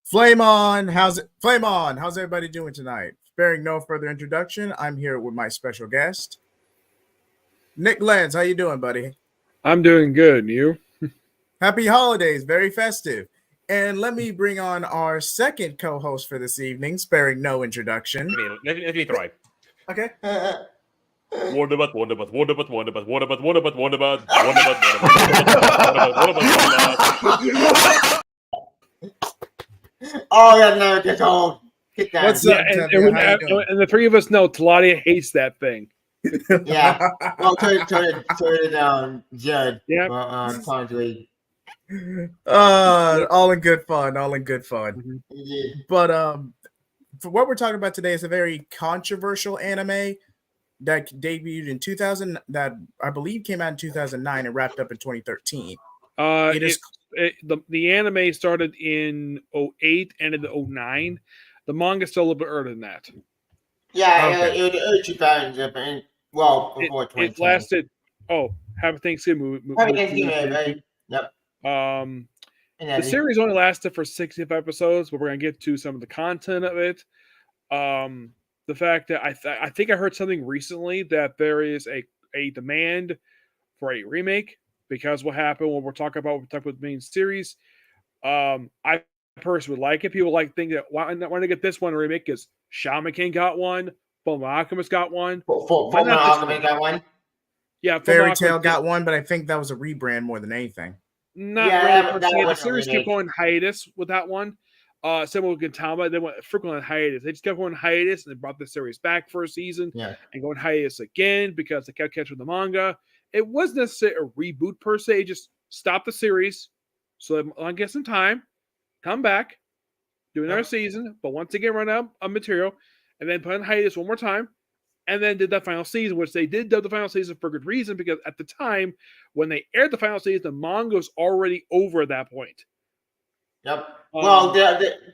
Flame on! How's it? Flame on! How's everybody doing tonight? Sparing no further introduction, I'm here with my special guest, Nick Lenz. How you doing, buddy? I'm doing good. And you? Happy holidays, very festive. And let me bring on our second co-host for this evening, sparing no introduction. Let me try. Okay. Wonderbot, Wonderbot, Wonderbot, Wonderbot, Wonderbot, Wonderbot, Wonderbot, Wonderbot. Oh, that never gets old. Get that. What's Yeah, up, and, Tevye? and, How you doing? and the three of us know Taladia hates that thing. Yeah. Well, turn it down, Judd. Yeah. Constantly. All in good fun. All in good fun. Yeah. But for what we're talking about today is a very controversial anime that debuted in 2000, that I believe came out in 2009 and wrapped up in 2013. It is The anime started in 08, ended in 09. The manga's still a little bit earlier than that. Yeah, Okay. it was 2000, well, before It 2010. lasted. Oh, Happy Thanksgiving. Happy Thanksgiving, right? Yep. Um, And the then series only lasted for 65 episodes, but we're gonna get to some of the content of it. The fact that I think I heard something recently that there is a demand for a remake because what happened when we're talking about the main series. I personally would like it. People think that why not get this one remake? Because Shaman King got one, Full Alchemist got one. Full Why not this Alchemy got one. Yeah, Full Fairy Alchemist Tail got one, but I think that was a rebrand more than anything. Not Yeah, really. that The wasn't series remake. kept going hiatus with that one. Same with Gintama. They went frequently on hiatus. They just kept going hiatus and they brought the series back for a season Yeah. and going hiatus again because they kept catching the manga. It wasn't necessarily a reboot per se. It just stopped the series. So I get some time, come back, do another season, but once again run out of material, and then put on hiatus one more time, and then did that final season, which they did dub the final season for good reason because at the time when they aired the final season, the manga was already over at that point. Yep. Well,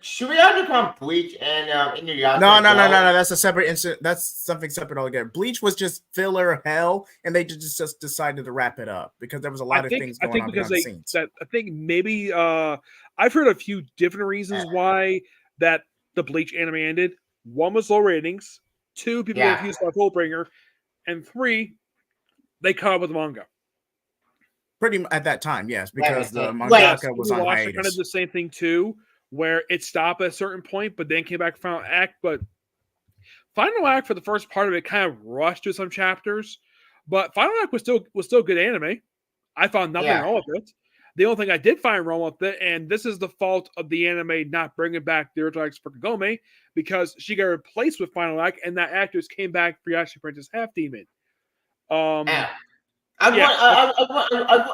should we have to come Bleach and Inuyasha? No. as well? That's a separate incident. That's something separate altogether. Bleach was just filler hell, and they just decided to wrap it up because there was a lot of things going on behind the scenes. I think maybe I've heard a few different reasons why that the Bleach anime ended. One was low ratings. 2, people got confused by Fullbringer, and 3, they caught up with the manga. Pretty at that time, yes, because the Wait, mangaka was on Kind of hiatus. the same thing too, where it stopped at a certain point, but then came back for Final Act. But Final Act for the first part of it kind of rushed to some chapters, but Final Act was still good anime. I found nothing wrong with it. The only thing I did find wrong with it, and this is the fault of the anime not bringing back the original actress for Kagome, because she got replaced with Final Act, and that actress came back for Yashi Princess Half Demon. I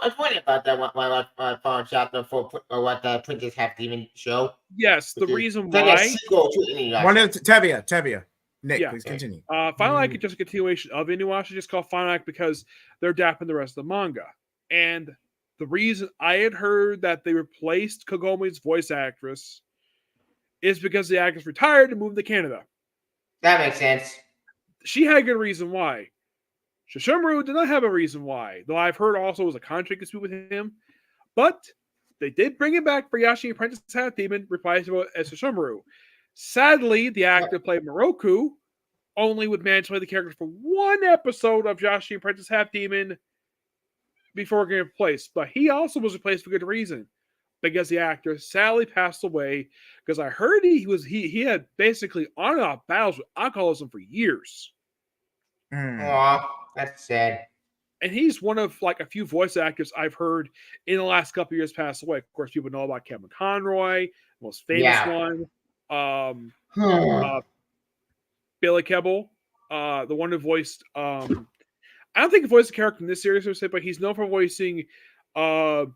was wondering about that when I found chapter for what the Princess Half Demon show. Yes, the reason Like why. a sequel to Inuyasha. One of Tevye. Nick, Yeah. please continue. Final Act is just a continuation of Inuyasha, just called Final Act because they're adapting the rest of the manga. And the reason I had heard that they replaced Kagome's voice actress is because the actress retired and moved to Canada. That makes sense. She had a good reason why. Sesshomaru did not have a reason why, though I've heard also it was a contract dispute with him. But they did bring it back for Yashi and Princess Half Demon, replaced him as Sesshomaru. Sadly, the actor who played Moroku only would manage to play the character for one episode of Yashi and Princess Half Demon before getting replaced. But he also was replaced for good reason, because the actor sadly passed away. Because I heard he had basically on and off battles with alcoholism for years. Aw, that's sad. And he's one of like a few voice actors I've heard in the last couple of years pass away. Of course, people know about Kevin Conroy, most famous one. Billy Kebbell, the one who voiced. I don't think he voiced a character in this series, but he's known for voicing the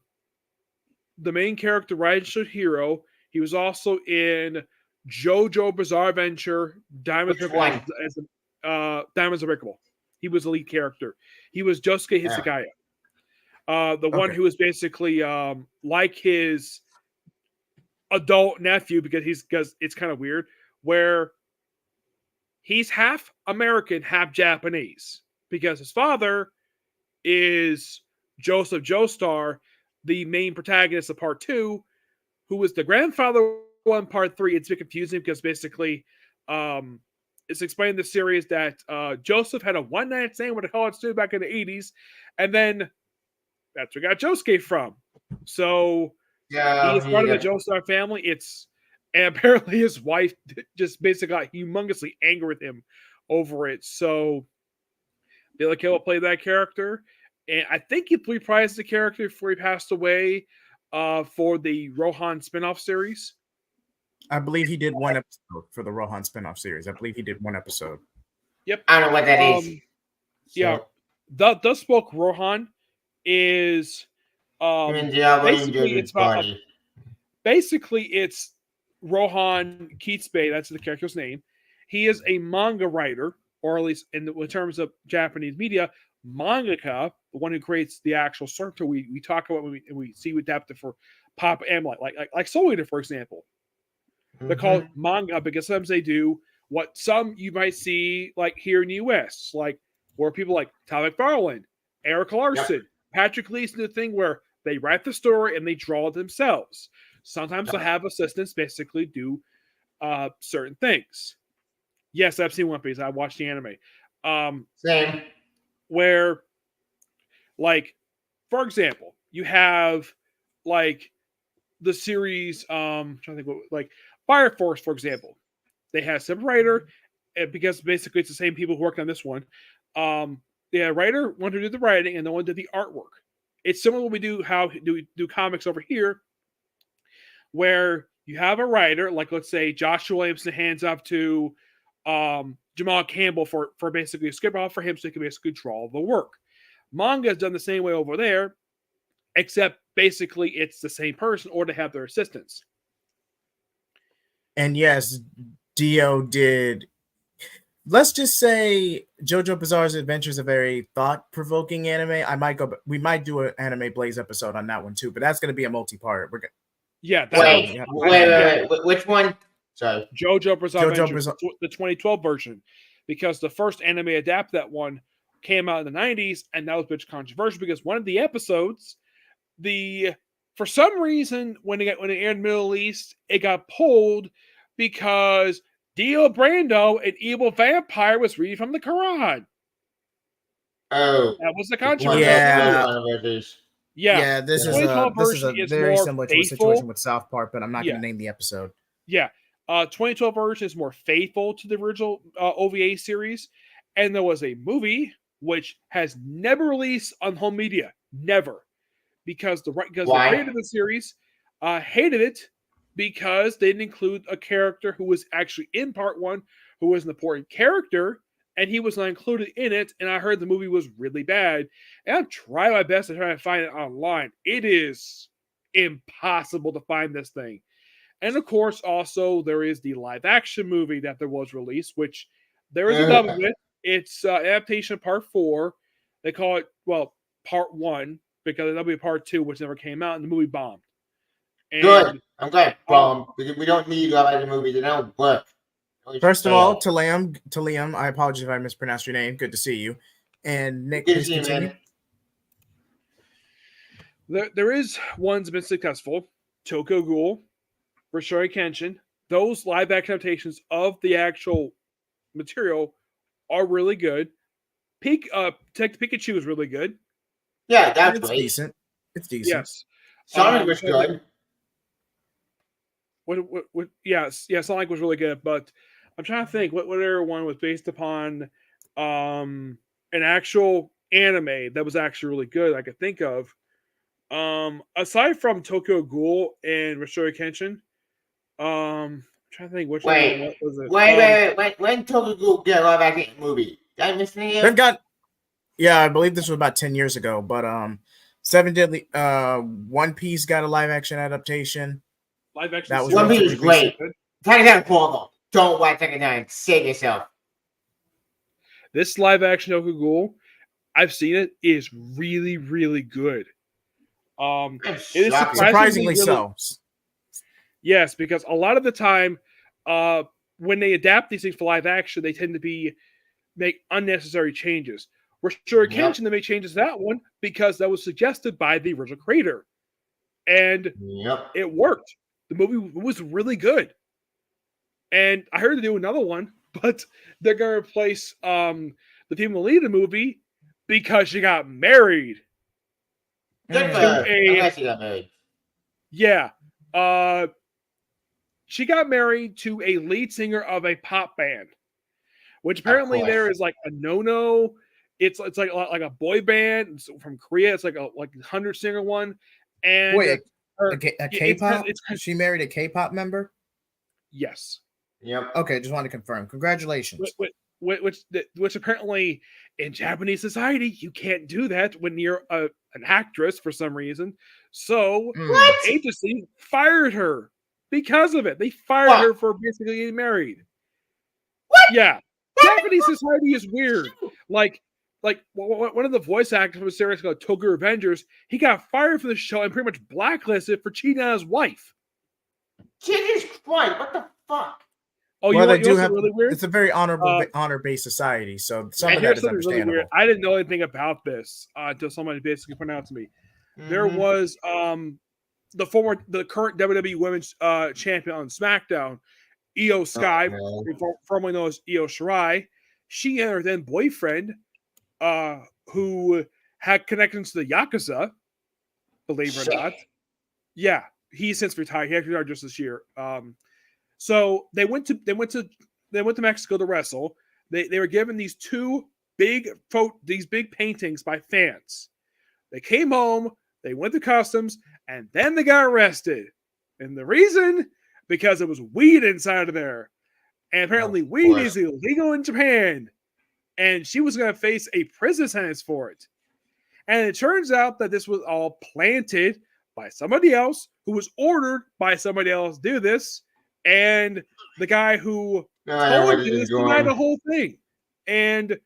main character, Raichu Hero. He was also in JoJo Bizarre Adventure, Diamonds Unbreakable. He was the lead character. He was Josuke Hisagaya. The one who was basically like his adult nephew, because it's kind of weird, where he's half American, half Japanese, because his father is Joseph Joestar, the main protagonist of Part 2, who was the grandfather 1, Part 3, it's a bit confusing because basically it's explained in the series that Joseph had a one-night stand with a college student back in the 80s, and then that's where we got Josuke from. So he is part of the Joestar family. And apparently his wife just basically got humongously angry with him over it. So Billy Kill played that character. And I think he reprised the character before he passed away for the Rohan spinoff series. I believe he did one episode for the Rohan spinoff series. I believe he did one episode. Yep. I don't know what that is. Yeah. The Spoke Rohan is basically it's Rohan Kitsube, that's the character's name. He is a manga writer, or at least in terms of Japanese media, mangaka, the one who creates the actual circle we talk about when we see adapted for pop anime, like Soul Eater, for example. They're called manga because sometimes they do what some you might see like here in the US, like where people like Todd McFarlane, Eric Larson, Patrick Leeson do the thing where they write the story and they draw it themselves. Sometimes they'll have assistants basically do certain things. Yes, I've seen One Piece. I watched the anime. Same. Where, like, for example, you have like the series. I'm trying to think, like Fire Force, for example. They have some writer, because basically it's the same people who worked on this one. The writer, one who did the writing, and the one who did the artwork. It's similar to what we do, how we do comics over here, where you have a writer, like let's say Joshua Williamson hands up to Jamal Campbell for basically a script off for him so he can basically draw the work. Manga is done the same way over there, except basically it's the same person or they have their assistants. And yes, Dio did. Let's just say JoJo Bizarre's Adventure is a very thought-provoking anime. We might do an Anime Blaze episode on that one too, but that's going to be a multi-part. Wait, which one? Sorry, JoJo Bizarre Adventure, the 2012 version, because the first anime adapt that one came out in the 90s, and that was a bit controversial because one of the episodes, for some reason when it aired in the Middle East, it got pulled because Dio Brando, an evil vampire, was reading from the Quran. Oh, that was the controversy. Yeah, this is a very similar to a situation with South Park, but I'm not going to name the episode. Yeah, 2012 version is more faithful to the original OVA series, and there was a movie which has never released on home media, never, because the creator of the series hated it because they didn't include a character who was actually in part 1, who was an important character, and he was not included in it, and I heard the movie was really bad, and I'm trying my best to try to find it online. It is impossible to find this thing. And of course, also, there is the live-action movie that there was released, which there is a dub of it. It's adaptation of Part 4. They call it, Part 1, because there'll be a Part 2, which never came out, and the movie bombed. And, good. I'm glad it bombed, because we don't need live-action movies. They don't work. First of all, Liam, I apologize if I mispronounced your name. Good to see you. And Nick, please continue. There is one's been successful. Tokyo Ghoul, Rurouni Kenshin. Those live action adaptations of the actual material are really good. Detective Pikachu is really good. Yeah, that's decent. It's decent. Yes. Sonic was good. Sonic was really good, but I'm trying to think what other one was based upon an actual anime that was actually really good I could think of. Aside from Tokyo Ghoul and Rurouni Kenshin, I'm trying to think which one was it. Wait. When Tokyo Ghoul get a live action movie? Did I miss anything? They've got, I believe this was about 10 years ago, but Seven Deadly, One Piece got a live action adaptation. Live action. That was One Piece is great. Take that Portal. Don't watch Second Time. Save yourself. This live action Tokyo Ghoul, I've seen it, is really, really good. It is surprisingly so. Yes, because a lot of the time, when they adapt these things for live action, they tend to make unnecessary changes. Rurouni Kenshin, they make changes to that one because that was suggested by the original creator, and it worked. the movie was really good. And I heard they do another one, but they're going to replace the female lead of the movie because she got married. Good for her. I'm glad she got married. Yeah. She got married to a lead singer of a pop band, which apparently there is like a no-no. It's like a boy band it's from Korea. It's like a 100 singer one. And wait, a K-pop? She married a K-pop member? Yes. Yep. Okay, just wanted to confirm. Congratulations. Which apparently in Japanese society you can't do that when you're an actress for some reason. So the agency fired her because of it. They fired her for basically getting married. What? Yeah. Japanese society is weird. Like one of the voice actors from a series called Tokyo Revengers, he got fired from the show and pretty much blacklisted for cheating on his wife. Jesus Christ! What the fuck? Oh, well, they do have. Really weird? It's a very honor-based society, so some of that is understandable. Really weird. I didn't know anything about this until somebody basically pointed out to me. There was the current WWE Women's Champion on SmackDown, Io Sky, formerly known as Io Shirai. She and her then boyfriend, who had connections to the Yakuza, believe it or not. Yeah, he's since retired. He actually retired just this year. So they went to Mexico to wrestle. They were given these big paintings by fans. They came home, they went to customs, and then they got arrested. And the reason, because it was weed inside of there. And apparently weed is illegal in Japan. And she was going to face a prison sentence for it. And it turns out that this was all planted by somebody else who was ordered by somebody else to do this. And the guy who told her this denied the whole thing. And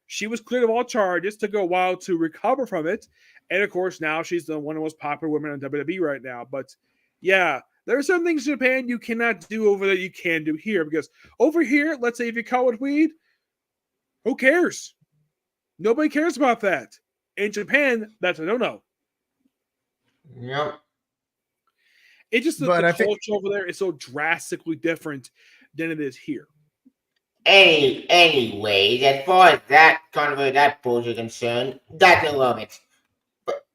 she was cleared of all charges. Took a while to recover from it. And of course, now she's one of the most popular women on WWE right now. But yeah, there are some things in Japan you cannot do over there you can do here. Because over here, let's say if you're caught with weed, who cares? Nobody cares about that. In Japan, that's a no-no. Yep. It's just the culture over there is so drastically different than it is here. Anyways, as far as that that bullshit concerned, that's a love it. But,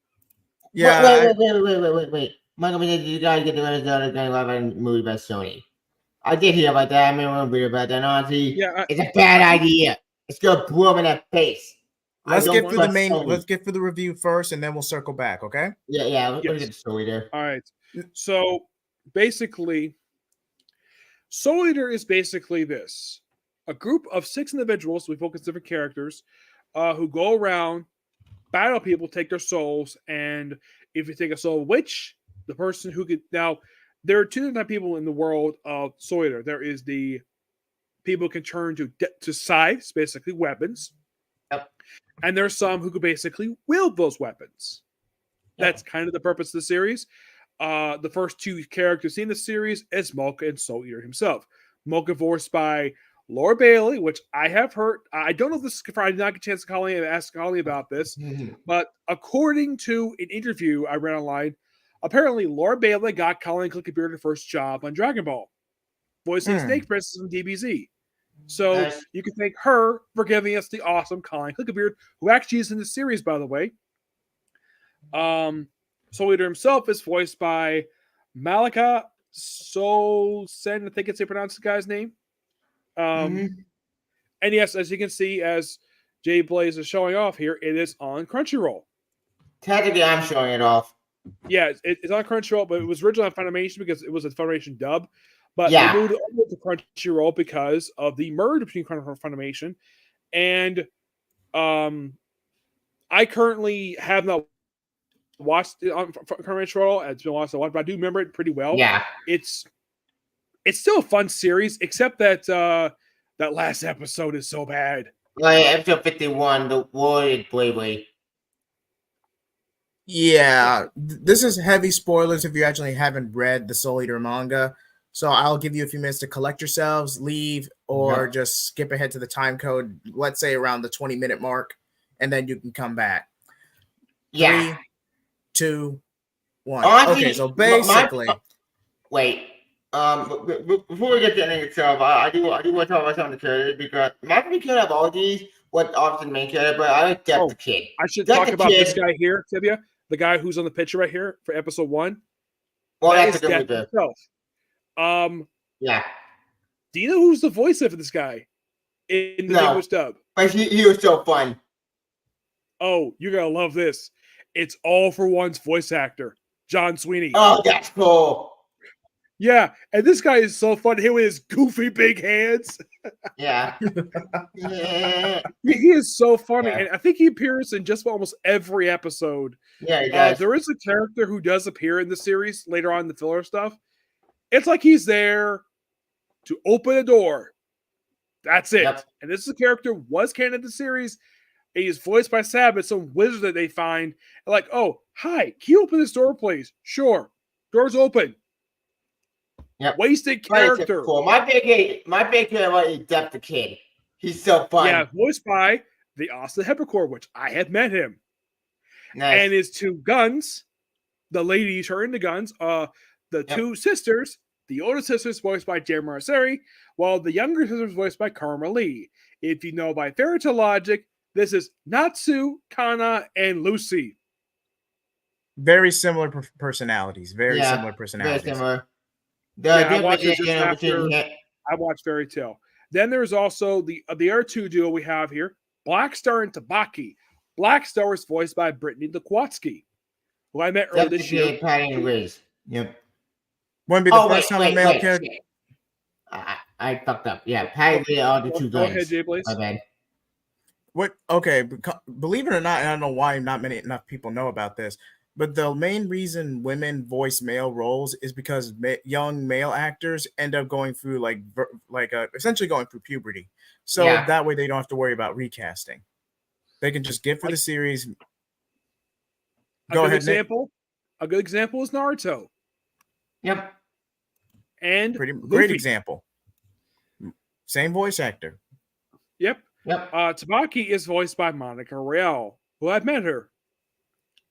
yeah. Wait. Michael, you gotta get the rest of the 11 movie by Sony. I did hear about that. I remember reading about that. And honestly, it's a bad idea. It's gonna blow up in that face. Let's get through the review first, and then we'll circle back. Okay? Yeah. Let me get the story there. All right. So basically, Soul Eater is basically this: a group of 6 individuals. We focus different characters who go around, battle people, take their souls, and if you take a soul witch, the person who could now. There are 2 different types of people in the world of Soul Eater. There is the people who can turn to scythes, basically weapons. Yep. And there's some who could basically wield those weapons. Yep. That's kind of the purpose of the series. The first 2 characters in the series is Mocha and Soul Eater himself. Mocha voiced by Laura Bailey, which I have heard. I don't know if this is confirmed. I did not get a chance to ask Colleen about this. But according to an interview I read online, apparently Laura Bailey got Colleen Clickbeard her first job on Dragon Ball, voicing Snake Princess from DBZ. So you can thank her for giving us the awesome Colleen Clickbeard, who actually is in the series, by the way. Soul Eater himself is voiced by Malika Solsen. I think it's how you pronounce the guy's name. And yes, as you can see, as Jay Blaze is showing off here, it is on Crunchyroll. Technically, I'm showing it off. Yeah, it's on Crunchyroll, but it was originally on Funimation because it was a Funimation dub. But they moved it over to Crunchyroll because of the merge between Crunchyroll and Funimation. And I currently have not watched it on Crunchyroll. It's been a while since I watched, but I do remember it pretty well. Yeah. It's still a fun series, except that that last episode is so bad. Like episode 51, the Warrior Blade. Yeah, this is heavy spoilers if you actually haven't read the Soul Eater manga. So I'll give you a few minutes to collect yourselves, leave, or just skip ahead to the time code, let's say around the 20-minute mark, and then you can come back. Yeah. 3, 2, 1. Okay, so basically, Wait. Before we get to the ending itself, I do want to talk about some of the characters because my favorite character of all these was obviously the main character, but I like Death the Kid. I should talk about this guy here, Tibia, the guy who's on the picture right here for episode 1. Well, that's Death himself. Yeah. Do you know who's the voice of this guy in the English dub? But he was so fun. Oh, you're gonna love this. It's All for One's voice actor, John Sweeney. Oh, that's cool. Yeah, and this guy is so fun. Him with his goofy big hands. Yeah. He is so funny. Yeah. And I think he appears in just almost every episode. Yeah, he does. There is a character who does appear in the series later on in the filler stuff. It's like he's there to open a door. That's it. Yep. And this is a character was canon in the series. He is voiced by Sabbath, some wizard that they find. Like, oh, hi, can you open this door, please? Sure. Door's open. Yep. Wasted character. Cool. My big character is Death the Kid. He's so fun. Yeah, voiced by the Austin Heppercore, which I have met him. Nice. And his two guns, the ladies who are into guns, the two sisters, the older sisters voiced by Jeremy Marceri, while the younger sisters voiced by Karma Lee. If you know by Fairy Tail logic, this is Natsu, Kana, and Lucy. Very similar personalities. Very similar personalities. Very similar. I watched Fairy Tail. Then there's also the other two duo we have here, Blackstar and Tabaki. Blackstar was voiced by Brittany Lekwatsky, who I met earlier this year. Patty and Riz. Yep. Wouldn't be the first time a male character. I fucked up. Yeah, Patty are the two guns. Go ahead, Jay, please. My bad. What? Okay, believe it or not, I don't know why not enough people know about this. But the main reason women voice male roles is because young male actors end up going through essentially going through puberty. So that way they don't have to worry about recasting. They can just get for the series. Go ahead, Nick. A good example is Naruto. Yep. And great example. Same voice actor. Yep. Tabaki is voiced by Monica Real, who I've met her.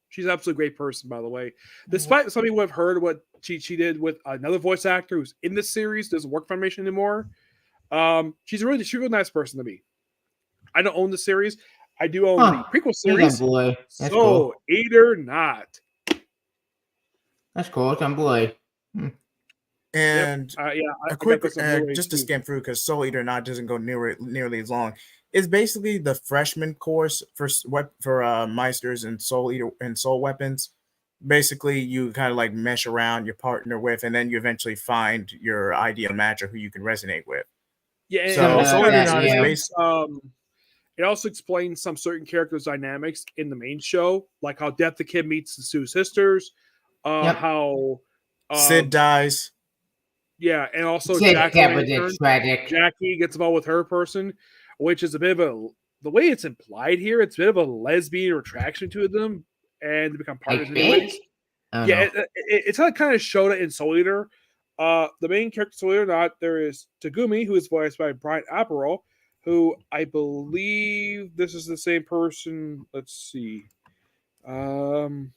She's an absolutely great person, by the way. Despite some people have heard what she did with another voice actor who's in this series, doesn't work for Animation anymore. She's a really nice person to me. I don't own the series. I do own the prequel series. Boy. That's so, cool. Eat or not. That's cool. It's on Boy. And a quick, just to skim through, because Soul Eater Not doesn't go nearly as long. It's basically the freshman course for Meisters and Soul Eater and Soul Weapons. Basically, you kind of like mesh around your partner with, and then you eventually find your ideal matcher who you can resonate with. Yeah, so Soul Eater Not is based. It also explains some certain characters' dynamics in the main show, like how Death the Kid meets the Sioux sisters, how Sid dies. Yeah, and also Jackie gets involved with her person, which is a bit of the way it's implied here. It's a bit of a lesbian attraction to them, and they become partners. It's kind of showed it in Soul Eater. The main character, Soul Eater, there is Tagumi, who is voiced by Brian Apparel, who I believe this is the same person. Let's see. The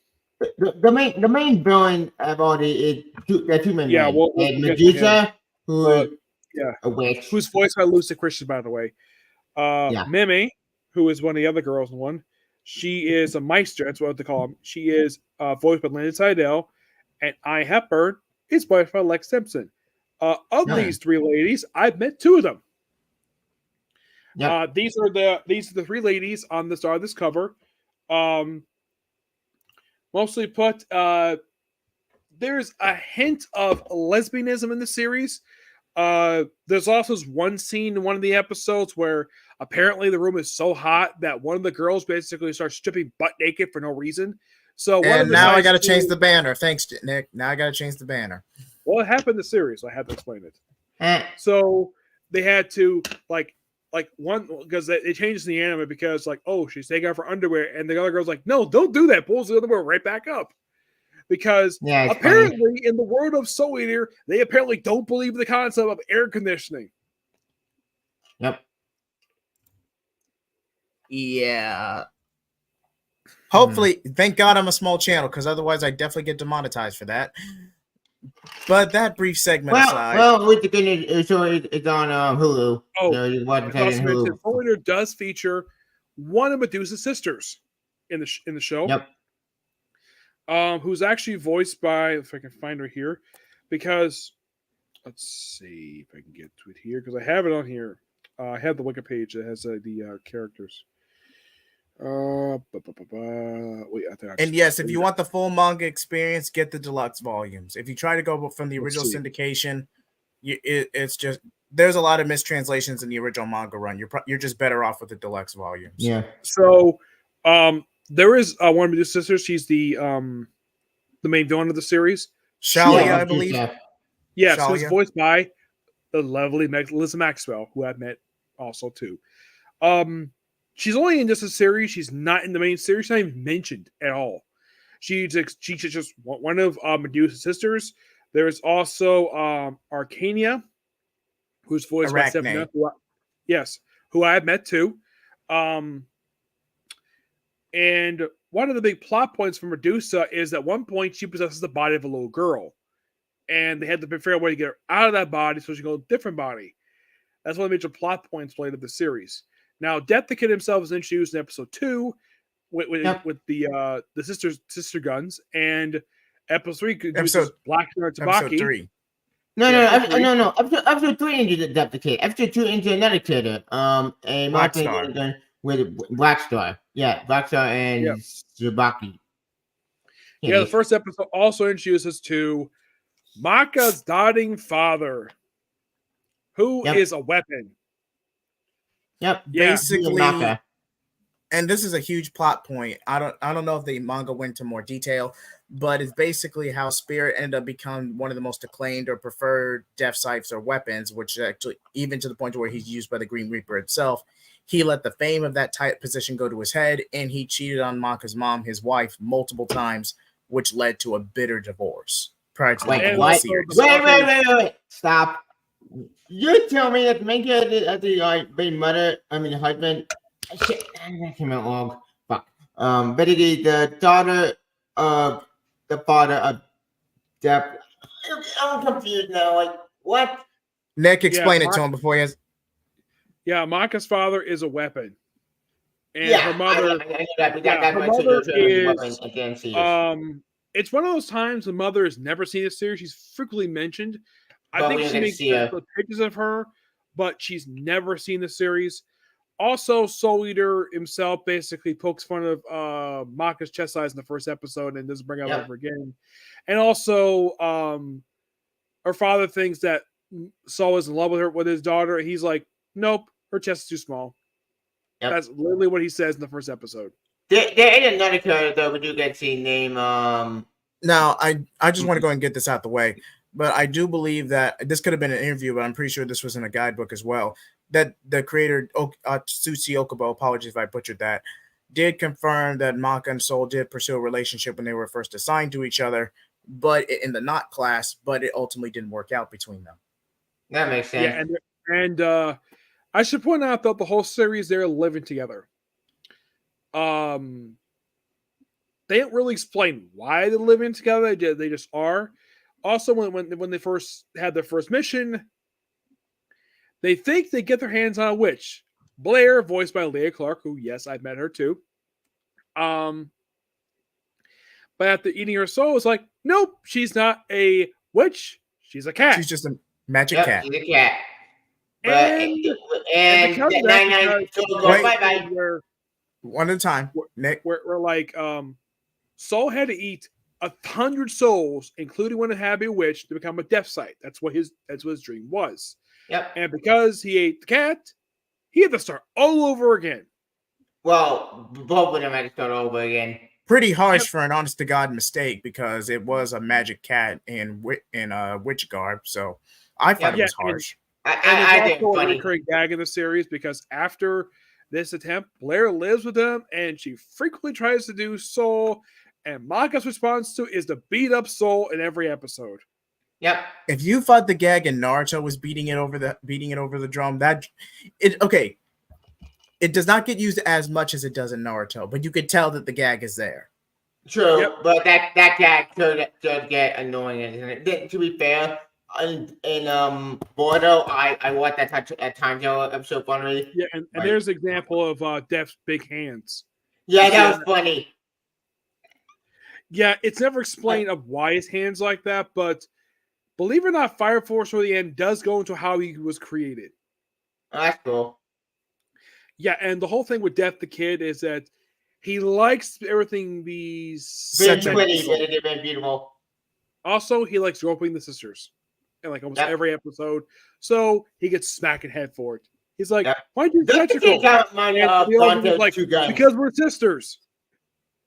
main villain of all the two men. Yeah, Medusa, a witch, who's voiced by Lucy Christian, by the way. Mimi, who is one of the other girls in one. She is a Meister. That's what they call him. She is voiced by Linda Seidel, and I Hepburn is voiced by Lex Simpson. These three ladies, I've met two of them. Yep. These are the three ladies on the start of this cover. Mostly put, there's a hint of lesbianism in the series. There's also one scene in one of the episodes where apparently the room is so hot that one of the girls basically starts stripping butt naked for no reason. So now I got to change the banner. Thanks, Nick. Now I got to change the banner. Well, it happened in the series. So I have to explain it. So they had to like one, because it changes in the anime because she's taking off her underwear, and the other girl's like, no, don't do that. Pulls the underwear right back up. Because apparently in the world of Soul Eater, they apparently don't believe the concept of air conditioning. Yep. Yeah. Hopefully, thank God I'm a small channel, because otherwise I definitely get demonetized for that. But that brief segment aside, with the good news, so it's on Hulu. Oh, so you watch it on Hulu. Soul Eater does feature one of Medusa's sisters in the show. Yep. Who's actually voiced by, if I can find her here, because let's see if I can get to it here because I have it on here. I have the Wiki page that has the characters. Wait, and yes, if you want the full manga experience, get the deluxe volumes. If you try to go from the original syndication, it's just there's a lot of mistranslations in the original manga run. You're just better off with the deluxe volumes. Yeah. So, there is one of Medusa's sisters. She's the main villain of the series. Shalia, I believe. Yeah, so it's voiced by the lovely Melissa Maxwell, who I've met also too. She's only in just a series. She's not in the main series. She's not even mentioned at all. She's just one of Medusa's sisters. There's also Arcania, who's voiced by Stephanie. Who I've met too. And one of the big plot points for Medusa is that at one point she possesses the body of a little girl. And they had to figure out a way to get her out of that body so she can go to a different body. That's one of the major plot points later in the series. Now, Death the Kid himself is introduced in episode 2 with the sister guns, and episode 3 introduces Black Star Tsubaki. No. Episode 3 introduced Death the Kid. Episode 2 into another kid, a Black Star with Black Star. Yeah, Black Star and Tsubaki. Yeah, the first episode also introduces to Maka's doting father, who is a weapon. Yep. Basically, and this is a huge plot point. I don't know if the manga went into more detail, but it's basically how Spirit ended up becoming one of the most acclaimed or preferred death scythes or weapons, which actually even to the point where he's used by the Green Reaper itself. He let the fame of that type position go to his head, and he cheated on Maka's mom, his wife, multiple times, which led to a bitter divorce. Prior to Wait. Stop. You tell me that the main character of the husband, shit, I came out wrong. Fuck. Basically, the daughter of the father of Death. I'm confused now. Like, what? Nick, explain it to him before he has. Yeah, Maka's father is a weapon. And her mother. It's one of those times the mother has never seen a series. She's frequently mentioned. I think she makes pictures of her, but she's never seen the series. Also, Soul Eater himself basically pokes fun of Maka's chest size in the first episode and doesn't bring it up ever again. And also, her father thinks that Soul is in love with his daughter. He's like, nope, her chest is too small. Yep. That's literally what he says in the first episode. There is another character though we do get to see name. Now, I just want to go and get this out the way. But I do believe that this could have been an interview, but I'm pretty sure this was in a guidebook as well. That the creator, Tsutsuki Okubo, apologies if I butchered that, did confirm that Maka and Soul did pursue a relationship when they were first assigned to each other, but in the Not class, but it ultimately didn't work out between them. That makes sense. Yeah, and I should point out that the whole series they're living together. They didn't really explain why they're living together. They just are. Also, when they first had their first mission, they think they get their hands on a witch. Blair, voiced by Leah Clark, who, yes, I've met her too. But after eating her soul, it's like, nope, she's not a witch. She's a cat. She's just a magic cat. She's a cat. One at a time, Nick. We're like, Soul had to eat 100 souls, including one that had to be a witch, to become a death scythe. That's what his dream was. Yep. And because he ate the cat, he had to start all over again. Well, both of them had to start over again. Pretty harsh for an honest to God mistake because it was a magic cat in witch garb. So I thought it was harsh. And it's also a recurring gag in the series because after this attempt, Blair lives with them and she frequently tries to do Soul. And Maka's response to is to beat up Soul in every episode. Yep. If you thought the gag in Naruto was beating it over the drum, it does not get used as much as it does in Naruto, but you could tell that the gag is there. True, Yep. but that gag could get annoying. To be fair, in Bordeaux, I watched that time travel episode finally. Yeah, and Right. there's an example of Death's big hands. Yeah, that was funny. Yeah, it's never explained of why his hands like that, but believe it or not, Fire Force for the end does go into how he was created. Oh, that's cool. Yeah, and the whole thing with Death the Kid is that he likes everything these Very Such a- pretty, very beautiful. Also, he likes groping the sisters in like almost every episode. So he gets smacked in head for it. He's like, why'd you touch Don't you count my And the other one's like, two guns? because we're sisters.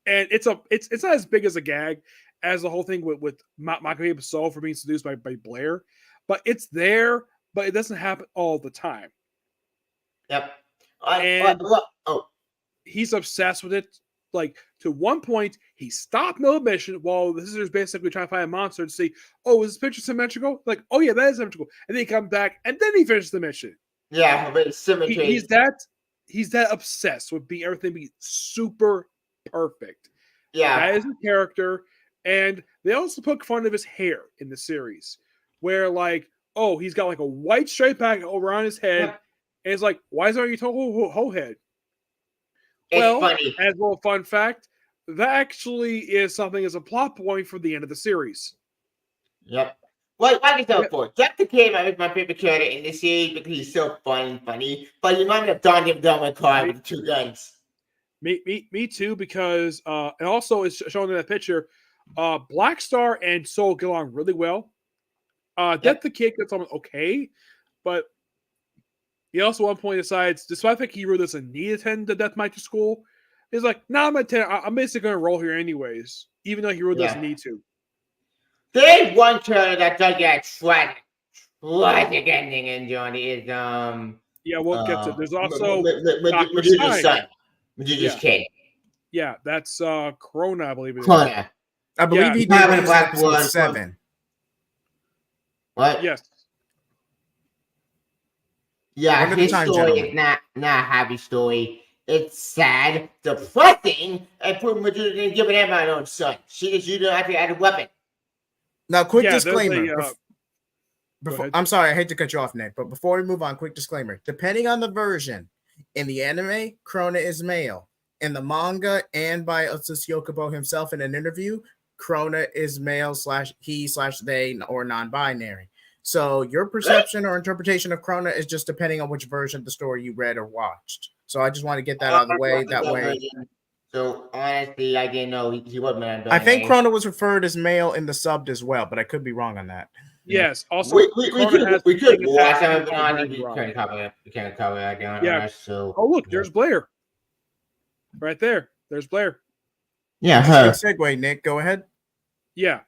And it's not as big as a gag as the whole thing with Michael Soul for being seduced by Blair, but it's there, but it doesn't happen all the time. Yep. He's obsessed with it. Like to one point, he stopped middle mission while the sisters basically trying to find a monster to see, oh, is this picture symmetrical? Like, oh yeah, that is symmetrical. And then he comes back and then he finishes the mission. Yeah, but it's symmetry. He's that obsessed with everything being super perfect. Yeah. That is a character. And they also poke fun of his hair in the series, where like, oh, he's got like a white straight back over on his head, and it's like, why is there your whole head? It's funny. As well, fun fact, that actually is something as a plot point for the end of the series. Yep. Well, like I said before, Jack the Kid is my favorite character in the series because he's so fun and funny. But you might have done him down with car with 2 guns. Me too, because and also it's shown in that picture. Black Star and Soul get along really well. Death the Kid gets on okay, but he also at one point decides, despite the fact he really doesn't need to attend the Death Might to school, he's like, "No, I'm basically going to roll here anyways, even though he really doesn't need to." There's one character that does get tragic ending in Johnny is Yeah, we'll get to. There's also Medusa's son, Medusa's kid. Yeah, that's Corona, I believe it is. Corona. I believe he did in episode 7. What? Yes. Yeah, his story is not a happy story. It's sad, depressing, and poor Medusa didn't give him my own son. She just used it after add a weapon. Now, quick disclaimer. I'm sorry, I hate to cut you off, Nick, but before we move on, quick disclaimer. Depending on the version, in the anime, Corona is male. In the manga, and by Otsushi Yokobo himself in an interview, Corona is male /he/they or non-binary. So your perception or interpretation of Corona is just depending on which version of the story you read or watched. So I just want to get that out of the way. That way. So honestly, I didn't know he was man. I think Corona was referred as male in the subbed as well, but I could be wrong on that. Yes. Also, we could watch it, but I think we can't cover it down. Yeah. So. Oh look, there's Blair. Right there. There's Blair. Yeah. Good segue, Nick. Go ahead. Yeah.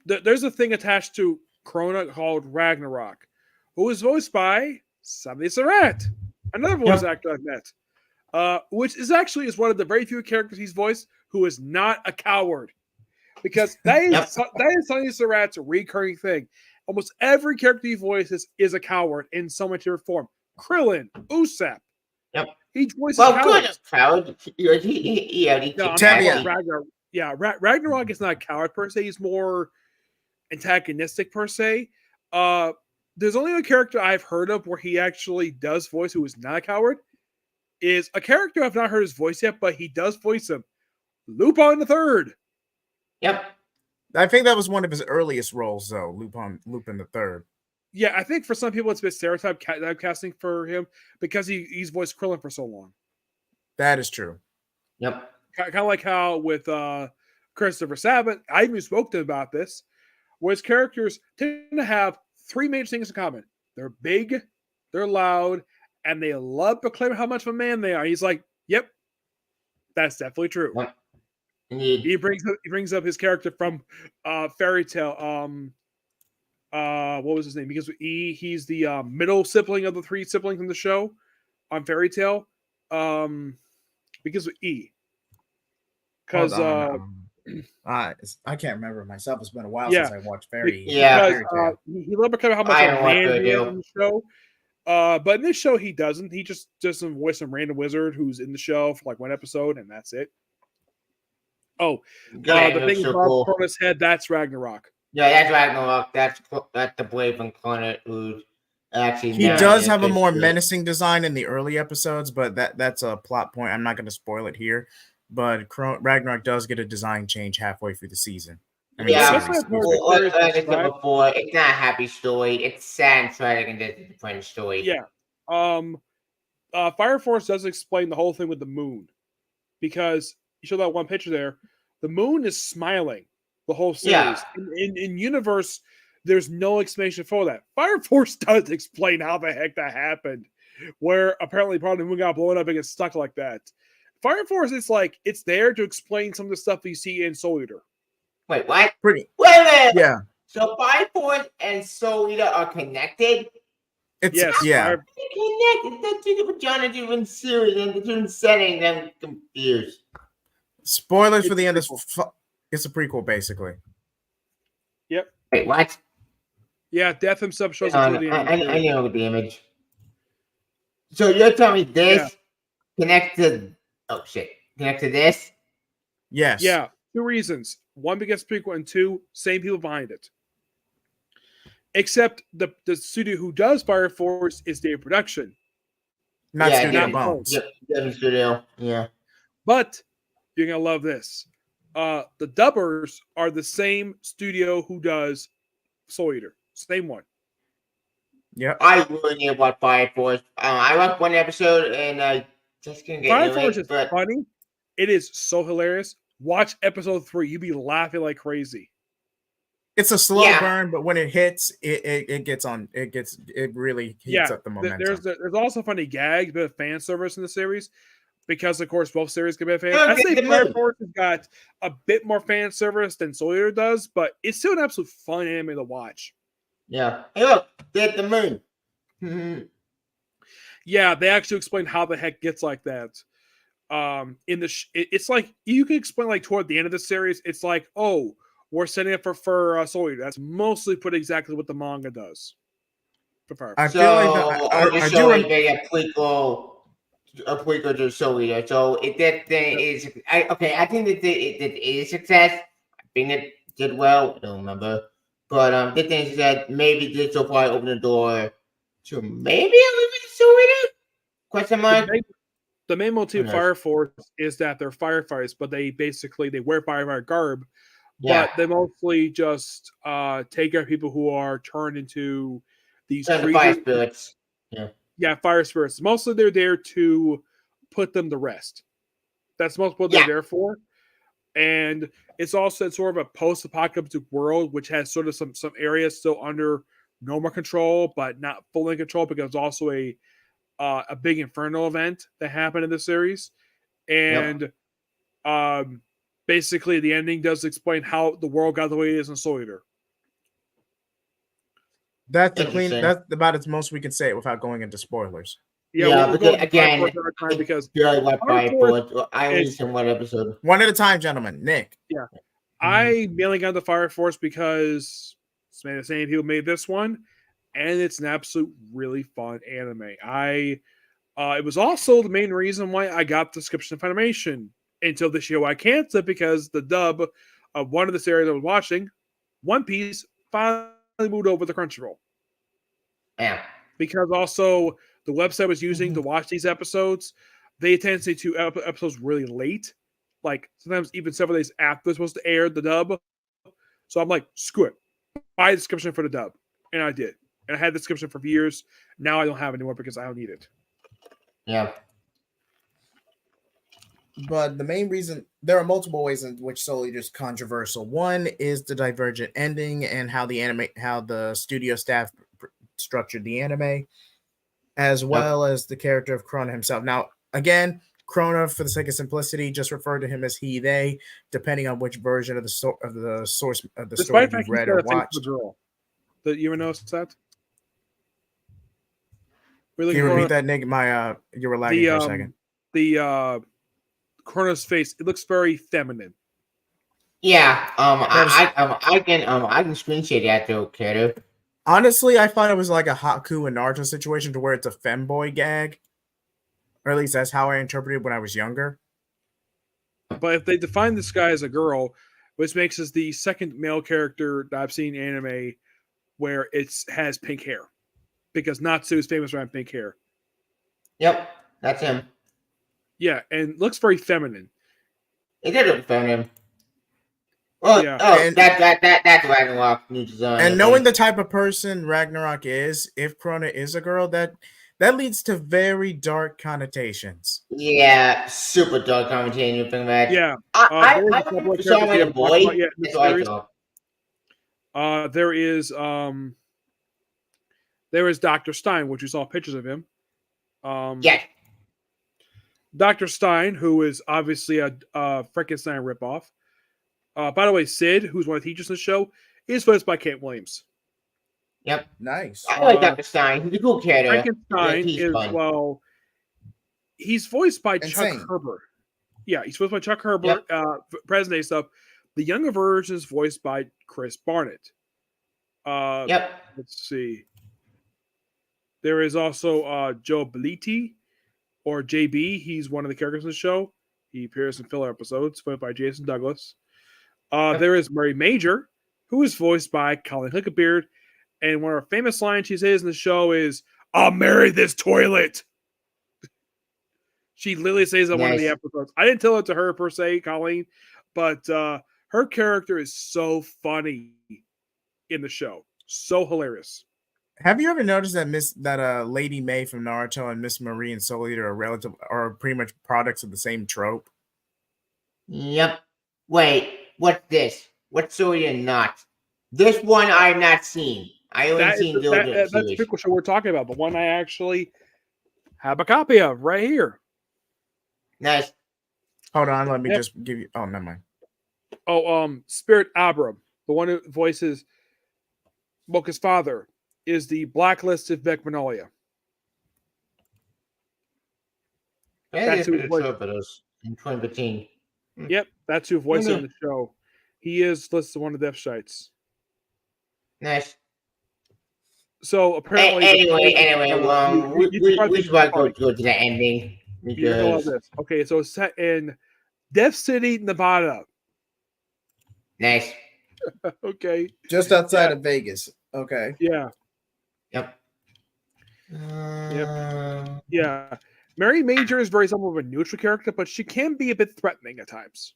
There's a thing attached to Corona called Ragnarok, who is voiced by Sammy Surratt, another voice actor I've met, which is one of the very few characters he's voiced who is not a coward, because that is Sammy Surratt's recurring thing. Almost every character he voices is a coward in some material form. Krillin, Usopp. Yep. He voices cowards. Coward. Ragnarok is not a coward per se. He's more antagonistic per se. There's only a character I've heard of where he actually does voice who is not a coward. Is a character I've not heard his voice yet, but he does voice him. Lupin the Third. Yep. I think that was one of his earliest roles, though. Lupin the Third. Yeah, I think for some people it's a bit stereotype casting for him because he's voiced Krillin for so long. That is true. Yep. Kind of like how with Christopher Sabat, I even spoke to him about this, where his characters tend to have 3 major things in common. They're big, they're loud, and they love proclaiming how much of a man they are. He's like, yep, that's definitely true. Yep. He brings up his character from Fairy Tail. What was his name? Because he's the middle sibling of the 3 siblings in the show on Fairy Tail. Because of E. Because I can't remember myself. It's been a while since I watched Fairy. He loved proclaiming how much of a man he is in the show. But in this show, he doesn't. He just doesn't voice some random wizard who's in the show for like 1 episode, and that's it. Oh, God, the it thing looks so above cool. Cronus' head, that's Ragnarok. Yeah, that's Ragnarok. That's the blade from Connor who actually. He Yeah. does have a more menacing menacing design in the early episodes, but that's a plot point. I'm not going to spoil it here. But Ragnarok does get a design change halfway through the season. I mean, Yeah, the series. well, like I said before, it's not a happy story. It's sad and tragic and it's a different story. Yeah. Fire Force does explain the whole thing with the moon, because you show that one picture there. The moon is smiling the whole series. Yeah. In universe, there's no explanation for that. Fire Force does explain how the heck that happened, where apparently part of the moon got blown up and gets stuck like that. Fire Force is like, it's there to explain some of the stuff you see in Soul Eater. Wait, what? Pretty. Wait a minute. Yeah. So Fire Force and Soul Eater are connected? It's Yes. yeah. They're connected. They're two different genres, different series, and different settings. I'm confused. Spoilers for It's the end. prequel. It's a prequel, basically. Yep. Wait, what? Yeah, Death himself shows I up to the end. know the image. So you're telling me this connects to this? Yes. Yeah, two reasons. One, because prequel, and two, same people behind it. Except the studio who does Fire Force is Dave Production. Not Studio not Bones. Yep, Studio. Yeah. But you're going to love this. The dubbers are the same studio who does Soul Eater. Same one. Yep. I really knew about Fire Force. I watched one episode and I just couldn't get Fire into Force it. is But funny. It is so hilarious. Watch episode 3. You'd be laughing like crazy. It's a slow Yeah. burn, but when it hits, it really heats up the momentum. There's also funny gags, bit of fan service in the series, because of course both series can be fans. Yeah, I say the Fire moon. Force has got a bit more fan service than Soul Eater does, but it's still an absolute fun anime to watch. yeah. Hey, look, they're at the moon. Mhm. Yeah, they actually explain how the heck gets like that. It's like you can explain like toward the end of the series. It's like, oh, we're setting up for Soul Eater. That's mostly put exactly what the manga does. For Fire I Force. feel like I I just do. showing a prequel to Soul Eater. So if that thing is, I think that it is a success. I think it did well. I don't remember, but the thing is that maybe this will probably open the door to maybe a little bit of Soul Eater. Question mark. The main motive of Who knows? Fire Force is that they're firefighters, but they wear firefighter garb. Yeah. But they mostly just take care of people who are turned into these And the fire creatures. spirits. Yeah, fire spirits. Mostly they're there to put them to rest. That's most what they're Yeah. there for. And it's also sort of a post-apocalyptic world, which has sort of some areas still under normal control, but not fully in control, because it's also a big inferno event that happened in the series. And basically the ending does explain how the world got the way it is in Soul Eater. That's the clean. Interesting. That's about as most we can say it without going into spoilers. Yeah, we'll because go into again, Fire Force another time because Purely what Fire Fire Force Force. I only is- seen one episode. One at a time, gentlemen. Nick. I mainly got the Fire Force because the same people made this one, and it's an absolute really fun anime. It was also the main reason why I got the subscription of Funimation until this year. I canceled it because the dub of one of the series I was watching, One Piece, finally moved over to Crunchyroll. Yeah. Because also the website I was using to watch these episodes, they tend to do episodes really late, like sometimes even several days after they're supposed to air the dub. So I'm like, screw it, buy the subscription for the dub, and I did. And I had the subscription for years. Now I don't have it anymore because I don't need it. Yeah. But the main reason, there are multiple ways in which Soul Eater is controversial. One is the divergent ending and how the studio staff structured the anime, as well as the character of Krona himself. Now, again, Krona, for the sake of simplicity, just refer to him as he, they, depending on which version of the source of the story you've read or watched. Girl. That you ever noticed that? Can you repeat that, Nick? You were lagging for a second. The Krona's face, it looks very feminine. Yeah. I can screen share that though, Kato. Honestly, I thought it was like a Haku and Naruto situation to where it's a femboy gag. Or at least that's how I interpreted it when I was younger. But if they define this guy as a girl, which makes us the second male character that I've seen in anime where it has pink hair, because Natsu is famous around pink hair. Yep, that's him. Yeah, and looks very feminine. It did look feminine. Well, Yeah. that's Ragnarok new design. And knowing the type of person Ragnarok is, if Krona is a girl, that leads to very dark connotations. Yeah, super dark commentating thing that. Yeah. I there is a I couple of saw characters we my haven't talked boy. about yet in the That's what I series. thought. There is Dr. Stein, which you saw pictures of him. Yes. Dr. Stein, who is obviously a Frankenstein ripoff. By the way, Sid, who's one of the teachers in the show, is voiced by Kent Williams. Yep. Nice. I like Dr. Stein. He's a cool character. Frankenstein He's is, fun. well, he's voiced by Insane. Chuck Herbert. Yeah, he's voiced by Chuck Herbert, present day stuff. The younger version is voiced by Chris Barnett. Yep. Let's see. There is also Joe Bellitti, or JB. He's one of the characters in the show. He appears in filler episodes, voiced by Jason Douglas. There is Mary Major, who is voiced by Colleen Hickabeard. And one of her famous lines she says in the show is, "I'll marry this toilet." She literally says on one of the episodes. I didn't tell it to her per se, Colleen, but her character is so funny in the show. So hilarious. Have you ever noticed that Lady May from Naruto and Miss Marie and Soul Eater are pretty much products of the same trope? Yep. Wait, what's this? What's Soul Eater not? This one I have not seen. I only seen the other that's the series. pickle show we're talking about. The one I actually have a copy of right here. Nice. Hold on, let me just give you. Oh, never mind. Oh, Spirit Abram, the one who voices Mocha's father, is the blacklisted Vec Manolia. That's who who voiced- in 2015. Yep, that's who voiced it in the show. He is listed one of the Death Shites. Nice. So apparently, Anyway, we should go to the ending. You know all this. Okay, so it's set in Death City, Nevada. Nice. Okay. Just outside of Vegas. Okay. Yeah. Yep. Yeah. Mary Major is very somewhat of a neutral character, but she can be a bit threatening at times.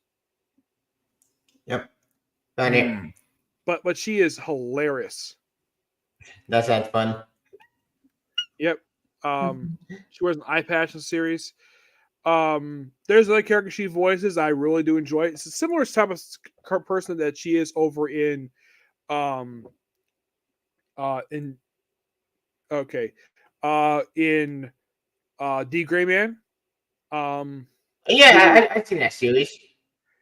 Yep. Funny. But she is hilarious. That sounds fun. Yep. She wears an eye patch in the series. There's another character she voices I really do enjoy. It's a similar type of person that she is over in D Gray Man. Yeah, I've seen that series.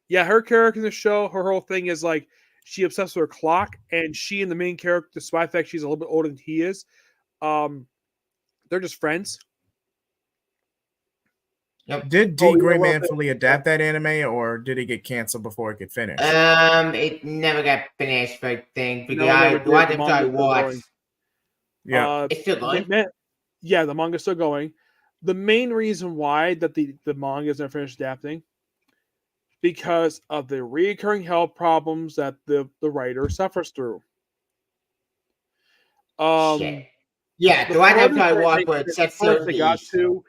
Yeah, her character in the show, her whole thing is like she obsessed with her clock, and she and the main character, despite the fact she's a little bit older than he is, they're just friends. Yep. Did D Gray Man fully adapt that anime, or did it get canceled before it could finish? It never got finished, I think, because I watched. Yeah, it's still going. Yeah, the manga's still going. The main reason why that the manga is never finished adapting, because of the recurring health problems that the writer suffers through. Shit. Yeah, the one I watched was first they got to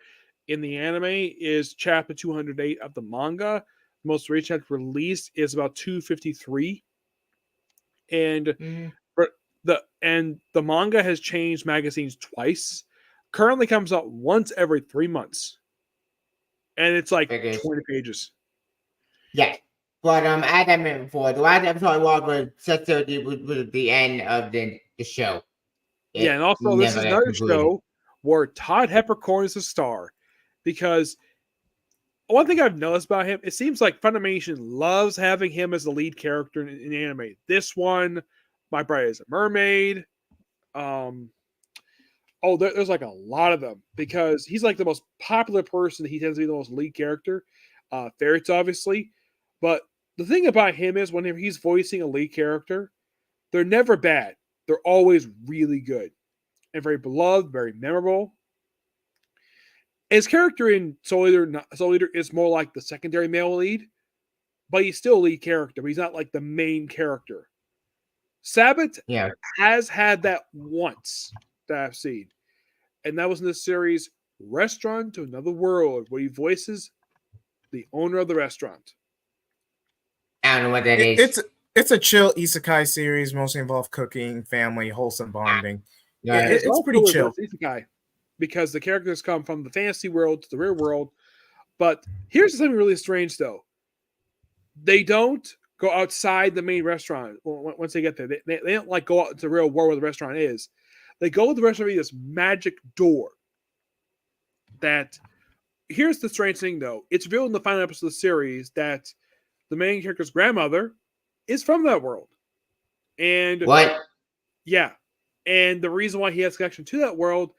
in the anime is chapter 208 of the manga. The most recent release is about 253, and the manga has changed magazines twice. Currently comes out once every 3 months, and it's like 20 pages. Yeah, but as I mentioned before, the last episode I watched was set to the end of the show. And also this is another show where Todd Heppercorn is a star, because one thing I've noticed about him, it seems like Funimation loves having him as the lead character in anime. This one, My Bride is a Mermaid. There's like a lot of them, because he's like the most popular person. He tends to be the most lead character. Ferrets, obviously. But the thing about him is whenever he's voicing a lead character, they're never bad. They're always really good and very beloved, very memorable. His character in Soul Eater is more like the secondary male lead, but he's still a lead character. But he's not like the main character. Sabbath has had that once that I've seen, and that was in the series Restaurant to Another World, where he voices the owner of the restaurant. I don't know what that is. It's a chill isekai series, mostly involved cooking, family, wholesome bonding. Yeah, it's pretty chill. Isekai, because the characters come from the fantasy world to the real world. But here's something really strange, though. They don't go outside the main restaurant once they get there. They don't like go out into the real world where the restaurant is. They go to the restaurant via this magic door. That here's the strange thing, though. It's revealed in the final episode of the series that the main character's grandmother is from that world. And what? Yeah. And the reason why he has connection to that world,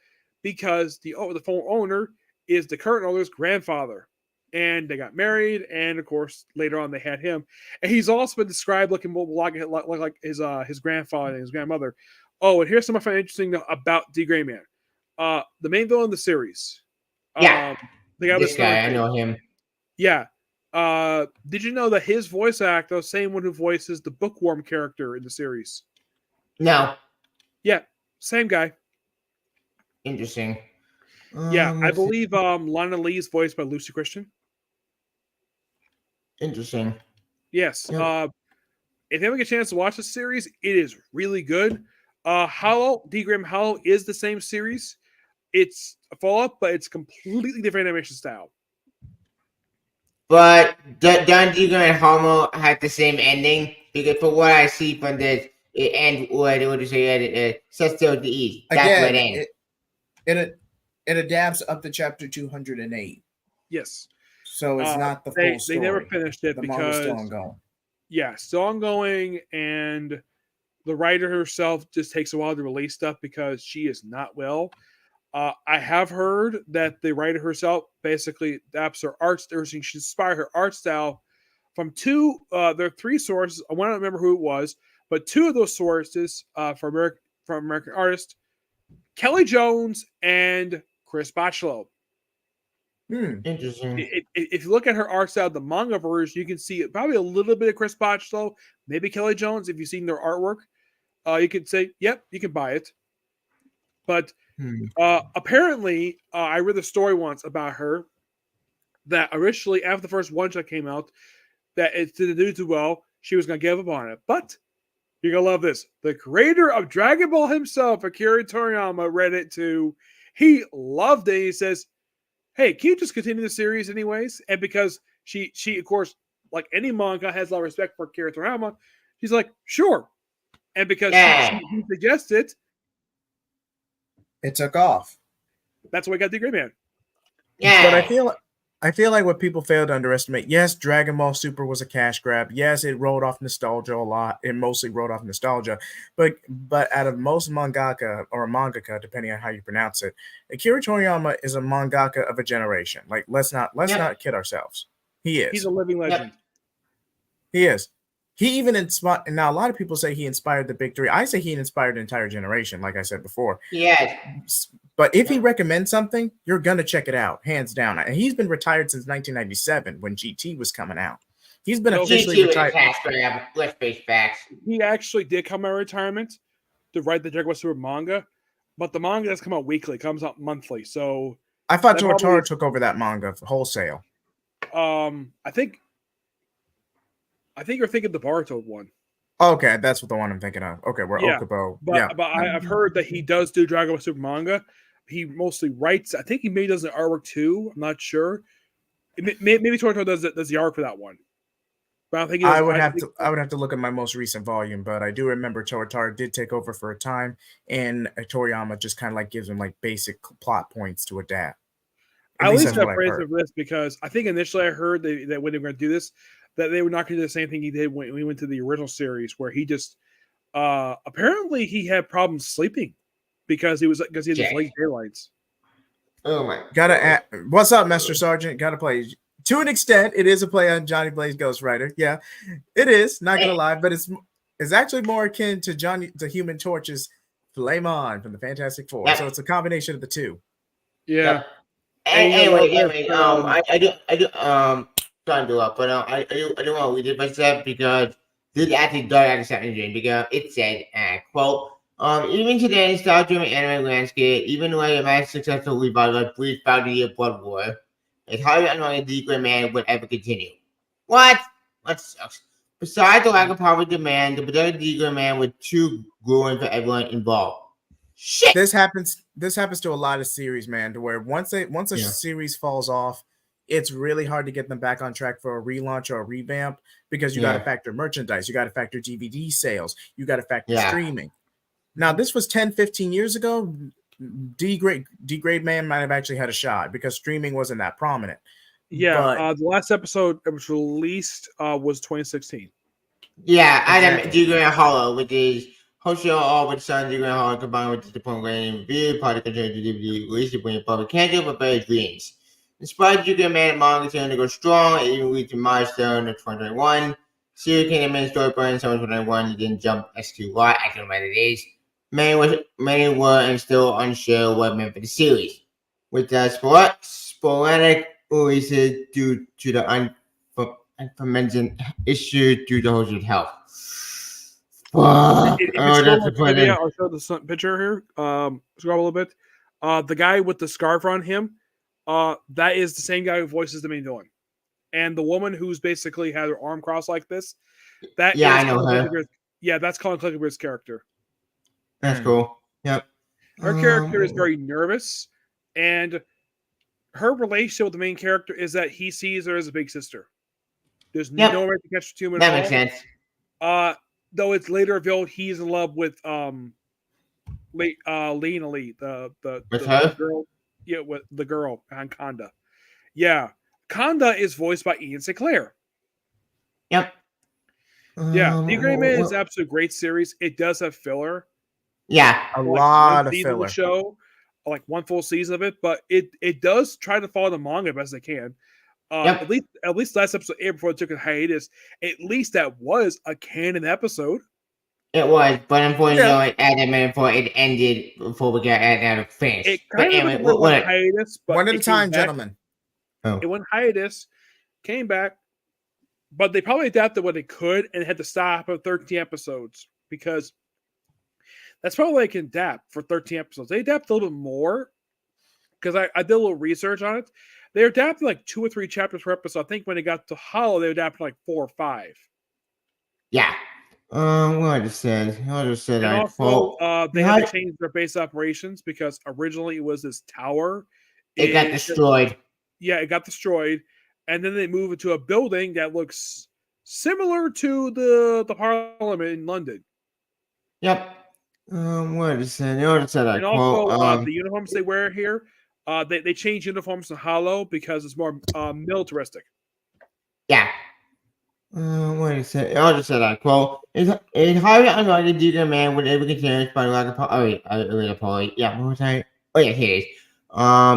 because the former owner is the current owner's grandfather. And they got married, and of course, later on they had him. And he's also been described looking like his grandfather and his grandmother. Oh, and here's something I find interesting about D. Gray Man. The main villain of the series. Yeah. This guy, I know him. Yeah. Did you know that his voice actor, the same one who voices the Bookworm character in the series? No. Yeah, same guy. Interesting. Yeah, I believe Lana Lee is voiced by Lucy Christian. Interesting. Yes. Yep. If you ever get a chance to watch the series, it is really good. Hollow, D. Graham Hollow is the same series. It's a follow-up, but it's completely different animation style. But Don D. Graham Hollow had the same ending, because for what I see from this, it ends what would you say? Set still to eat. That's again, what it ends. It adapts up to chapter 208. Yes. So it's not the full story. They never finished it because still ongoing. Yeah, still ongoing, and the writer herself just takes a while to release stuff because she is not well. I have heard that the writer herself basically adapts her art, or she inspired her art style from there are three sources. I want to remember who it was, but two of those sources from American artists, Kelly Jones and Chris Bachalo. Interesting. If you look at her art style, the manga version, you can see probably a little bit of Chris Bachalo, maybe Kelly Jones. If you've seen their artwork, you could say, yep, you can buy it. But apparently, I read a story once about her that originally, after the first one shot came out, that it didn't do too well. She was going to give up on it. But you're going to love this. The creator of Dragon Ball himself, Akira Toriyama, read it too. He loved it. He says, hey, can you just continue the series anyways? And because she of course, like any manga, has a lot of respect for Akira Toriyama, she's like, sure. And because she suggested, it took off. That's why we got the Gray Man. Yeah. But I feel like what people fail to underestimate, yes, Dragon Ball Super was a cash grab. Yes, it rolled off nostalgia a lot. It mostly rolled off nostalgia. But out of most mangaka or mangaka, depending on how you pronounce it, Akira Toriyama is a mangaka of a generation. Like, let's not kid ourselves. He is. He's a living legend. He is. He even inspired. Now, a lot of people say he inspired the big three. I say he inspired an entire generation, like I said before. Yes. But if he recommends something, you're going to check it out, hands down. And he's been retired since 1997 when GT was coming out. He's been officially retired. Let's face facts. He actually did come out of retirement to write the Dragon Ball Super manga, but the manga doesn't come out weekly. It comes out monthly. So I thought Tortaro took over that manga wholesale. I think you're thinking the Boruto one. Okay, that's what the one I'm thinking of. Okay, where Okubo. But I've heard that he does do Dragon Ball Super manga. He mostly writes. I think he maybe does the artwork too. I'm not sure. Maybe Tortaro does the art for that one. But I think I would have to look at my most recent volume. But I do remember Tortaro did take over for a time, and Toriyama just kind of like gives him like basic plot points to adapt. At least have praise of this because I think initially I heard that when they were going to do this, that they were not going to do the same thing he did when we went to the original series, where he just apparently he had problems sleeping because he had these late daylights. Oh my! What's up, Master Sergeant? Gotta play. To an extent, it is a play on Johnny Blaze Ghost Rider. Yeah, it is. Not gonna lie, but it's actually more akin to Human Torch's Flame On from the Fantastic Four. So it's a combination of the two. Yeah. Anyway, I do. trying to do it, but I don't want to read it myself because this actually does have something to do because it said, quote, even today in Star Trek anime landscape, even though a mass successful revival breathed out the year Blood War, it's hardly unknown if the Gray Man would ever continue. What? That sucks. Besides the lack of power demand, the production of the Gray Man was too grueling for everyone involved. Shit. This happens to a lot of series, man, to where once a series falls off, it's really hard to get them back on track for a relaunch or a revamp because you got to factor merchandise, you got to factor DVD sales, you got to factor streaming. Now, this was 10, 15 years ago. Degrade Man might have actually had a shot because streaming wasn't that prominent. Yeah, the last episode that was released was 2016. Yeah, Adam Degrade Hollow, which is Hoshio all with Sun Degrade Hollow combined with the point game review, part of the content DVD released to bring public cancer but various dreams. Despite Degrade Man manga to undergo strong, it even reached a milestone of 2021. Series came in story point, summer 2021, it didn't jump as to why, I don't know what it is. Many were and still unsure what meant for the series, with the sporadic releases due to the unmentioned issue due to Hoshi's health. Fuck. I'll show the picture here. Scroll a little bit. The guy with the scarf on him, that is the same guy who voices the main villain. And the woman who's basically had her arm crossed like this, that I know her. That's Colin Clickerbeard's character. That's cool. Yep. Her character is very nervous, and her relationship with the main character is that he sees her as a big sister. There's no way to catch the two. That makes sense. Though it's later revealed he's in love with Lena Lee, the girl. Yeah, with the girl on Conda. Yeah, Conda is voiced by Ian Sinclair. Yep. Yeah, The Gray Man is an absolute great series. It does have filler. Yeah, a lot of filler. Of the show, like one full season of it, but it does try to follow the manga best it can. At least last episode aired before it took a hiatus. At least that was a canon episode. It was, but unfortunately, it ended before we got out of finish. It kind of went hiatus, but one at a time, gentlemen. It went hiatus, came back, but they probably adapted what they could and had to stop at 13 episodes because that's probably what they can adapt for 13 episodes. They adapt a little bit more because I did a little research on it. They adapted like 2 or 3 chapters per episode. I think when they got to Hollow, they adapted like 4 or 5. Yeah. What I just said. And also, they had to change their base operations because originally it was this tower. It got destroyed. Yeah, it got destroyed. And then they moved into a building that looks similar to the Parliament in London. Yep. What did it say? And also, the uniforms they wear here, they change uniforms to Hollow because it's more militaristic. Yeah. What did it say? I just said that quote. It's highly unlikely the Deacon Man would ever continue by lack of yeah, what was I? Oh yeah, here it is.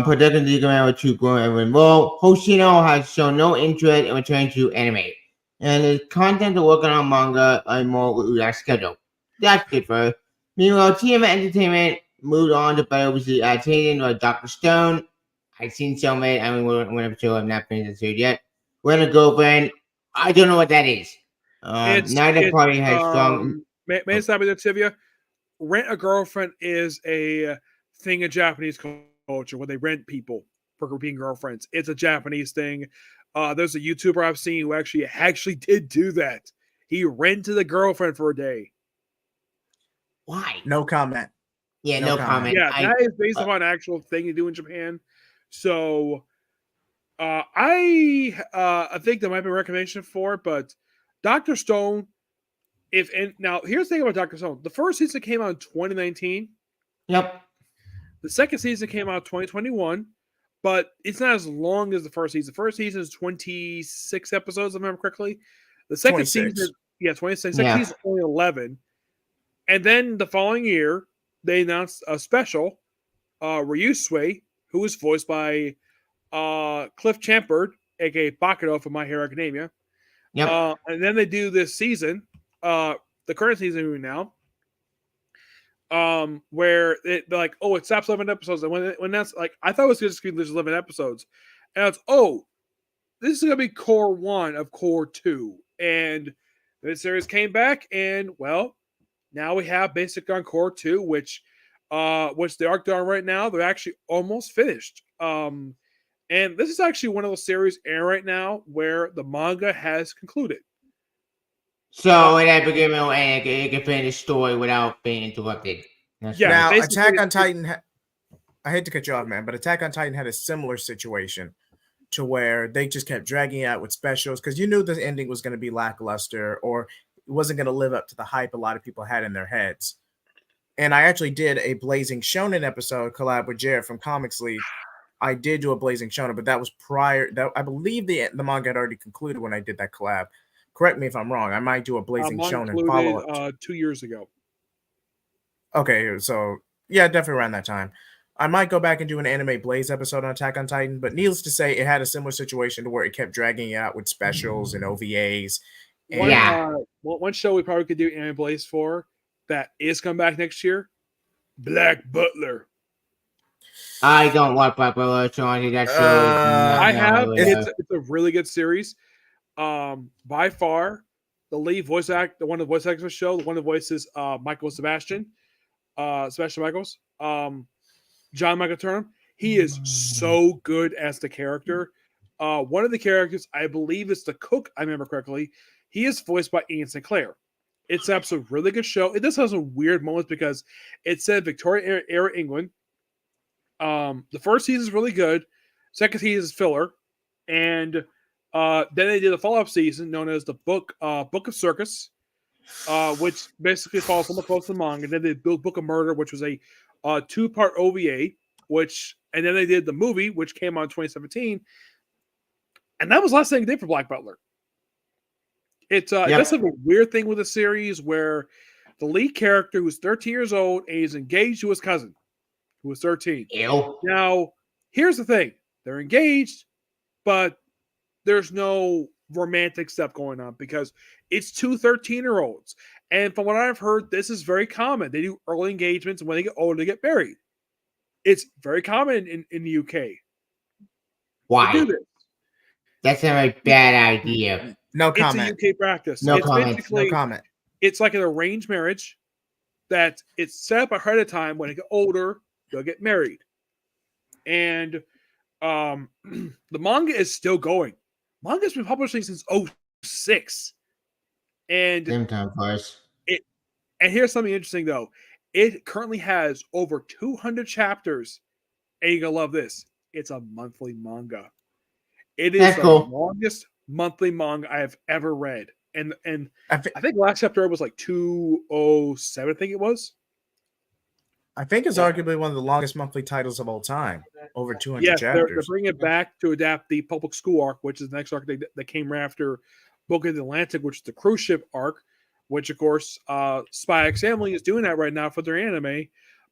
Production Deacon Man with too growing and involved. Hoshino has shown no interest in returning to anime, and his content to working on manga are more relaxed schedule. That's good for her. Meanwhile, TM Entertainment moved on to better receive adaptation by Dr. Stone. I've seen some of it. I mean, one episode I've not finished the series yet. When a girlfriend, I don't know what that is. Neither party has strong. May I stop you there, Tivia? Rent a girlfriend is a thing in Japanese culture where they rent people for being girlfriends. It's a Japanese thing. There's a YouTuber I've seen who actually did do that. He rented a girlfriend for a day. Why? No comment. Yeah, no comment. Yeah, that is based upon an actual thing you do in Japan. So, I think there might be a recommendation for it, but Dr. Stone, now here's the thing about Dr. Stone. The first season came out in 2019. Yep. The second season came out in 2021, but it's not as long as the first season. The first season is 26 episodes, if I remember correctly. The second 26. season, 26. Second season is only 11. And then the following year, they announced a special, Ryusui, who was voiced by Cliff Chambers, aka Bakuto from My Hero Academia. Yep. And then they do this season, the current season now, where they're like, oh, it stops 11 episodes. And when that's like, I thought it was just 11 episodes. And it's, this is going to be core 1 of core 2. And the series came back, and, well, now we have Basic on core 2, which the arc they're on right now, they're actually almost finished. And this is actually one of those series airing right now where the manga has concluded. So in that beginning and it can finish the story without being interrupted. Now, Attack on Titan, I hate to cut you off, man, but Attack on Titan had a similar situation to where they just kept dragging it out with specials because you knew the ending was going to be lackluster or it wasn't going to live up to the hype a lot of people had in their heads. And I actually did a Blazing Shonen episode collab with Jared from Comics League. I did do a Blazing Shonen, but that was prior. That I believe the manga had already concluded when I did that collab. Correct me if I'm wrong. I might do a Blazing Shonen follow-up. 2 years ago. Okay, so yeah, definitely around that time. I might go back and do an Anime Blaze episode on Attack on Titan, but needless to say, it had a similar situation to where it kept dragging it out with specials and OVAs. And One show we probably could do Anime Blaze for that is coming back next year, Black Butler. I don't want Black Butler to that show. I have. It's a really good series. By far, the lead voice act, one of the voice actors of the show, one of the voices, Sebastian Michaels, John Michael Turnham. He is so good as the character. One of the characters, I believe, is the cook. I remember correctly. He is voiced by Ian Sinclair. It's absolutely a really good show. It does have some weird moments because it said Victorian era England. The first season is really good. Second season is filler, and then they did a follow-up season known as the Book of Circus, which basically follows somewhat close to the manga. And then they did Book of Murder, which was a 2-part OVA, and then they did the movie, which came out in 2017, and that was the last thing they did for Black Butler. It's that's a weird thing with the series where the lead character, who's 13 years old, and is engaged to his cousin, who was 13. Ew. Now, here's the thing: they're engaged, but there's no romantic stuff going on because it's two 13-year-olds. And from what I've heard, this is very common. They do early engagements, and when they get older, they get married. It's very common in the UK. Why? To do this. That's a bad idea. No comment. It's a UK practice. No comment. No comment. It's like an arranged marriage that it's set up ahead of time. When they get older, they'll get married. And the manga is still going. Manga's been publishing since 2006. And Same time for us. And here's something interesting, though. It currently has over 200 chapters. And you're going to love this. It's a monthly manga. It is the longest monthly manga I have ever read. And I think last chapter was like 207, I think it was. I think it's arguably one of the longest monthly titles of all time. Over 200 chapters. They're bringing it back to adapt the public school arc, which is the next arc that came after Book of the Atlantic, which is the cruise ship arc, which, of course, Spy X Family is doing that right now for their anime.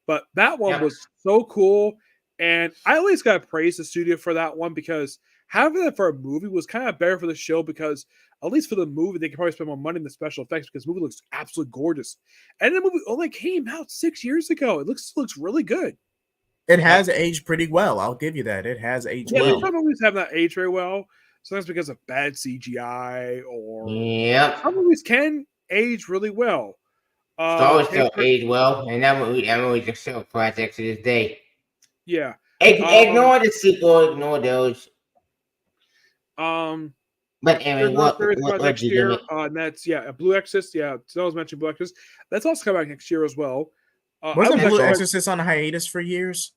But that one was so cool. And I always got to praise the studio for that one because having that for a movie was kind of better for the show because at least for the movie, they could probably spend more money in the special effects because the movie looks absolutely gorgeous. And the movie only came out 6 years ago. It looks really good. It has aged pretty well. I'll give you that. It has aged well. Some movies have not aged very well. Sometimes because of bad CGI or some movies can age really well. Star Wars still aged well, and that movie is still a classic to this day. Yeah. Ignore the sequel. Ignore those. But anyway, what next year? That's Blue Exorcist. Yeah, so I was mentioning Blue Exorcist. That's also coming back next year as well. Wasn't Blue Exorcist on a hiatus for years?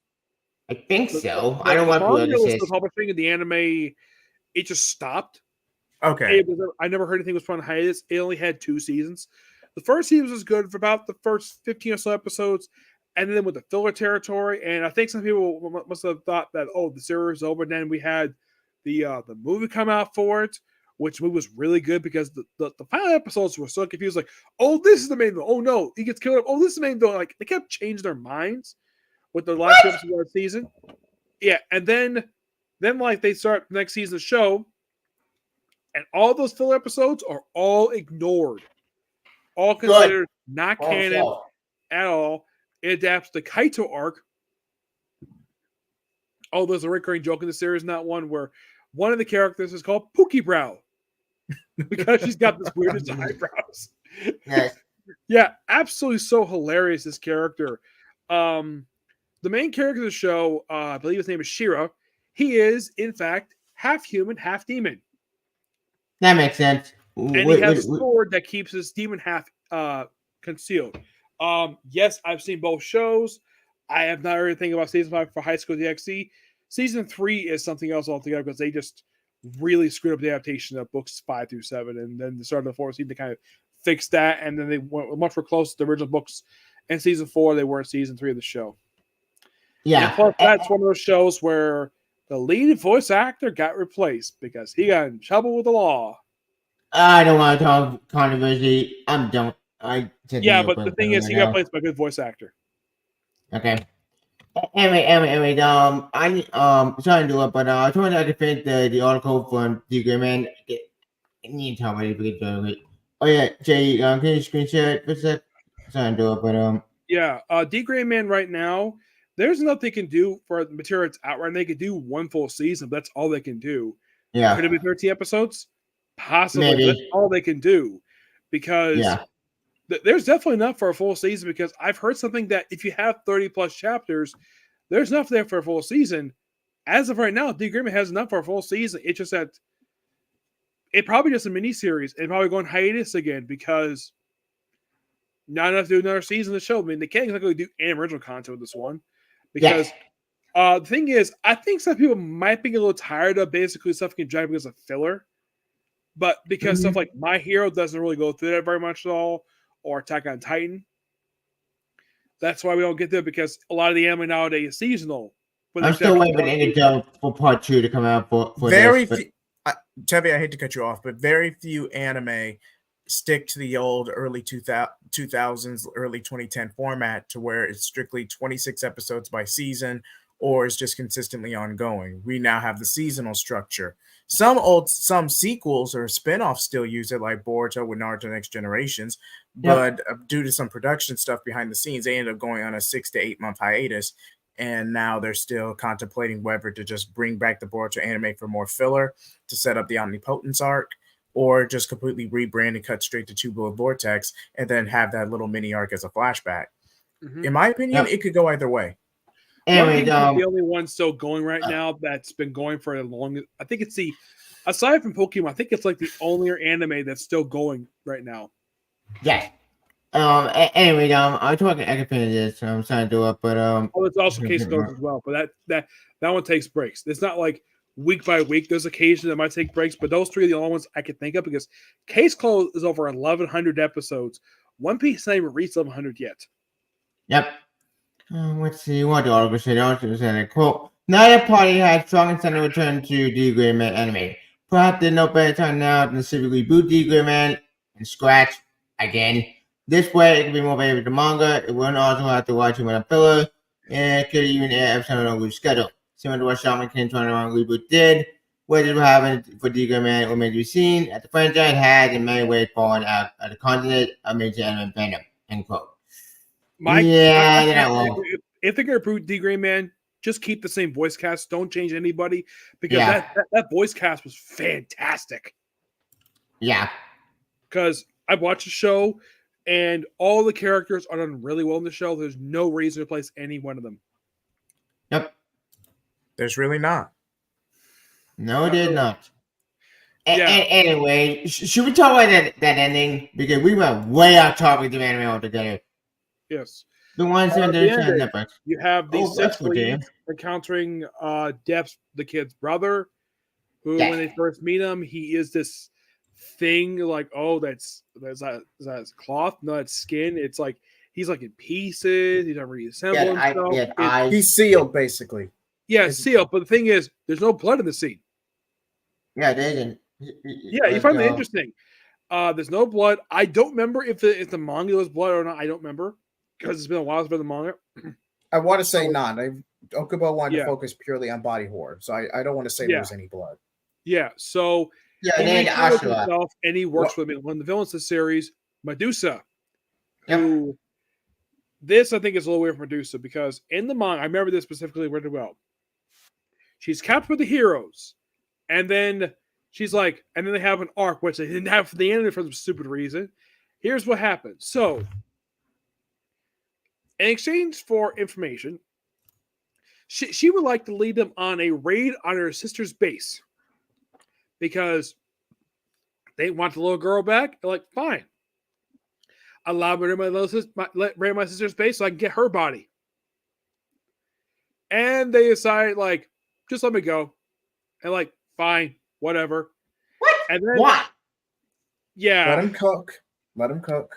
I think so. I don't want Blue Exorcist. The publishing of the anime, it just stopped. Okay. I never heard anything was put on hiatus. It only had 2 seasons. The first season was good for about the first 15 or so episodes, and then with the filler territory. And I think some people must have thought that the series is over. And then we had the movie come out for it, which movie was really good because the final episodes were so confused. Like, this is the main villain. Oh no, he gets killed. Oh, this is the main villain. Like they kept changing their minds with the last episode of the season. Yeah, and then like they start the next season of the show, and all those filler episodes are all ignored, all considered not canon at all. It adapts the Kaito arc. Oh, there's a recurring joke in the series in that one where One of the characters is called Pookie Brow because she's got this weirdest eyebrows. Yes. Yeah, absolutely so hilarious, this character. The main character of the show, I believe his name is Shira. He is, in fact, half human, half demon. That makes sense. And he has a sword that keeps his demon half concealed. Yes, I've seen both shows. I have not heard anything about season 5 for High School DxD. Season 3 is something else altogether because they just really screwed up the adaptation of books 5 through 7, and then the start of the 4th season to kind of fix that, and then they went much more close to the original books. In season 4, they were in season 3 of the show. Yeah, and plus that's one of those shows where the lead voice actor got replaced because he got in trouble with the law. I don't want to talk controversy. But the thing is, he got replaced by a good voice actor. Okay. Anyway, sorry to do it, but I told you I could print the article from D. Grayman. I need to tell me if we can do it. Oh yeah, Jay, can you screen share it for a sec? Sorry to do it, but yeah, D. Grayman right now, there's nothing they can do for the material that's out right now. They could do one full season, but that's all they can do. Yeah. Could it be 13 episodes? Possibly. Maybe. That's all they can do because there's definitely enough for a full season, because I've heard something that if you have 30 plus chapters, there's enough there for a full season. As of right now, D. Grayman has enough for a full season. It's just that it probably just a mini series and probably going hiatus again because not enough to do another season of the show. I mean, they can't exactly do any original content with this one because the thing is, I think some people might be a little tired of basically stuff getting dragged because of filler. But because stuff like My Hero doesn't really go through that very much at all, or Attack on Titan, that's why we don't get there, because a lot of the anime nowadays is seasonal. I'm still waiting for part 2 to come out for very this, few, Tevi, I hate to cut you off, but very few anime stick to the old early 2000s, early 2010 format to where it's strictly 26 episodes by season, or it's just consistently ongoing. We now have the seasonal structure. Some sequels or spinoffs still use it, like Boruto with Naruto Next Generations, but due to some production stuff behind the scenes, they ended up going on a 6 to 8 month hiatus, and now they're still contemplating whether to just bring back the Boruto anime for more filler to set up the Omnipotence arc, or just completely rebrand and cut straight to Tubular Vortex and then have that little mini arc as a flashback. In my opinion, it could go either way. Anyway, the only one still going right now that's been going for a long. I think it's aside from Pokemon, I think it's like the only anime that's still going right now. Yeah. Anyway, I'm talking. I can finish this. So I'm trying to do it, but it's also Case Closed as well. But that one takes breaks. It's not like week by week. There's occasions that might take breaks, but those 3 are the only ones I can think of, because Case Closed is over 1,100 episodes. One Piece hasn't even reached 1,100 yet. Yep. Let's see what the article said. Also said, quote, neither party had strong incentive to return to D. Grayman anime. Perhaps did no better time now than specifically boot D. Grayman and scratch again. This way, it can be more favorable to manga. It wouldn't also have to watch it with a filler, and it could even air episode on a loose schedule. Similar to what Shaman King Turnaround Reboot did, what it will happen for D. Grayman remains to be seen, as the franchise has in many ways fallen out of the continent of major anime fandom. End quote. If they're going to prove D. Grayman, just keep the same voice cast. Don't change anybody, because that voice cast was fantastic. Yeah. Because I've watched the show, and all the characters are done really well in the show. There's no reason to replace any one of them. Yep. There's really not. No, it did not. Anyway, should we talk about that ending? Because we went way off topic of anime altogether. Yes. The ones that are Netflix. You have these 6 leads encountering Depp's, the kid's brother, who when they first meet him, he is this thing like, oh, that's cloth, no, it's skin. It's like he's like in pieces. He doesn't reassemble himself. He's sealed, basically. Yeah, sealed. But the thing is, there's no blood in the scene. Yeah, they didn't. Yeah, you find it interesting. There's no blood. I don't remember if the manga was blood or not. I don't remember, because it's been a while since the manga. I want to say not. Okubo wanted to focus purely on body horror, so I don't want to say there was any blood. Yeah, so and he works with one of the villains of the series, Medusa. Who, this I think is a little weird for Medusa, because in the manga, I remember this specifically really well. She's captured with the heroes, And then she's like, and then they have an arc, which they didn't have for the anime for some stupid reason. Here's what happened. So, in exchange for information, she would like to lead them on a raid on her sister's base because they want the little girl back. They're like, fine. Allow me to raid my sister's base so I can get her body. And they decide, like, just let me go. And like, fine, whatever. What? And then, Why? Yeah. Let him cook. Let him cook.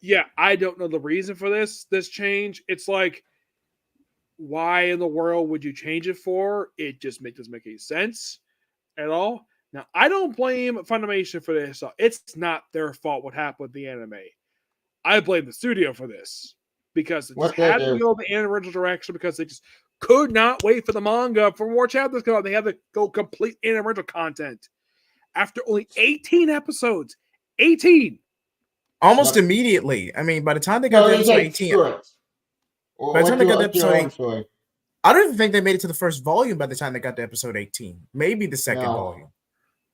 Yeah, I don't know the reason for this change. It's like, why in the world would you change it for? It just doesn't make any sense at all. Now, I don't blame Funimation for this. It's not their fault what happened with the anime. I blame the studio for this because it just had to go the original direction because they just could not wait for the manga for more chapters to come out. They had to go complete original content after only 18 episodes. 18! Almost immediately. I mean, by the time they got to episode 18, by the time they got to episode 18, I don't even think they made it to the first volume by the time they got to episode 18. Maybe the second volume.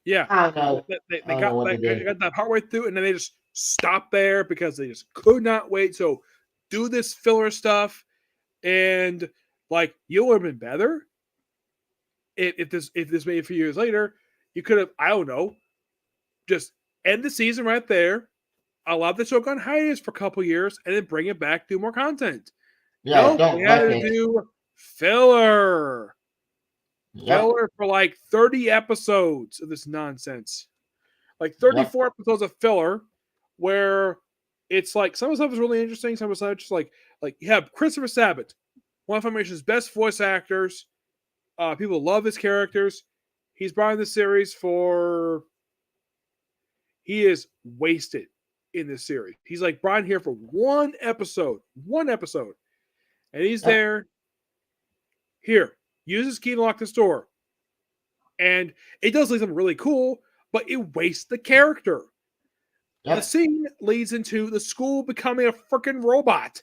Yeah. I don't know. They got that partway through, and then they just stopped there because they just could not wait. So do this filler stuff, and like, you would have been better if this made a few years later. You could have, I don't know, just end the season right there, allow the show on hiatus for a couple years, and then bring it back, do more content. Yeah, nope, we had to do filler. Yep. Filler for like 30 episodes of this nonsense. Like 34 episodes of filler where it's like some of the stuff is really interesting, some of the stuff just like you have Christopher Sabat, one of Funimation's best voice actors. People love his characters. He's brought in the series he is wasted in this series. He's like brought in here for one episode. And he's there. Here, use his key to lock this door. And it does leave something really cool, but it wastes the character. Yep. The scene leads into the school becoming a freaking robot.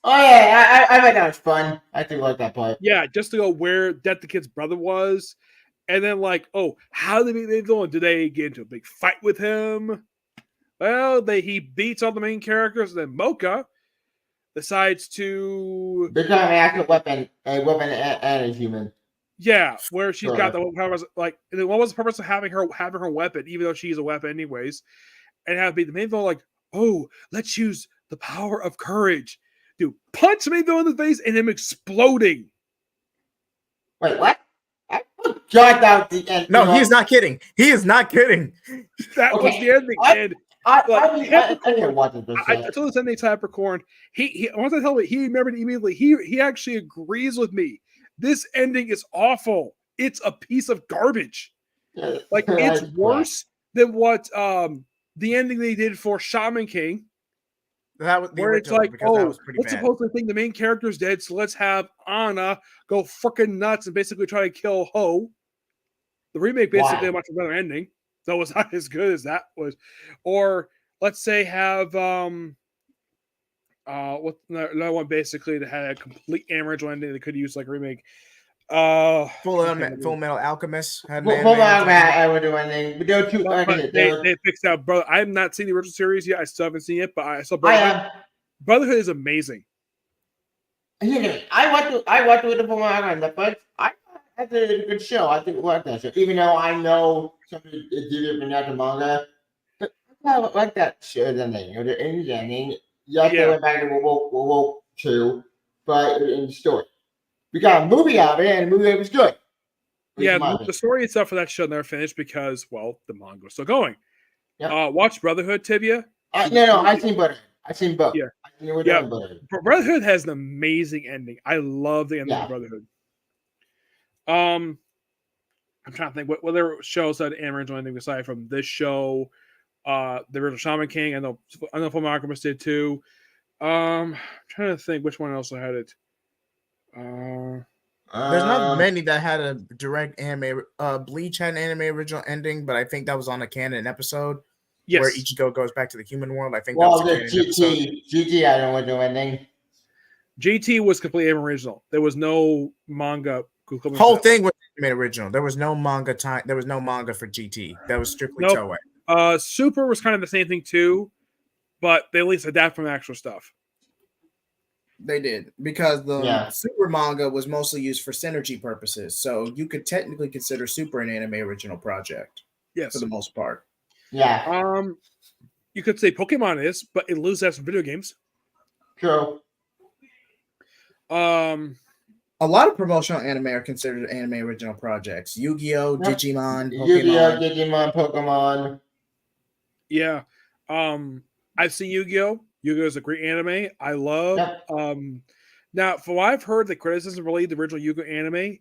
Oh yeah, I bet that was fun. I do like that part. Yeah, just to go where Death the Kid's brother was. And then like, oh, how did they go? Did they get into a big fight with him? Well, he beats all the main characters, and then Mocha decides to become an actual weapon, and a human. Yeah, where she's got the powers. Like, what was the purpose of having her weapon, even though she's a weapon anyways, and have be the main villain like, oh, let's use the power of courage. Dude, punch the main villain in the face and him exploding. Wait, what? I jot out the end. No, he's not kidding. He is not kidding. That was the ending. I told this ending to Capricorn. Once I tell me, he remembered immediately. He actually agrees with me. This ending is awful. It's a piece of garbage. Like, it's worse than what the ending they did for Shaman King. That was where it's like, oh, let's supposedly think the main character's dead, so let's have Anna go freaking nuts and basically try to kill Ho. The remake basically a much better ending. So it was not as good as that was. Or let's say have what another one basically that had a complete original ending they could use like a remake. Full Metal Alchemist had I would do anything. But there were two. They fixed out Brother. I have not seen the original series yet. I still haven't seen it, but I saw Brotherhood. Brotherhood is amazing. Yeah, I want to the Full Metal Alchemist, but that's a good show. I think we like that show, even though I know somebody did it from that manga. But I like that show. Ending, or the ending. Yes, they went back to World War II, but in the story. We got a movie out of it, and the movie was good. The story itself for that show never finished because, well, the manga was still going. Yep. Watch Brotherhood, Tibia. No, I've seen Brotherhood. I've seen both. Yeah. Brotherhood has an amazing ending. I love the ending of Brotherhood. I'm trying to think what other shows had an original ending aside from this show. The original Shaman King. I know Full Alchemist did too. I'm trying to think which one else had it. There's not many that had a direct anime. Bleach had an anime original ending, but I think that was on a canon episode. Yes. Where Ichigo goes back to the human world. I think that was a canon episode. GT had an original ending. GT was completely original. There was no manga Whole thing was made original. There was no manga time. There was no manga for GT. That was strictly Toei. Super was kind of the same thing too, but they at least adapt from actual stuff. They did, because the Super manga was mostly used for synergy purposes. So you could technically consider Super an anime original project. Yes, for the most part. Yeah. You could say Pokemon is, but it loses out some video games. True. A lot of promotional anime are considered anime original projects. Yu-Gi-Oh, Digimon, Pokemon. Yu-Gi-Oh, Digimon, Pokemon. Yeah. I've seen Yu-Gi-Oh. Yu-Gi-Oh is a great anime. I love. Yep. Now, from what I've heard, the criticism related to the original Yu-Gi-Oh anime,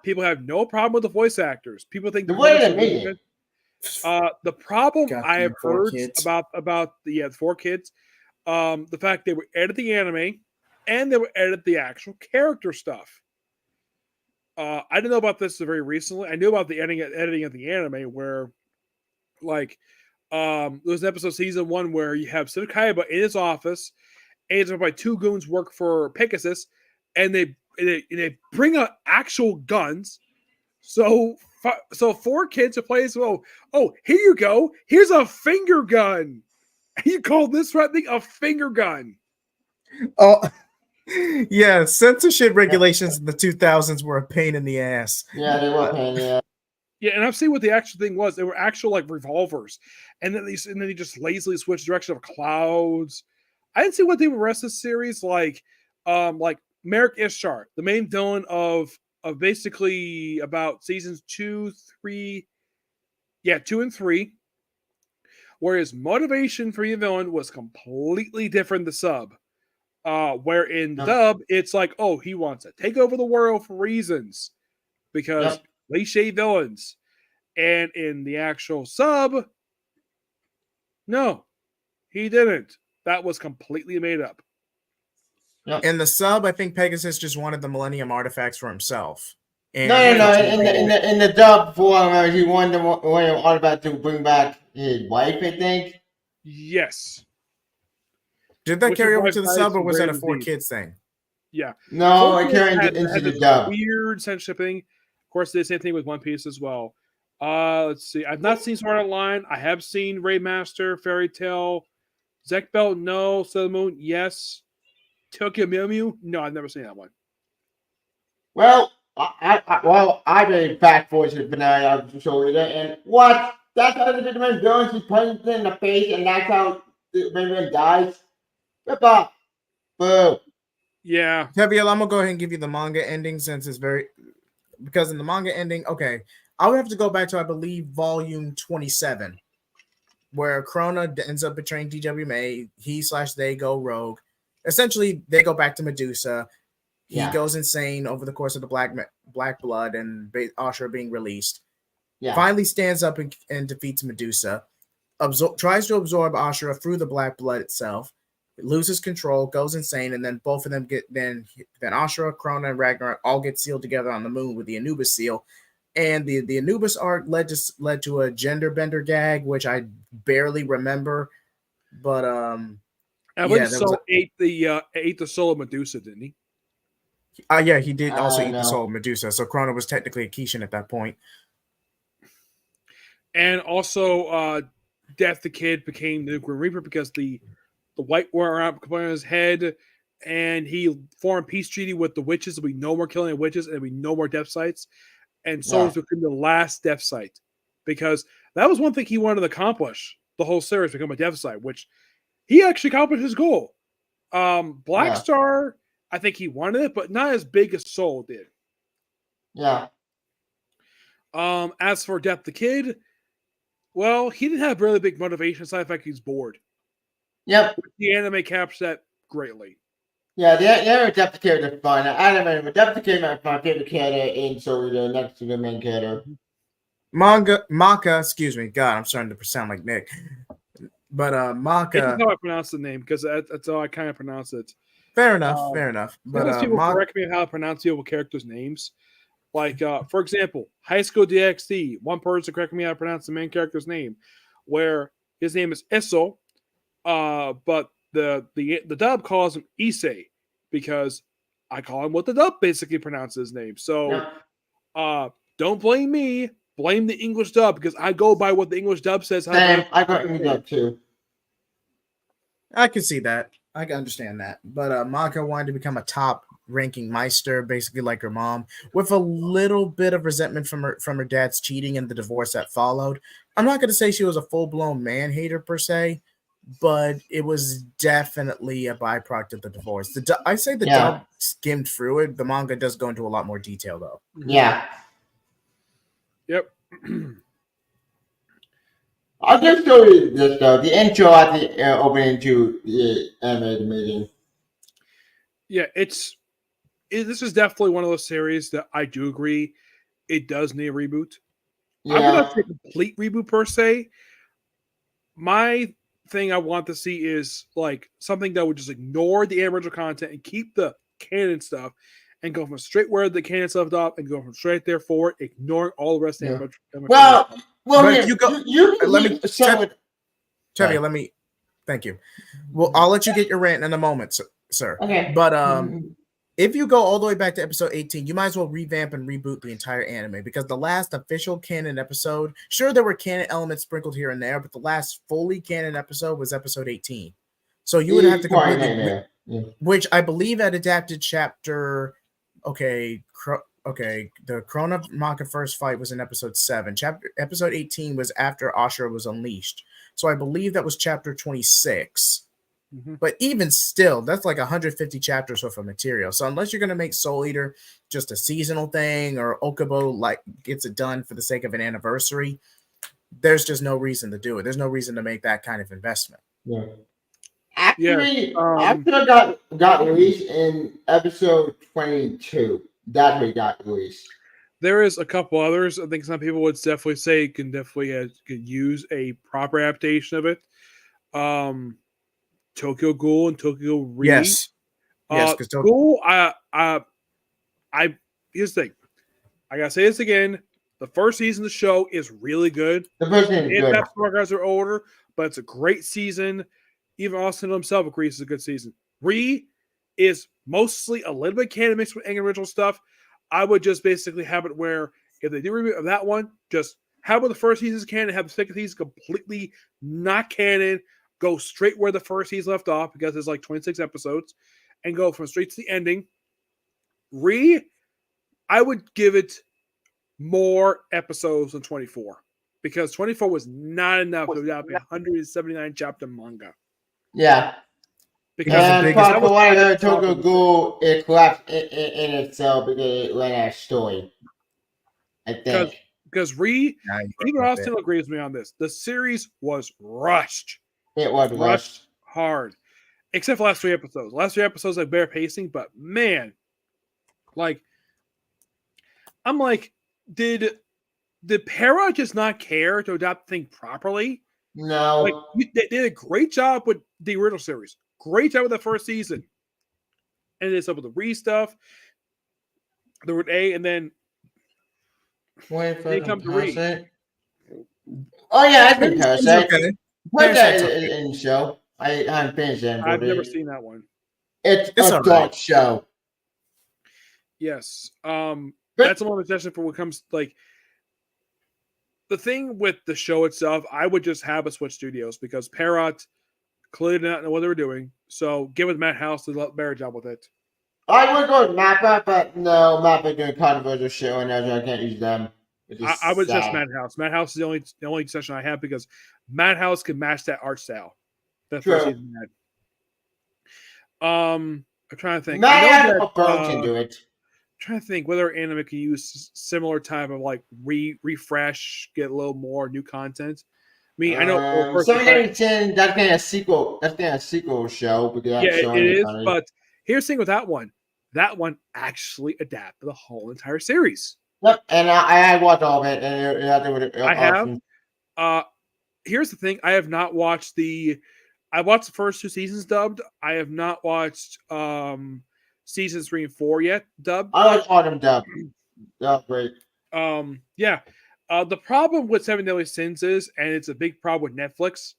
people have no problem with the voice actors. People think the way they made it. The problem I have heard about the 4 kids, the fact they would edit the anime and they would edit the actual character stuff. I didn't know about this very recently. I knew about the editing of the anime where, like, there was an episode season 1 where you have Seto Kaiba in his office, and by 2 goons work for Pegasus, and they bring out actual guns. So 4 kids to play as well. Oh, here you go. Here's a finger gun. You call this thing a finger gun? Oh, yeah. Censorship regulations in the 2000s were a pain in the ass. Yeah, they were a pain in the ass. Yeah, and I've seen what the actual thing was. They were actual like revolvers, and then they just lazily switched direction of clouds. I didn't see what the rest of the series like Merrick Ishtar, the main villain of basically about seasons 2, 3, 2 and 3, where his motivation for the villain was completely different. The sub, where in the dub it's like, oh, he wants to take over the world for reasons because cliche villains, and in the actual sub, no, he didn't. That was completely made up. In the sub, I think Pegasus just wanted the Millennium Artifacts for himself. And no. In the dub form, he wanted the Millennium Artifact to bring back his wife, I think. Yes. Did that carry over to the sub, or was that a 4 kids thing? Yeah. No, it carried into the dub. Weird censorshipping. Of course, they did the same thing with One Piece as well. Let's see. I've not seen Sword Art Online. I have seen Raidmaster, Fairy Tail, Zek Belt, no. Sailor Moon, yes. Tokyo Mew Mew, no, I've never seen that one. Well, I've been fat fortunate for now. I'm sure that. And what? That's how the man goes. He punches in the face, and that's how the man dies. Rip off. Boo. Yeah. Keviel, I'm gonna go ahead and give you the manga ending since it's because in the manga ending, okay, I would have to go back to, I believe, volume 27, where Krona ends up betraying DW May. They go rogue. Essentially, they go back to Medusa. He goes insane over the course of the Black Blood and Ashura being released. Yeah. Finally stands up and defeats Medusa. Tries to absorb Ashura through the Black Blood itself. Loses control, goes insane, and then both of them then Ashura, Krona, and Ragnarok all get sealed together on the moon with the Anubis seal. And the Anubis arc led to a gender bender gag, which I barely remember, but I believe Soul ate the soul of Medusa, didn't he? Yeah, he did also eat the soul of Medusa. So Krona was technically a Kishin at that point. And also, Death the Kid became the Grim Reaper because the white wore around his head, and he formed a peace treaty with the witches. There'll be no more killing of witches, and there'll be no more death sites. And souls became the last death site, because that was one thing he wanted to accomplish. The whole series become a death site, which he actually accomplished his goal. Black Star, I think he wanted it, but not as big as Soul did. Yeah. As for Death the Kid, well, he didn't have really big motivation aside from the fact he's bored. Yep. The anime captures that greatly. Yeah, the Death the Kid is fun. Anime, but Death the Kid is my favorite character in Soul, next to the main character. Maka, excuse me. God, I'm starting to sound like Nick. But Maka. That's how I pronounce the name, because that's how I kind of pronounce it. Fair enough. But people correct me on how to pronounce the other characters' names. Like, for example, High School DxD. One person corrected me how to pronounce the main character's name, where his name is Isso, but the dub calls him Issei, because I call him what the dub basically pronounces his name. So don't blame me. Blame the English dub because I go by what the English dub says. Same. I got English dub too. I can see that. I can understand that. But Mako wanted to become a top ranking Meister, basically like her mom, with a little bit of resentment from her dad's cheating and the divorce that followed. I'm not going to say she was a full-blown man hater per se, but it was definitely a byproduct of the divorce. I say the dub skimmed through it. The manga does go into a lot more detail, though. Yeah. Yep. I'll just show you this though. The intro at the opening to the anime meeting. Yeah, this is definitely one of those series that I do agree it does need a reboot. Yeah. I would not say a complete reboot per se. My thing I want to see is like something that would just ignore the original content and keep the canon stuff and go from straight where the canon stuff off and go from straight there forward, ignoring all the rest of the Well, but here, if you go, let me, Tevye, let me. Thank you. Well, I'll let you get your rant in a moment, sir. Okay. But if you go all the way back to episode 18, you might as well revamp and reboot the entire anime because the last official canon episode, sure, there were canon elements sprinkled here and there, but the last fully canon episode was episode 18. So you would have to completely, which I believe had adapted chapter. Okay, the Corona Maka first fight was in episode 7. Episode 18 was after Ashura was unleashed. So I believe that was chapter 26. Mm-hmm. But even still, that's like 150 chapters worth of material. So unless you're going to make Soul Eater just a seasonal thing or Okubo like gets it done for the sake of an anniversary, there's just no reason to do it. There's no reason to make that kind of investment. Yeah. Actually, after got released in episode 22. That we got released. There is a couple others. I think some people would definitely say could use a proper adaptation of it. Tokyo Ghoul and Tokyo Re. Yes. Because Ghoul, here's the thing. I gotta say this again. The first season of the show is really good. The first season is good. More guys are older, but it's a great season. Even Austin himself agrees it's a good season. Re is mostly a little bit canon mixed with original stuff. I would just basically have it where if they do a reboot of that one, just have the first season's canon, have the second season completely not canon, go straight where the first season left off because there's like 26 episodes, and go from straight to the ending. Re, I would give it more episodes than 24 because 24 was not enough to have a 179 chapter manga. Yeah. Because for one of the Tokyo Ghoul, it collapsed in itself because it ran out of story. I think. Because even Austin agrees with me on this. The series was rushed. It was rushed hard. Except for the last 3 episodes. The last 3 episodes like bare pacing, but man, like I'm like, did Para just not care to adapt the thing properly? No. Like they did a great job with the original series. Great job with the first season. And it's up with the Re stuff. The word A, and then they come to Re. Oh yeah, I think Parasite. Okay. Put that in the show. I haven't finished it. I've never seen that one. It's a dark show. Yes. That's a more session for what comes like the thing with the show itself. I would just have a switch studios because Parrot clearly did not know what they were doing. So give it Madhouse to do a better job with it. I would go with Mappa, but no, Mappa doing controversial show and I can't use them. I would just Madhouse. Madhouse is the only session I have because Madhouse can match that art style. That's what season had. I'm trying to think. Madhouse can do it. I'm trying to think whether anime can use similar type of like refresh, get a little more new content. I mean, I know. 710, that's kind of a sequel. That's kind of a sequel show. It is. But here's the thing with that one. That one actually adapted the whole entire series. Yep, and I watched all of it. And I have. Here's the thing. I have not watched I watched the first 2 seasons dubbed. I have not watched seasons 3 and 4 yet dubbed. I like all them dubbed. That's great. Yeah. The problem with 7 Deadly Sins is, and it's a big problem with Netflix,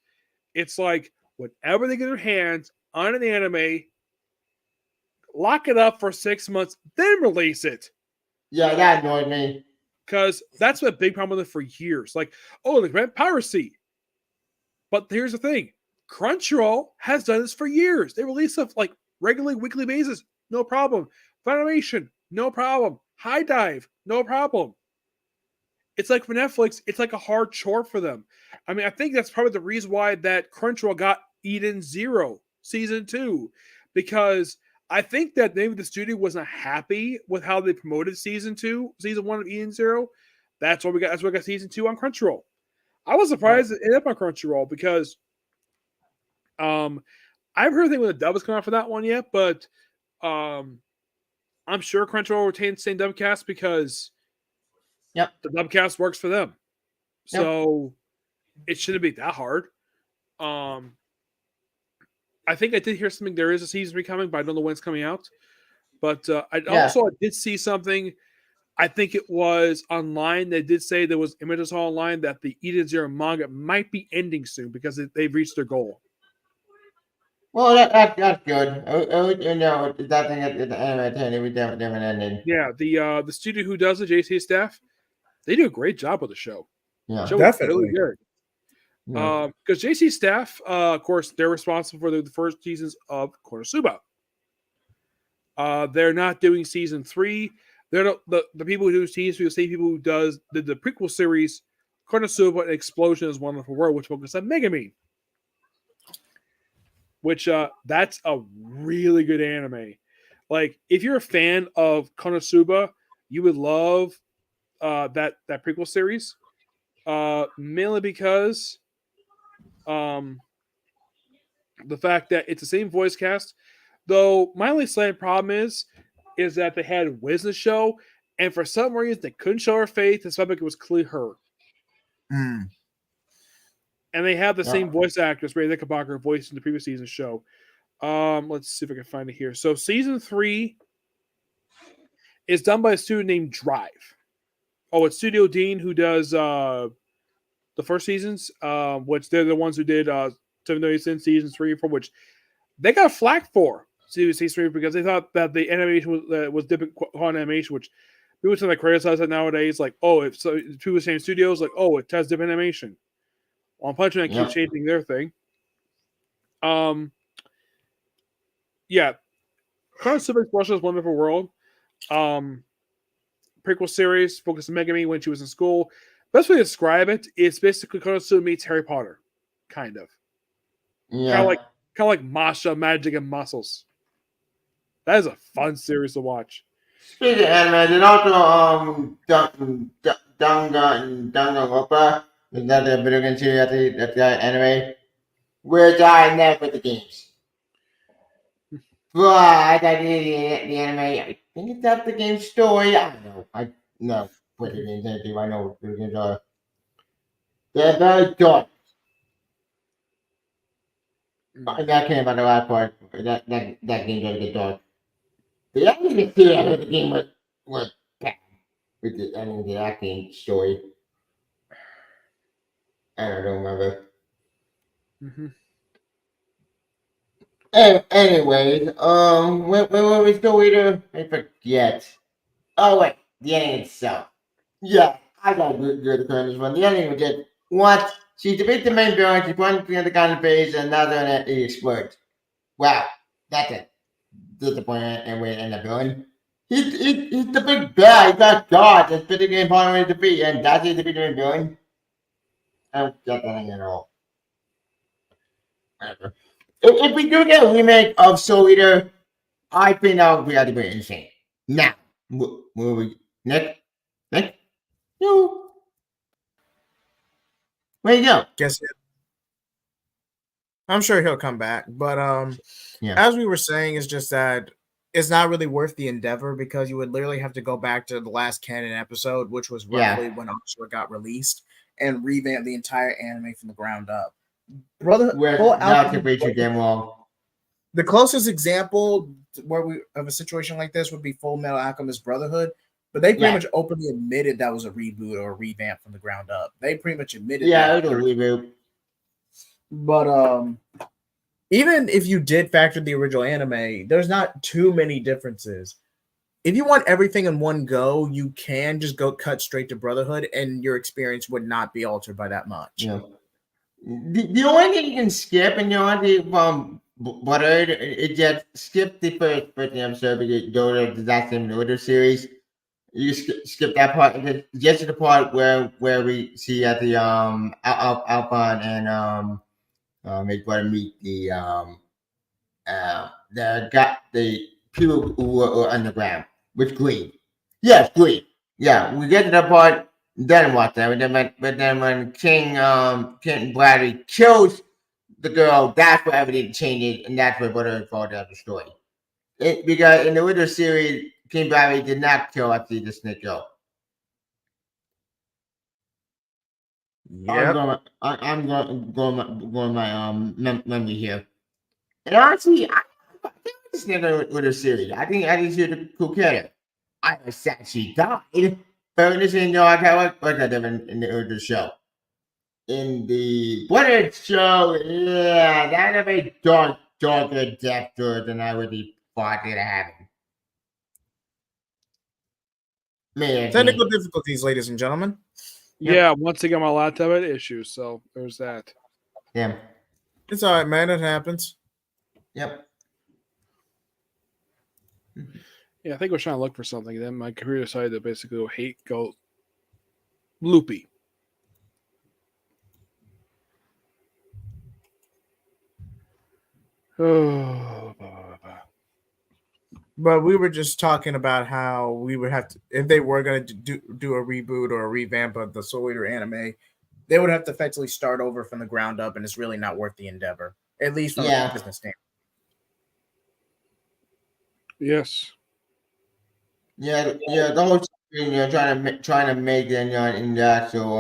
it's like whenever they get their hands on an anime, lock it up for 6 months, then release it. Yeah, that annoyed me. Because that's been a big problem with it for years. Like, oh, they prevent piracy. But here's the thing. Crunchyroll has done this for years. They release stuff like regularly, weekly basis. No problem. Funimation, no problem. High Dive, no problem. It's like for Netflix, it's like a hard chore for them. I mean, I think that's probably the reason why that Crunchyroll got Eden Zero Season 2. Because I think that maybe the studio wasn't happy with how they promoted Season 1 of Eden Zero. That's why we got Season 2 on Crunchyroll. I was surprised it ended up on Crunchyroll because I haven't heard anything when the dub is coming out for that one yet, but I'm sure Crunchyroll will retain the same dub cast because the dub cast works for them. So it shouldn't be that hard. I think I did hear something. There is a season 3 coming, but I don't know when it's coming out. But I did see something. I think it was online. They did say there was images online that the Eden Zero manga might be ending soon because they've reached their goal. Well, that's good. That thing at the anime we haven't ended. Yeah, the studio who does the JC staff, they do a great job with the show. Yeah, the show definitely. Really good. Because JC staff, of course, they're responsible for the first seasons of Konosuba. They're not doing season 3. They're the people who do season 3, the same people who did the prequel series, Konosuba and Explosion is Wonderful World, which focuses on Megami. Which that's a really good anime. Like, if you're a fan of Konosuba, you would love that prequel series. Mainly because the fact that it's the same voice cast, though my only slight problem is that they had Wiz in the show, and for some reason they couldn't show her face, despite it was clearly her. Mm. And they have the same voice actress, Ray Knickerbocker, voiced in the previous season show. Let's see if I can find it here. So season 3 is done by a studio named Drive. Oh, it's Studio Dean who does the first seasons, which they're the ones who did 7 Days in season 3 and 4, which they got flack for season 3 because they thought that the animation was different quality animation, which people tend to criticize it nowadays. Like, oh, if so, two of the same studios, like, oh, it has different animation. One Punch Man keeps changing their thing. Konosuba Explosion is Wonderful World. Prequel series focused on Megami when she was in school. Best way to describe it is basically Konosuba meets Harry Potter, kind of. Yeah. Kind of like Masha, Magic, and Muscles. That is a fun series to watch. Speaking of anime, there's also Danganronpa. Is that the video game series that's got anime? Which I never played the games. But I got the anime. I think it's up the game story. I don't know. I know what the games are. I know what the games are. They're very dark. That came about the last part. That game does get dark. The anime series of the game was bad. With the acting story. I don't remember. Mm-hmm. Anyways, when were we still reading? I forget. Oh wait, the ending itself. Yeah, I got good this one. The ending was just what? She defeats the main villain, she punches the other guy in the face, and another and it explodes. Wow, that's a disappointment and we end up villain. He's the big bad, he's got God that's fitting in part of the defeat, and that's his defeat the main villain. I don't get that at all. Whatever. If we do get a remake of Soul Eater, I think that would be pretty insane. Now, movie Nick, no, where you go? Guess it. I'm sure he'll come back, but as we were saying, it's just that it's not really worth the endeavor because you would literally have to go back to the last canon episode, which was roughly when Ashura got released, and revamp the entire anime from the ground up. The closest example of a situation like this would be Full Metal Alchemist Brotherhood, but they pretty much openly admitted that was a reboot or a revamp from the ground up. They pretty much admitted it was a reboot. But even if you did factor the original anime, there's not too many differences. If you want everything in one go, you can just go cut straight to Brotherhood, and your experience would not be altered by that much. Yeah. The only thing you can skip, and you know, Brotherhood, it just skip the first episode because you go to the Disaster in Order series. You skip that part, just to the part where we see at the Alphon and his brother meet the people who were underground with Green. Yes, Green. Yeah, we get to the part. Then watch that. But then when King Bradley kills the girl, that's where everything changes, and that's where Brotherhood falls out of the story. Because in the original series, King Bradley did not kill after the snake girl. Yeah, I'm going my memory here. And honestly, I think this nigga with a series. I think she's a cool character. I said she died, but this ain't no I what that in the show. In the Brotherhood show, yeah, that have a darker depth to it than I would be thought it having. Man, technical difficulties, ladies and gentlemen. Yeah, once again, my laptop had issues, so there's that. Yeah. It's all right, man. It happens. Yep. Yeah, I think I was trying to look for something. Then my computer decided to basically go loopy. Oh, But we were just talking about how we would have to, if they were going to do a reboot or a revamp of the Soul Eater anime, they would have to effectively start over from the ground up, and it's really not worth the endeavor, at least from a business standpoint. yes. Yeah. The whole thing, trying to make it in the actual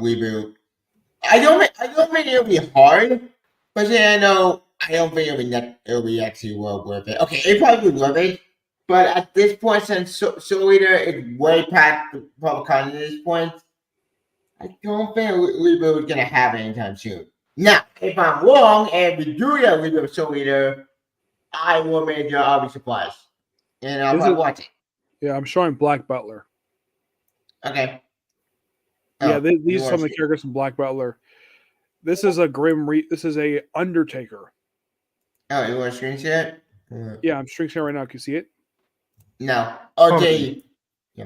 reboot. I don't think it'll be hard, but yeah, I don't think it'll be actually well worth it. Okay, it probably will worth it, but at this point, since Soul Eater is way past the public content at this point, I don't think reboot is gonna happen anytime soon. Now, if I'm wrong and we do that reboot of Soul Eater, I will make I'll be surprised, and I'll probably watch it. Yeah, I'm showing Black Butler. Okay. Yeah, these are some of the characters from Black Butler. This is a this is a Undertaker. Oh, you want to screen share it? Yeah, I'm screen sharing right now. Can you see it? No. Okay. Yeah.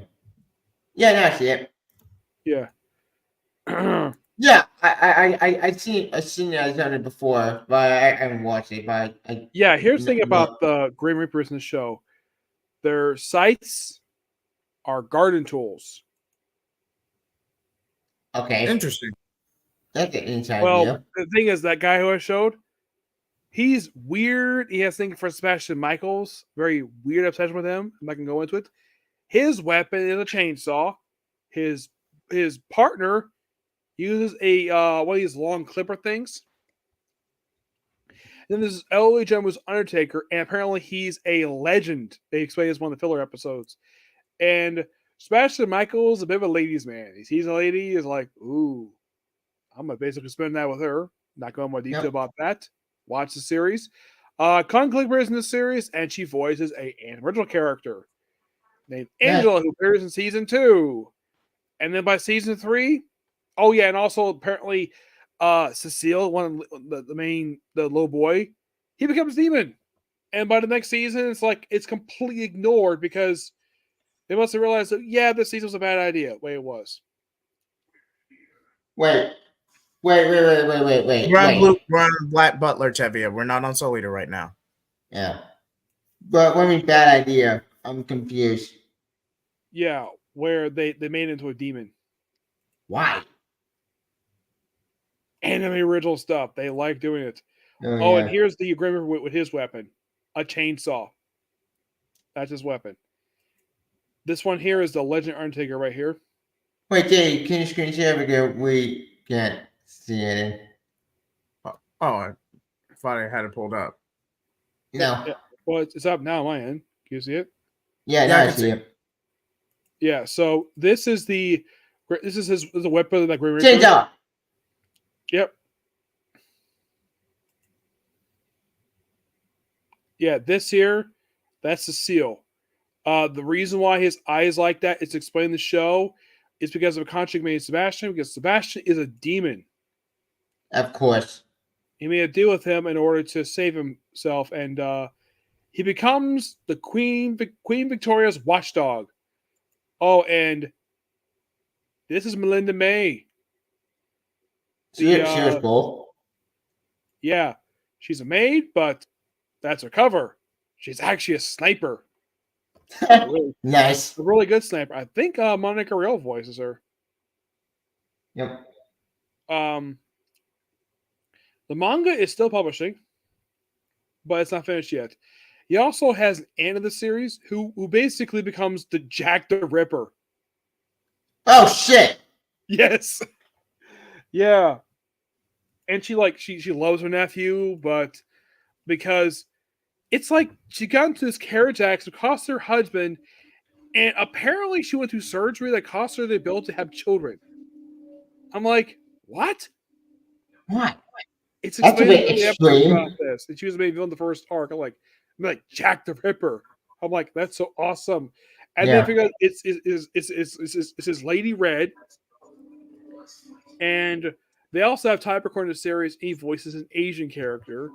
Yeah, now I see it. Yeah. Yeah, I seen it. I've done it before, but I haven't watched it. But yeah, here's the thing about the Grim Reapers in the show. Their sights are garden tools. Okay. Interesting. That's an inside Well, deal. the thing is, that guy who I showed, he's weird. He has things for Sebastian Michaels. Very weird obsession with him. I'm not gonna go into it. His weapon is a chainsaw. His partner uses a one of these long clipper things. And then this is L.A. Gem was Undertaker, and apparently he's a legend. They explain this in one of the filler episodes. And Sebastian Michaels is a bit of a ladies' man. He sees a lady, is like, ooh, I'm gonna basically spend that with her. Not going more detail about that. Watch the series. Con Clipper is in the series, and she voices an original character named Angela, who appears in season 2. And then by season 3, oh yeah, and also apparently Cecile, one of the little boy, he becomes demon. And by the next season, it's completely ignored because they must have realized that this season was a bad idea. The way it was. Wait. We're on Black Butler, Tevia. We're not on Soul Eater right now. Yeah. But what do you mean bad idea? I'm confused. Yeah, where they made it into a demon. Why? Anime original stuff. They like doing it. Oh, and here's the agreement with his weapon. A chainsaw. That's his weapon. This one here is the Legend Undertaker right here. Wait, Jay, can you screen share because we can't see it? Oh, I thought I had it pulled up. No. Yeah. Well, it's up now on my end. Can you see it? Yeah, now I see it. Yeah, so this is the weapon that Grim Reaper. Chainsaw. Yep. Yeah, this here, that's the seal. The reason why his eye is like that is explained in the show is because of a contract made with Sebastian, because Sebastian is a demon. Of course. He made a deal with him in order to save himself, and he becomes the Queen Victoria's watchdog. Oh, and this is Melinda May. She was cool. Yeah, she's a maid, but that's her cover. She's actually a sniper. Nice. A really good sniper. I think Monica Rial voices her. Yep. The manga is still publishing, but it's not finished yet. He also has an aunt of the series who basically becomes the Jack the Ripper. Oh shit. Yes. Yeah. And she loves her nephew, but because it's like she got into this carriage accident, cost her husband, and apparently she went through surgery that cost her the ability to have children. I'm like, what? What? It's That's a bit extreme. about this. And she was maybe on the first arc. I'm like Jack the Ripper. I'm like, that's so awesome. And then I figure out it's his Lady Red. And they also have Ty Burke in the series. He voices an Asian character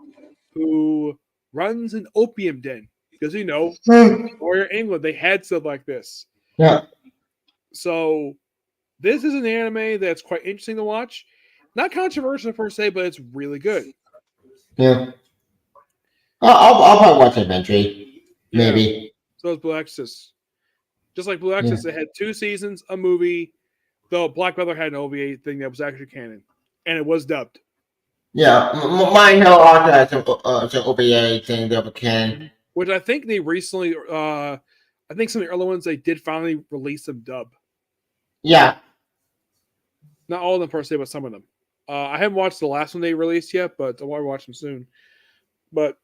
who runs an opium den. Because, Warrior England, they had stuff like this. Yeah. So this is an anime that's quite interesting to watch. Not controversial per se, but it's really good. Yeah. I'll probably watch it eventually. Maybe. Yeah. So is Blue Exorcist. Just like Blue Exorcist, it had 2 seasons, a movie, though Black Panther had an OVA thing that was actually canon. And it was dubbed. Yeah. Mine also has some OVA thing that was canon. Which I think they recently, I think some of the early ones, they did finally release them dub. Yeah. Not all of them per se, but some of them. I haven't watched the last one they released yet, but I want to watch them soon. But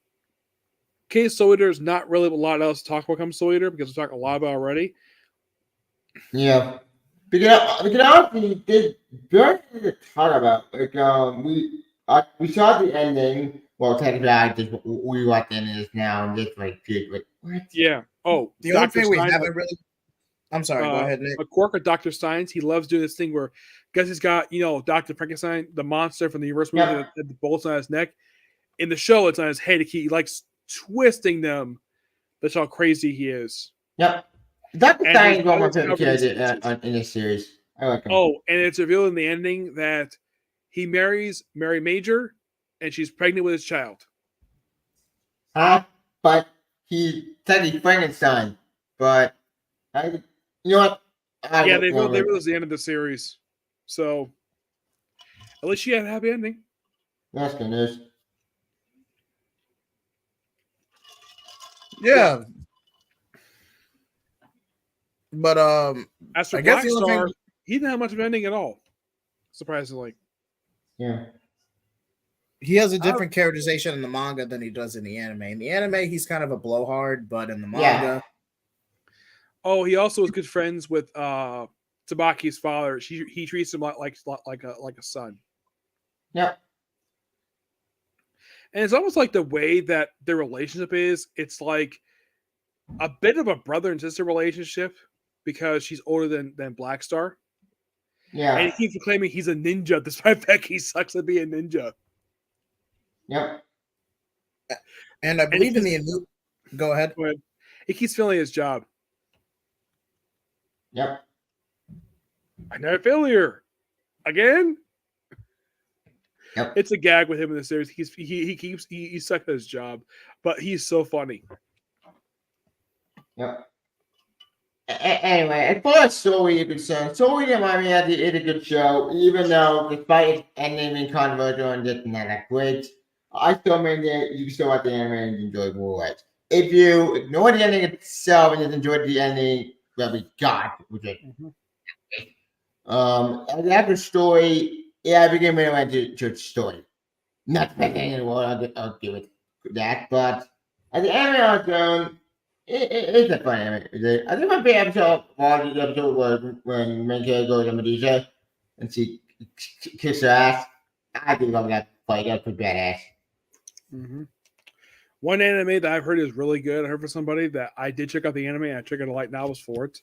Case Soul Eater is not really a lot else to talk about. Come Soul Eater because we talked a lot about it already. Yeah, because honestly, there's very little to talk about. Like we saw the ending. Well, technically, we watched the ending now, and just like, dude, like what? Yeah. Oh, the only thing we haven't really. I'm sorry. Go ahead, Nick. A quirk of Dr. Stein's. He loves doing this thing where, guess he's got Dr. Frankenstein, the monster from the universe movie, that had the bolts on his neck. In the show, it's on his head. He likes twisting them. That's how crazy he is. Yep. Dr. Stein is one of my favorite characters in this series. I like him. Oh, and it's revealed in the ending that he marries Mary Major, and she's pregnant with his child. But he said he's Frankenstein. But you know what? Yeah, they realized the end of the series. So at least she had a happy ending. That's good news. Yeah. But as for I guess Blackstar, he didn't have much of an ending at all. Surprisingly. Yeah. He has a different characterization in the manga than he does in the anime. In the anime, he's kind of a blowhard, but in the manga. Oh, he also was good friends with Tabaki's father. He treats him like a son. Yep. And it's almost like the way that their relationship is. It's like a bit of a brother and sister relationship because she's older than Blackstar. Yeah. And he keeps claiming he's a ninja, despite the fact he sucks at being a ninja. Yep. And I believe in the go ahead. He keeps failing his job. Yep. Another failure. Again? Yep. It's a gag with him in the series. He sucked at his job, but he's so funny. Yep. Anyway, as far as Soul Eater is concerned, Soul Eater Miami had a good show, even though despite its ending being controversial and just not that great, I still mean that you can still watch the anime and enjoy it more. If you ignore the ending itself and just enjoy the ending, well, we got it. And the actual story, I begin when I went to the story. Not the best thing in the world, I'll give it that, but at the anime on its own, it's a fun anime. I think my favorite episode was the episode when Menkei goes to Medusa and she kicks her ass. I think I'm that fight. That's pretty badass. Mm-hmm. One anime that I've heard is really good. I heard from somebody that I did check out the anime and I checked out the light novels for it.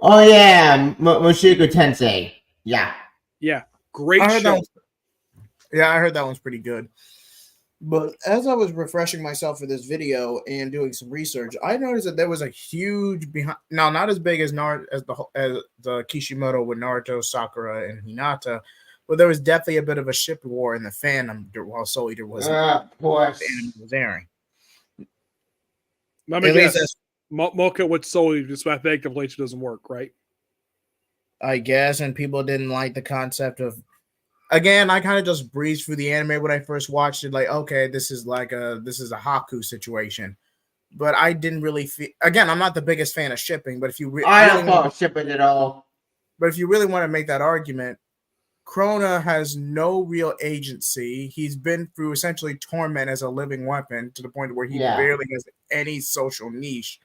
Oh yeah, Mushoku Tensei. Yeah. Great I heard show. I heard that one's pretty good. But as I was refreshing myself for this video and doing some research, I noticed that there was a huge behind. Now, not as big as the Kishimoto with Naruto, Sakura, and Hinata, but there was definitely a bit of a ship war in the fandom while Soul Eater was airing. Let me guess. Mocha with Soul Eater, just I think the relation doesn't work, right? I guess, and people didn't like the concept of. Again, I kind of just breezed through the anime when I first watched it. Like, okay, this is a Haku situation, but I didn't really feel. Again, I'm not the biggest fan of shipping, but if you I don't follow shipping at all. But if you really want to make that argument, Krona has no real agency. He's been through essentially torment as a living weapon to the point where he barely has any social niche,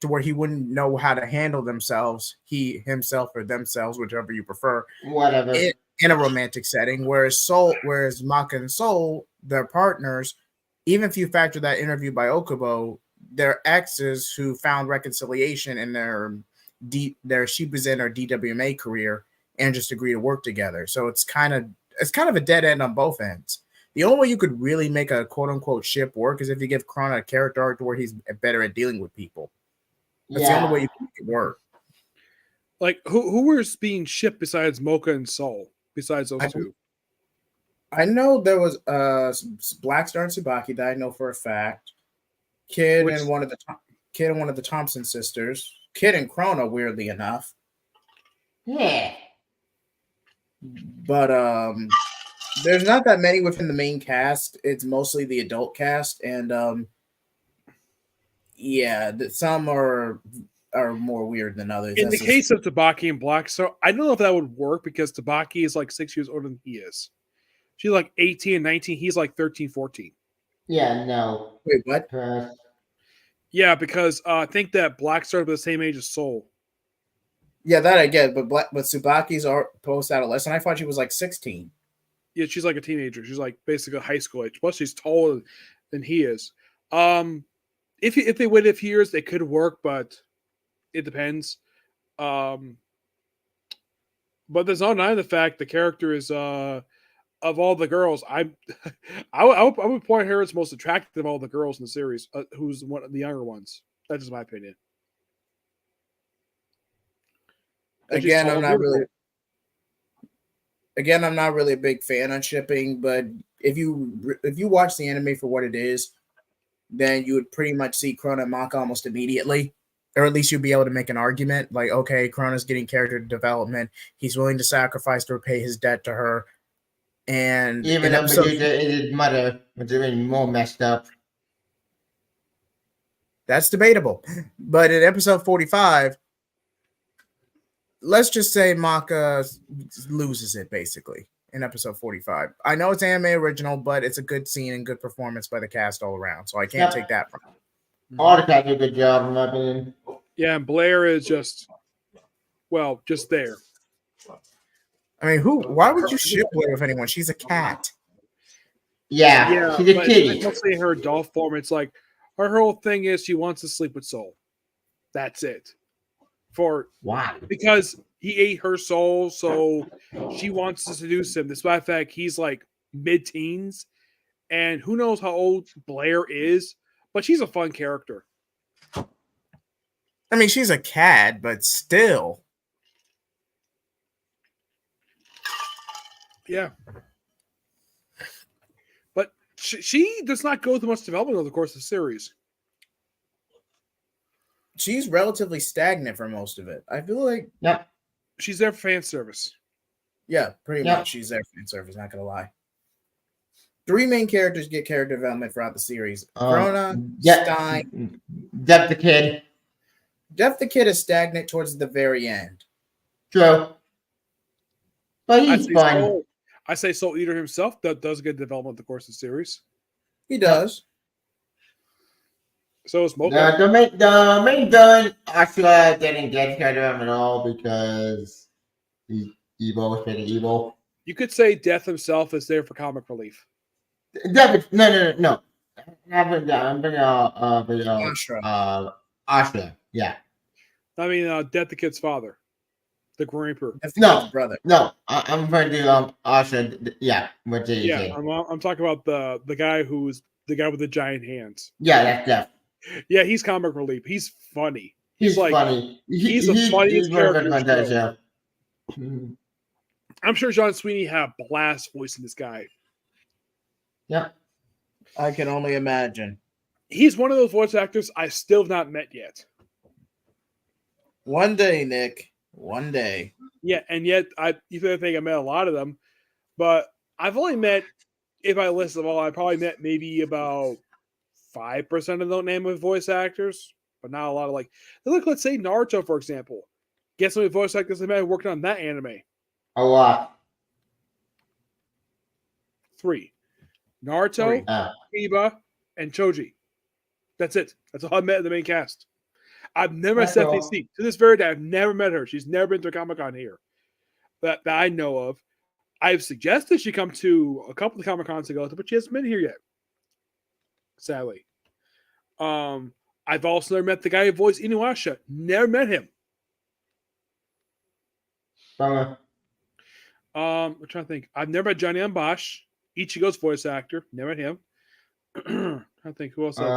to where he wouldn't know how to handle themselves, himself, or themselves, whichever you prefer. Whatever. In a romantic setting, whereas Maka and Soul, their partners, even if you factor that interview by Okubo, their exes who found reconciliation in their Shippuden or DWMA career and just agree to work together. So it's kind of a dead end on both ends. The only way you could really make a quote unquote ship work is if you give Krona a character arc to where he's better at dealing with people. That's the only way you can make it work. Like who was being shipped besides Mocha and Soul? Besides those two, I know there was Black Star and Tsubaki that I know for a fact. Kid and one of the Thompson sisters. Kid and Krona, weirdly enough. Yeah. But there's not that many within the main cast. It's mostly the adult cast, and some are more weird than others. In the case of Tsubaki and Black Star, I don't know if that would work because Tsubaki is like 6 years older than he is. She's like 18 and 19. He's like 13, 14. Yeah, no. Wait, what? Yeah, because I think that Black Star is the same age as Soul. Yeah, that I get, but Tsubaki's post-adolescent. I thought she was like 16. Yeah, she's like a teenager. She's like basically high school age. Plus, she's taller than he is. If they waited a few years, they could work, but it depends. But there's no denying the fact the character is of all the girls. I would point her as most attractive of all the girls in the series. Who's one of the younger ones? That's just my opinion. Again, I'm not really a big fan on shipping, but if you watch the anime for what it is, then you would pretty much see Krona and Maka almost immediately. Or at least you'd be able to make an argument like, okay, Krona's getting character development. He's willing to sacrifice to repay his debt to her. And even though his mother was even more messed up. That's debatable. But in episode 45, let's just say Maka loses it, basically, in episode 45. I know it's anime original, but it's a good scene and good performance by the cast all around, so I can't take that from it. All the cast did a good job, in my opinion. Yeah, and Blair is just there. I mean, why would you ship Blair with anyone? She's a cat. Yeah, she's a kitty. Especially in her adult form, it's like her whole thing is she wants to sleep with Soul. That's it. Why? Because he ate her soul, so she wants to seduce him. Despite the fact he's like mid-teens, and who knows how old Blair is, but she's a fun character. I mean, she's a cat, but still. Yeah. But she does not go through much development over the course of the series. She's relatively stagnant for most of it. I feel like she's there for fan service. Yeah, pretty much. She's there for fan service, not gonna lie. 3 main characters get character development throughout the series. Krona, Stein, Depth the Kid. Depth the Kid is stagnant towards the very end. True. But he's fun. I say Soul Eater himself does get development in the course of the series. He does. So is Mocha. The main villain, I feel like didn't get character development at all because he's evil, pretty evil. You could say Death himself is there for comic relief. Death, no. I'm bringing Ashra. Yeah. I mean, Death the kid's father, the Grim Reaper. That's No. his brother. No, I'm referring to Ashra. Yeah, what did you Yeah, say? I'm talking about the guy who's the guy with the giant hands. Yeah, that's Death. Yeah, he's comic relief. He's funny. He's like funny. He's the funniest character in the show. show. I'm sure John Sweeney had a blast voicing this guy. Yeah. I can only imagine. He's one of those voice actors I still have not met yet. One day, Nick. One day. Yeah, and yet you think I met a lot of them, but I've only met, if I list them all, I probably met maybe about 5% of the name of voice actors, but not a lot of look, let's say Naruto, for example. Guess how many voice actors I met working on that anime? A lot. 3. Naruto, Iba, and Choji. That's it. That's all I met in the main cast. I've never met Stephanie C. To this very day, I've never met her. She's never been to a Comic-Con here that I know of. I've suggested she come to a couple of Comic-Cons to go to, but she hasn't been here yet. Sadly. I've also never met the guy who voiced Inuyasha. Never met him. Bummer. I'm trying to think. I've never met Johnny Ambosh, Ichigo's voice actor. Never met him. I think who else? What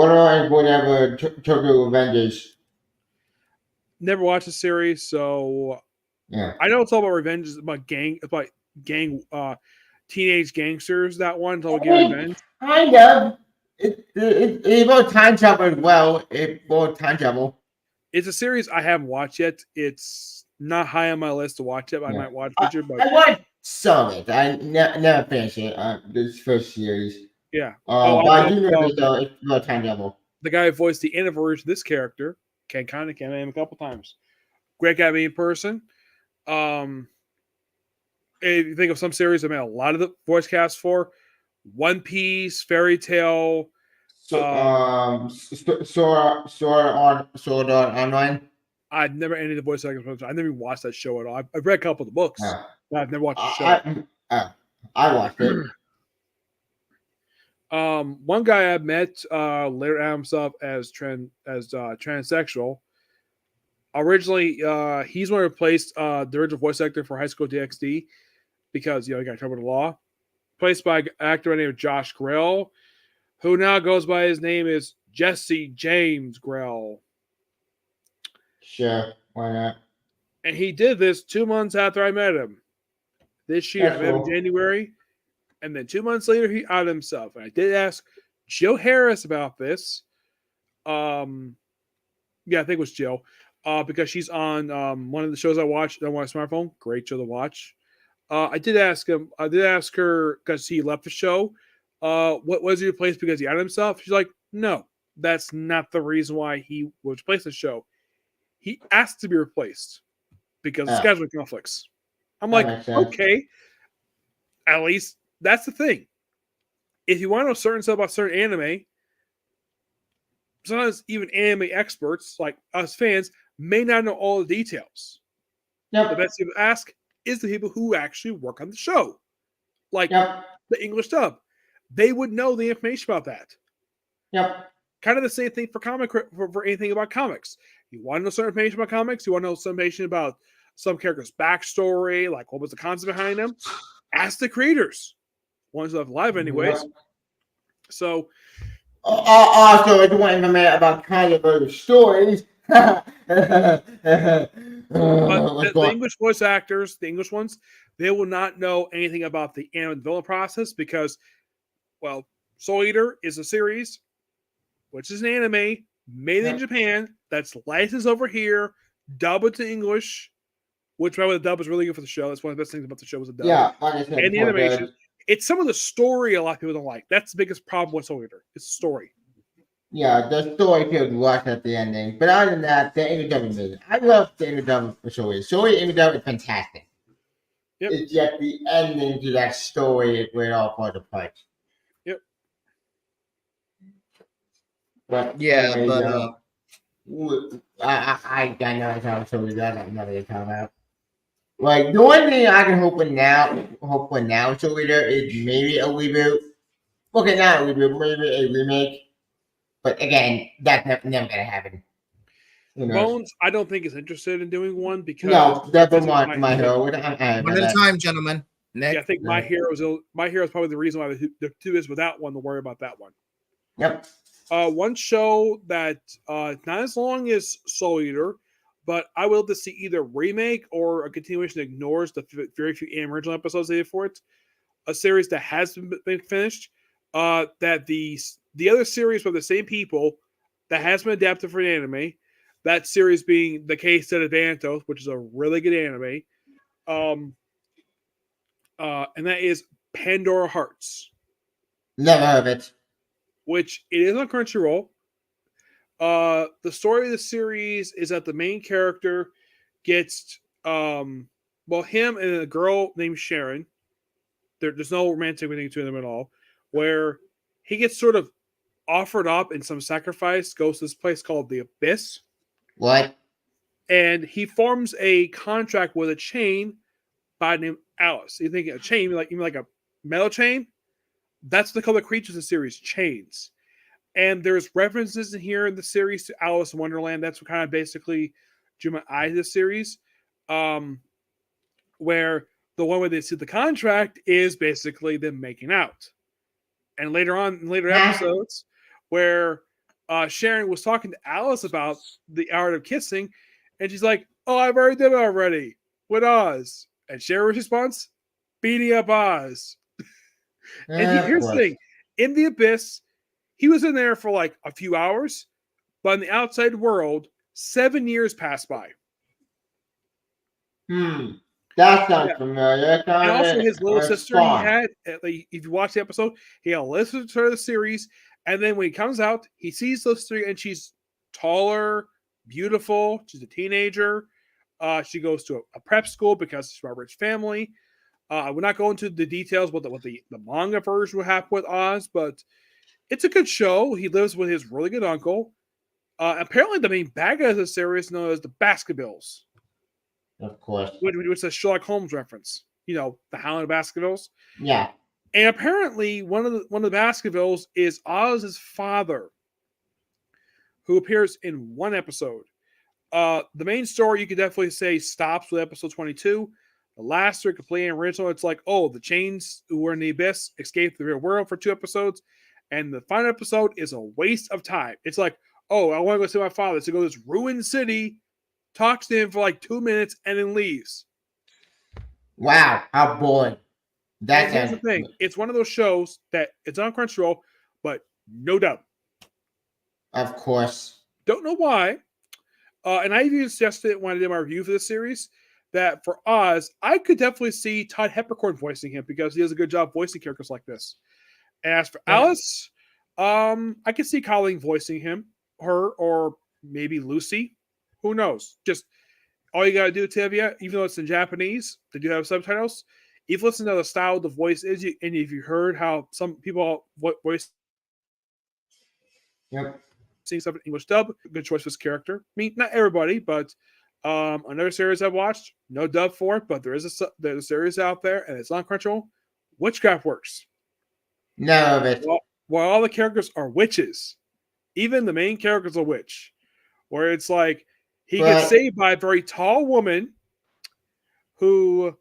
are whatever Tokyo Avengers? Never watched the series, so Yeah. I know it's all about revenge. It's about gang, teenage gangsters. That one, it's all get revenge. Kind of. It's about time travel as well. It's about time travel. It's a series I haven't watched yet. It's not high on my list to watch it. I might watch it, but I watched some of it. I never finished it. This first series. Yeah. But I do know it's about time travel. The guy who voiced the anniversary of this character, Ken Connick, I met him a couple times. Great guy in person. If you think of some series I made a lot of the voice casts for, One Piece, Fairy Tail. Sword Art Online. I've never ended the voice actors. I never even watched that show at all. I've read a couple of the books, but I've never watched the show. I watched it. One guy I met later out himself as transsexual. Originally, he's one who replaced the original voice actor for High School DxD because he got in trouble with the law. Placed by an actor named Josh Grell, who now goes by his name is Jesse James Grell. Sure, why not? And he did this 2 months after I met him. This year, I met him in January. And then 2 months later, he outed himself. And I did ask Jill Harris about this. I think it was Jill. Because she's on one of the shows I watched on my smartphone. Great show to watch. I did ask her because he left the show. What was he replaced because he outed himself? She's like, no, that's not the reason why he was replaced the show. He asked to be replaced because of scheduling conflicts. I'm like, okay, at least that's the thing. If you want to know certain stuff about certain anime, sometimes even anime experts like us fans may not know all the details. Yep. The best people to ask is the people who actually work on the show, like the English dub. They would know the information about that. Yep. Kind of the same thing for anything about comics. You want to know certain information about comics? You want to know some information about some character's backstory, like what was the concept behind them? Ask the creators. Ones that have live anyways. Yep. So also, if you want information about kind of other stories, but the English voice actors, the English ones, they will not know anything about the anime development process because, well, Soul Eater is a series, which is an anime made in Japan that's licensed over here, dubbed into English, which by the way, the dub is really good for the show. That's one of the best things about the show is the dub. Yeah, like I said, and the animation. It's some of the story a lot of people don't like. That's the biggest problem with Soul Eater. It's the story. Yeah, the story feels rushed at the ending. But other than that, the English dub is amazing. I love the English dub for Soul Eater. Soul Eater English dub is fantastic. Yep. It's just the ending to that story where it all falls apart. Yep. But I know how Soul Eater. I'm not going to talk about. Like the one thing I can hope for now, so later is maybe a reboot. Okay, not a reboot, maybe a remake. But again, that's never gonna happen. You know? Bones, I don't think is interested in doing one because No, that's because of my hero. One at a time, gentlemen. Nick. Yeah, I think my hero is probably the reason why the two is without one to worry about that one. Yep. One show that not as long as Soul Eater, but I will to see either remake or a continuation that ignores the very few original episodes they did for it. A series that has been finished. That the other series by the same people that has been adapted for an anime. That series being The Case of Bantos, which is a really good anime. And that is Pandora Hearts. Never heard of it. Which it is on Crunchyroll. The story of the series is that the main character gets him and a girl named Sharon. There's no romantic thing to them at all. Where he gets sort of offered up in some sacrifice, goes to this place called the Abyss. What? And he forms a contract with a chain by the name Alice. You think a chain, even like a metal chain? That's the color creatures in the series, chains. And there's references in here in the series to Alice in Wonderland. That's what kind of basically drew my eye to the series. Where the one where they see the contract is basically them making out. And later on, in later episodes, where Sharon was talking to Alice about the art of kissing, and she's like, "Oh, I've already done it already with Oz." And Sharon's response, "Beating up Oz." And here's the thing: in the Abyss, he was in there for like a few hours, but in the outside world, 7 years passed by. That sounds familiar. And also his little sister he had, if you watch the episode, he had listened to the series, and then when he comes out, he sees those three, and she's taller, beautiful, she's a teenager. She goes to a prep school because she's from a rich family. I would not go into the details what the manga version would happen with Oz, but it's a good show. He lives with his really good uncle. Apparently, the main bad guy of the series is known as the Baskervilles. Of course. Which is a Sherlock Holmes reference. You know, the Hound of Baskervilles. Yeah. And apparently, one of the Baskervilles is Oz's father, who appears in one episode. The main story, you could definitely say, stops with episode 22. The last three completely original. It's like, oh, the chains who were in the Abyss escaped the real world for 2 episodes. And the final episode is a waste of time. It's like, oh, I want to go see my father. So go to this ruined city, talks to him for like 2 minutes, and then leaves. Wow, how boring. That's the thing. It's one of those shows that it's on Crunchyroll, but no dub. Of course. Don't know why. And I even suggested when I did my review for this series that for Oz, I could definitely see Todd Hepburn voicing him because he does a good job voicing characters like this. And as for Alice, I could see Colleen voicing her, or maybe Lucy. Who knows? Just all you gotta do, Tevia, even though it's in Japanese, they do have subtitles. If you listen to the style of the voice is, and if you heard how some people voice, seeing stuff in English dub, good choice for this character. I mean, not everybody, but another series I've watched, no dub for it, but there's a series out there, and it's on Crunchyroll. Witchcraft Works. None of it. Well, all the characters are witches. Even the main character's a witch. Where it's like he gets saved by a very tall woman who,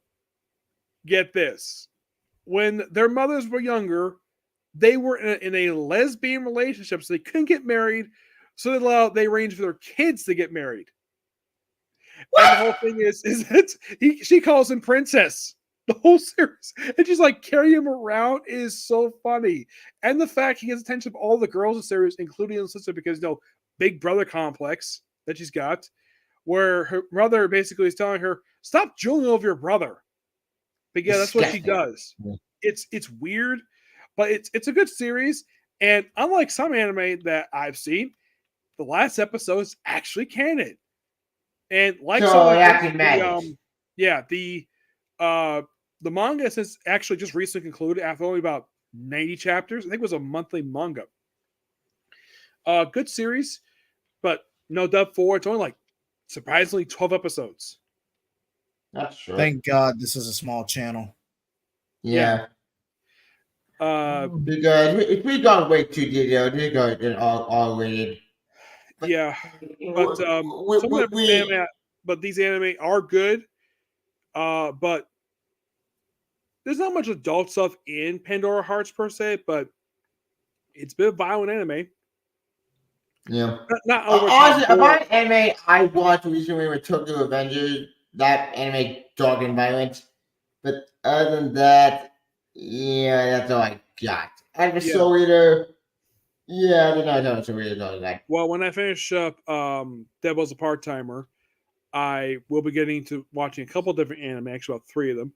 get this, when their mothers were younger, they were in a lesbian relationship, so they couldn't get married, so they arranged for their kids to get married. What? And the whole thing is that she calls him Princess. The whole series. And she's like, carrying him around is so funny. And the fact he gets attention of all the girls in the series, including his sister, because, big brother complex that she's got, where her brother basically is telling her, stop drooling over your brother. But yeah, that's what she does. It's weird, but it's a good series. And unlike some anime that I've seen, the last episode is actually canon. And like the manga has actually just recently concluded after only about 90 chapters. I think it was a monthly manga. Good series, but no dub for. It's only like surprisingly 12 episodes. That's true. Thank God this is a small channel. Yeah. Because if we go way too detailed, they go in all rated. Yeah, but but these anime are good. But there's not much adult stuff in Pandora Hearts per se, but it's a bit of violent anime. Yeah. Not honestly, about anime I watched recently with Tokyo Avengers, that anime dark and violent. But other than that, yeah, that's all I got. And the Soul Eater, yeah, I don't know Soul Eater all that. Well, when I finish up Devil's a Part-Timer, I will be getting to watching a couple different anime, actually about 3 of them.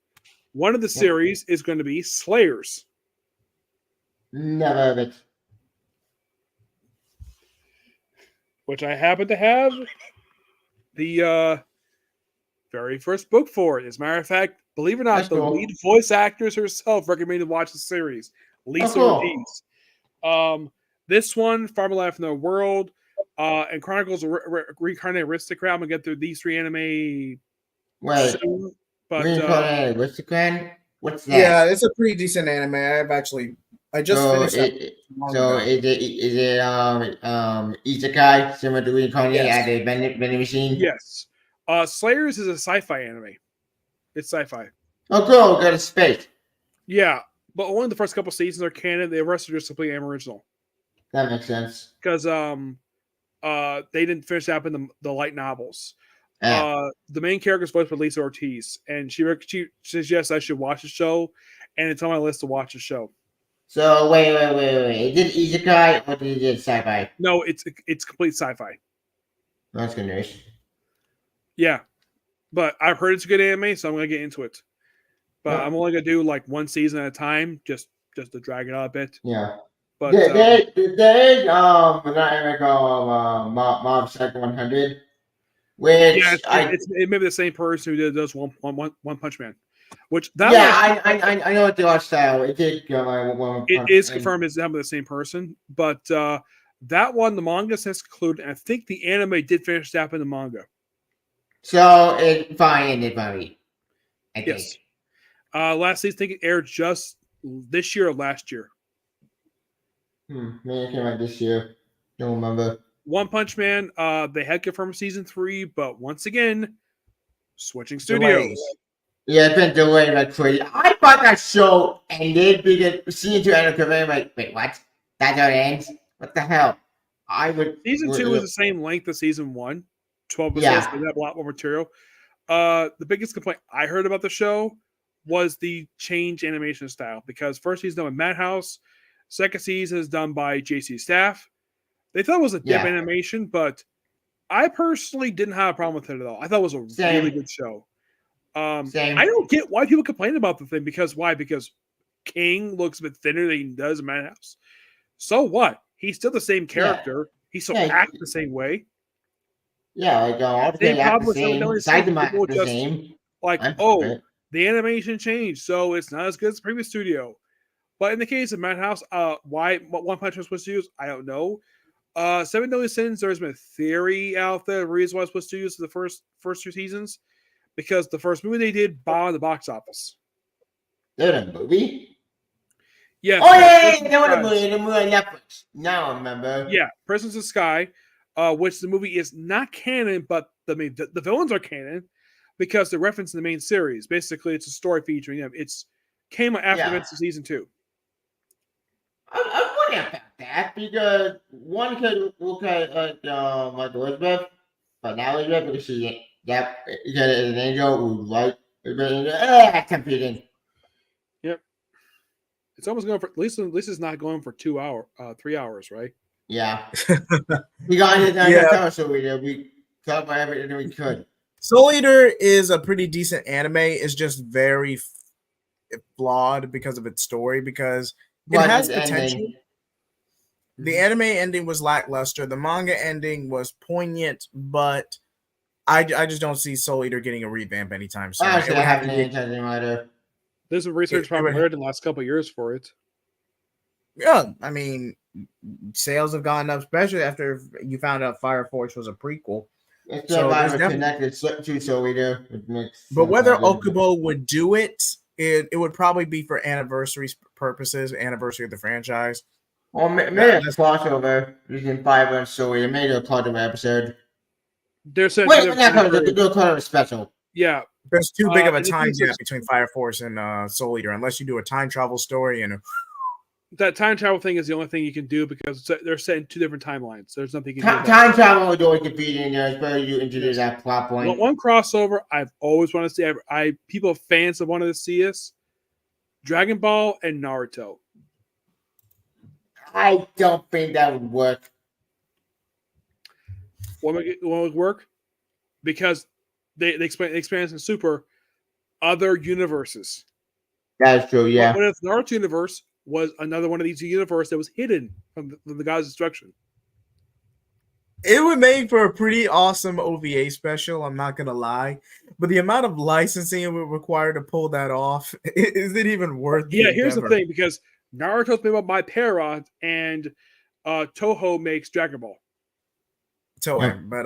One of the series is going to be Slayers. Never heard of it. Which I happen to have the very first book for it. As a matter of fact, believe it or not, That's the cool. lead voice actress herself recommended to watch the series, Lisa Ortiz. This one, Farm Life in the World, and Chronicles of Reincarnated Aristocrat. I'm going to get through these 3 anime soon. But Reincarnated Aristocrat? What's that? Yeah, it's a pretty decent anime. I just finished it. So is it Isekai similar to Reincarnated at the vending machine? Yes. Slayers is a sci-fi anime. It's sci-fi. Oh, cool. Go to space. Yeah, but only the first couple seasons are canon. The rest are just simply original. That makes sense. Because they didn't finish up in the light novels. The main character is voiced by Lisa Ortiz, and she suggests I should watch the show, and it's on my list to watch the show. So wait. Is it Isekai or is it sci-fi? No, it's complete sci-fi. That's good news. Yeah, but I've heard it's a good anime, so I'm gonna get into it. But I'm only gonna do like 1 season at a time, just to drag it out a bit. Yeah. But there is an anime called Mob Psycho 100, which it may be the same person who does One Punch Man. Which I know the art style. It is confirmed as the same person, but that one the manga has concluded, and I think the anime did finish up in the manga. So it finally ended finally. I think. Yes. Last season, I think it aired just this year or last year. Maybe it came out this year. Don't remember. One Punch Man, they had confirmed season 3, but once again, switching studios. Yeah, it's been delayed like crazy. I thought that show ended because season 2 ended confirmed. Like, wait, what? That's how it ends? What the hell? Season 2 is the same length as season 1. 12 episodes, but they have a lot more material. The biggest complaint I heard about the show was the change animation style, because first season done by Madhouse, second season is done by JC Staff. They thought it was a dip animation, but I personally didn't have a problem with it at all. I thought it was a really good show. I don't get why people complain about the thing, because why? Because King looks a bit thinner than he does in Madhouse. So what? He's still the same character. He still acts the same way. Yeah, like all the same. Like, the animation changed, so it's not as good as the previous studio. But in the case of Madhouse, why One Punch Man was supposed to use, I don't know. 7 Deadly Sins, there's been a theory out there, the reason why it's supposed to use the first 2 seasons, because the first movie they did bombed the box office. They had a movie? Yeah. Oh, yeah, they had a movie on Netflix. Now I remember. Yeah, Prisons of Sky, which the movie is not canon, but the villains are canon, because they're referenced in the main series. Basically, it's a story featuring them. It's came after events of season 2. I'm wondering about that, because one could look at like Elizabeth, but now Elizabeth, because she's an angel who like competing. Yep. It's almost going for Lisa's not going for 3 hours, right? Yeah. We got it. So we talked about everything we could. Soul Eater is a pretty decent anime. It's just very flawed because of its story, because it has potential. The anime ending was lackluster. The manga ending was poignant, but I just don't see Soul Eater getting a revamp anytime soon. There's some research probably heard in the last couple of years for it. Yeah, I mean, sales have gone up, especially after you found out Fire Force was a prequel. It's So there's Survivor definitely- connected to Soul Eater. But whether Okubo would do it, it would probably be for anniversary purposes, anniversary of the franchise. Or maybe a crossover using Fiverr and Soul Eater. Maybe a crossover episode. They're saying Wait, not crossover. Do a crossover special. yeah. There's too big of a in the time case of- gap between Fire Force and Soul Eater, unless you do a time travel story and That time travel thing is the only thing you can do because they're set in 2 different timelines. There's nothing you can do. about Time travel would always confusing. Especially you introduce that plot it. point. One crossover I've always wanted to see. People fans have wanted to see us. Dragon Ball and Naruto. I don't think that would work. What would work? Because they expand in Super other universes. That is true. Yeah. What if Naruto universe was another one of these universe that was hidden from the God's destruction? it would make for a pretty awesome OVA special. I'm not gonna lie, but the amount of licensing it would require to pull that off is it even worth? Yeah, here's the thing, because Naruto's made by Para and Toho makes Dragon Ball. Toei, but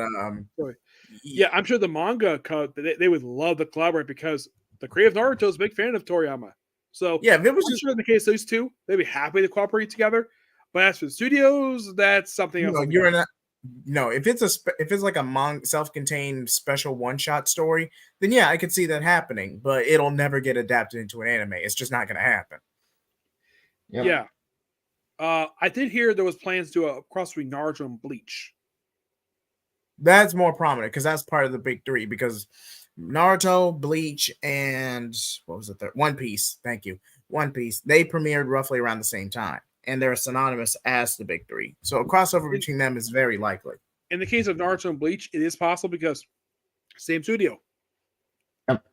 Toei. Yeah, I'm sure the manga they would love to collaborate because the creator of Naruto is a big fan of Toriyama. So yeah, if it was I'm just sure in the case of those two, they'd be happy to cooperate together. But as for the studios, that's something else. if it's like a self-contained special one-shot story, then yeah, I could see that happening. But it'll never get adapted into an anime. It's just not going to happen. Yep. Yeah. I did hear there was plans to do a cross between Naruto and Bleach. That's more prominent because that's part of the big three. Because Naruto, Bleach, and what was it? One Piece. Thank you, One Piece. They premiered roughly around the same time, and they're synonymous as the big three. So a crossover between them is very likely. In the case of Naruto and Bleach, it is possible because same studio. Yep.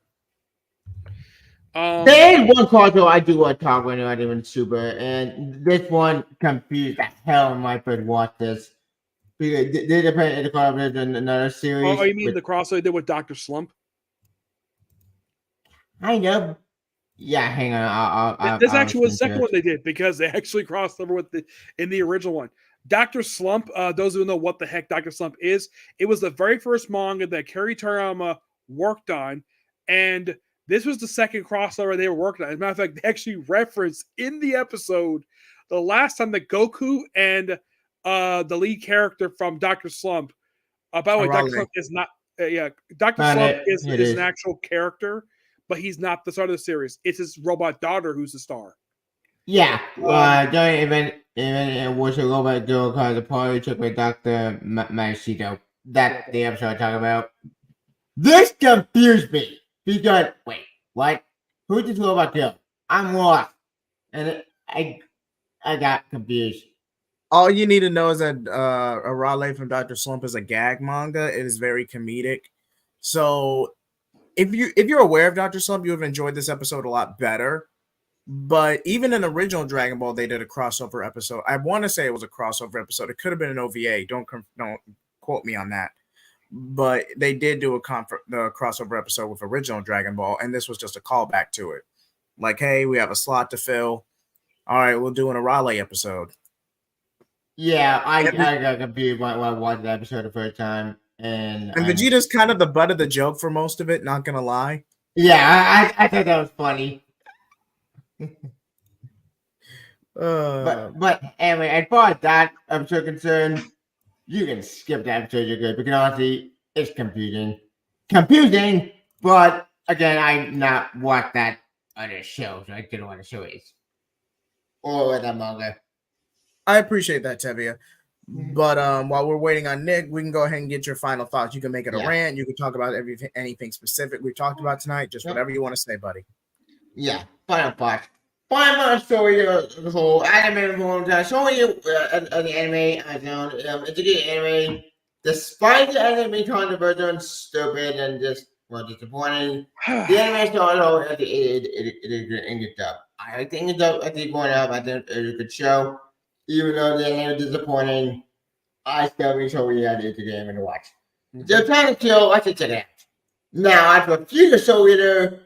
There is one crossover I do want to talk about not even Super, and this one confused the hell when I first watched this. Because they depend the crossover in another series. Oh, you mean the crossover they did with Dr. Slump? I know. Yeah, hang on. This actually was the second one they did because they actually crossed over with in the original one. Dr. Slump, those who know what the heck Dr. Slump is, it was the very first manga that Kari Toriyama worked on, and this was the second crossover they were working on. As a matter of fact, they actually referenced in the episode the last time that Goku and the lead character from Dr. Slump. By the way, Dr. Slump is not. Dr. Slump is an actual character, but he's not the star of the series. It's his robot daughter who's the star. Yeah. Don't even it was a robot girl called the party took with Dr. Machito. That's the episode I'm talking about. This confused me because wait, what? Who's this robot girl? I'm lost, and I got confused. All you need to know is that Arale from Dr. Slump is a gag manga. It is very comedic. So if you're aware of Dr. Slump, you would have enjoyed this episode a lot better. But even in original Dragon Ball, they did a crossover episode. I want to say it was a crossover episode. It could have been an OVA. Don't quote me on that. But they did do the crossover episode with original Dragon Ball, and this was just a callback to it. Like, hey, we have a slot to fill. All right, we'll do an Arale episode. Yeah, I got confused when I watched the episode the first time. And Vegeta's kind of the butt of the joke for most of it, not gonna lie. Yeah, I thought that was funny. But anyway, as far as that episode concerned, you can skip that episode, you're good. Because honestly, it's confusing. Confusing, but again, I not watched that other show, so I didn't know what the show is. Or that manga. I appreciate that, Tevia. But while we're waiting on Nick, we can go ahead and get your final thoughts. You can make it a rant. You can talk about anything specific we talked about tonight. Just whatever you want to say, buddy. Yeah, final thoughts. Final story of the whole anime showing you the anime. It's a good anime. Despite the anime controversial, stupid, and just disappointing, the anime still it is a good job. I think it's up at the point up. I think it's a good show. Even though the anime is disappointing, I still make sure we had it to game and to watch. The time to kill, I should check it out. Now, as for future show leader,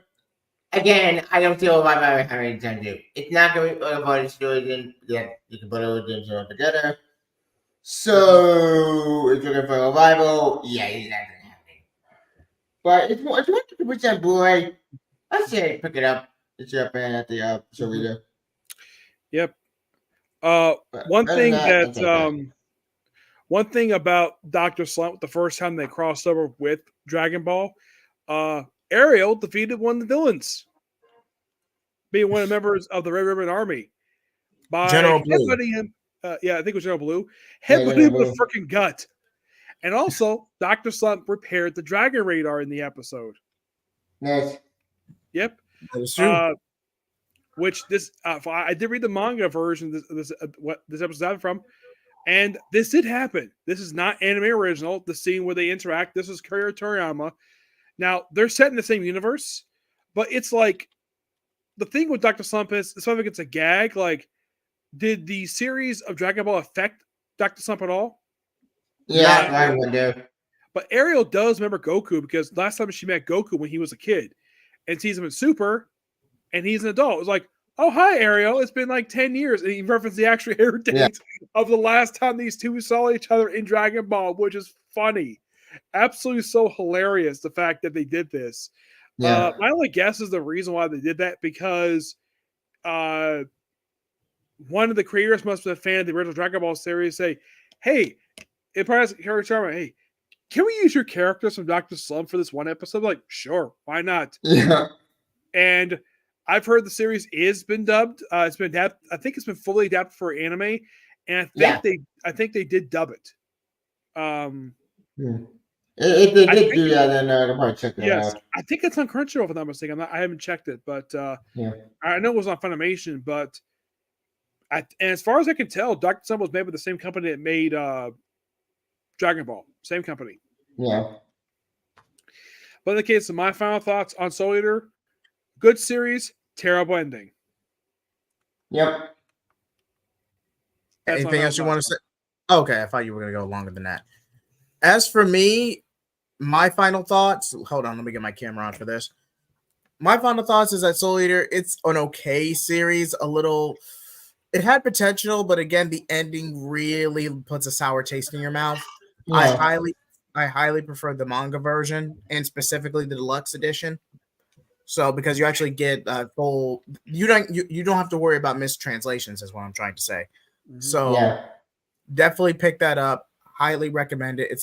again, I don't feel about how many time to do. It's not going to be about the situation. Yeah, you can put all the things together. So if you're looking for a revival, yeah, it's not gonna happen. But it's 100% Blu-ray. I say pick it up. It's up at the show video. Yep. One thing about Dr. Slump, the first time they crossed over with Dragon Ball, Ariel defeated one of the villains, being one of the members of the Red Ribbon Army by General Blue. headbutting him. I think it was General Blue. Headbutting him with a freaking gut. And also, Dr. Slump repaired the Dragon Radar in the episode. Nice. Yep. That's true. Which I did read the manga version. What this episode's out from, and this did happen. This is not anime original. The scene where they interact. This is Kira Toriyama. Now they're set in the same universe, but it's like the thing with Dr. Slump is it's something. It's a gag. Like, did the series of Dragon Ball affect Dr. Slump at all? Yeah, I would do. But Ariel does remember Goku because last time she met Goku when he was a kid, and sees him in Super. And he's an adult. It was like, oh, hi, Ariel. It's been like 10 years. And he referenced the actual air date of the last time these two saw each other in Dragon Ball, which is funny. Absolutely so hilarious, the fact that they did this. Yeah. My only guess is the reason why they did that because one of the creators must have been a fan of the original Dragon Ball series, say, hey, it probably has Kira Toriyama, hey, can we use your characters from Dr. Slump for this one episode? Like, sure, why not? Yeah. And I've heard the series is been dubbed. It's been adapted. I think it's been fully adapted for anime, and I think they did dub it. If they did do that, then I'll probably check it out. I think it's on Crunchyroll if I'm not mistaken. I haven't checked it, but I know it was on Funimation. But and as far as I can tell, Dr. Slump was made by the same company that made Dragon Ball. Same company. Yeah. But in the case of my final thoughts on Soul Eater. Good series, terrible ending. Yep. Anything else you want to say? Okay, I thought you were going to go longer than that. As for me, my final thoughts. Hold on, let me get my camera on for this. My final thoughts is that Soul Eater, it's an okay series. It had potential, but again, the ending really puts a sour taste in your mouth. Yeah. I highly prefer the manga version, and specifically the deluxe edition. So because you actually get full, you don't have to worry about mistranslations, is what I'm trying to say. So definitely pick that up. Highly recommend it.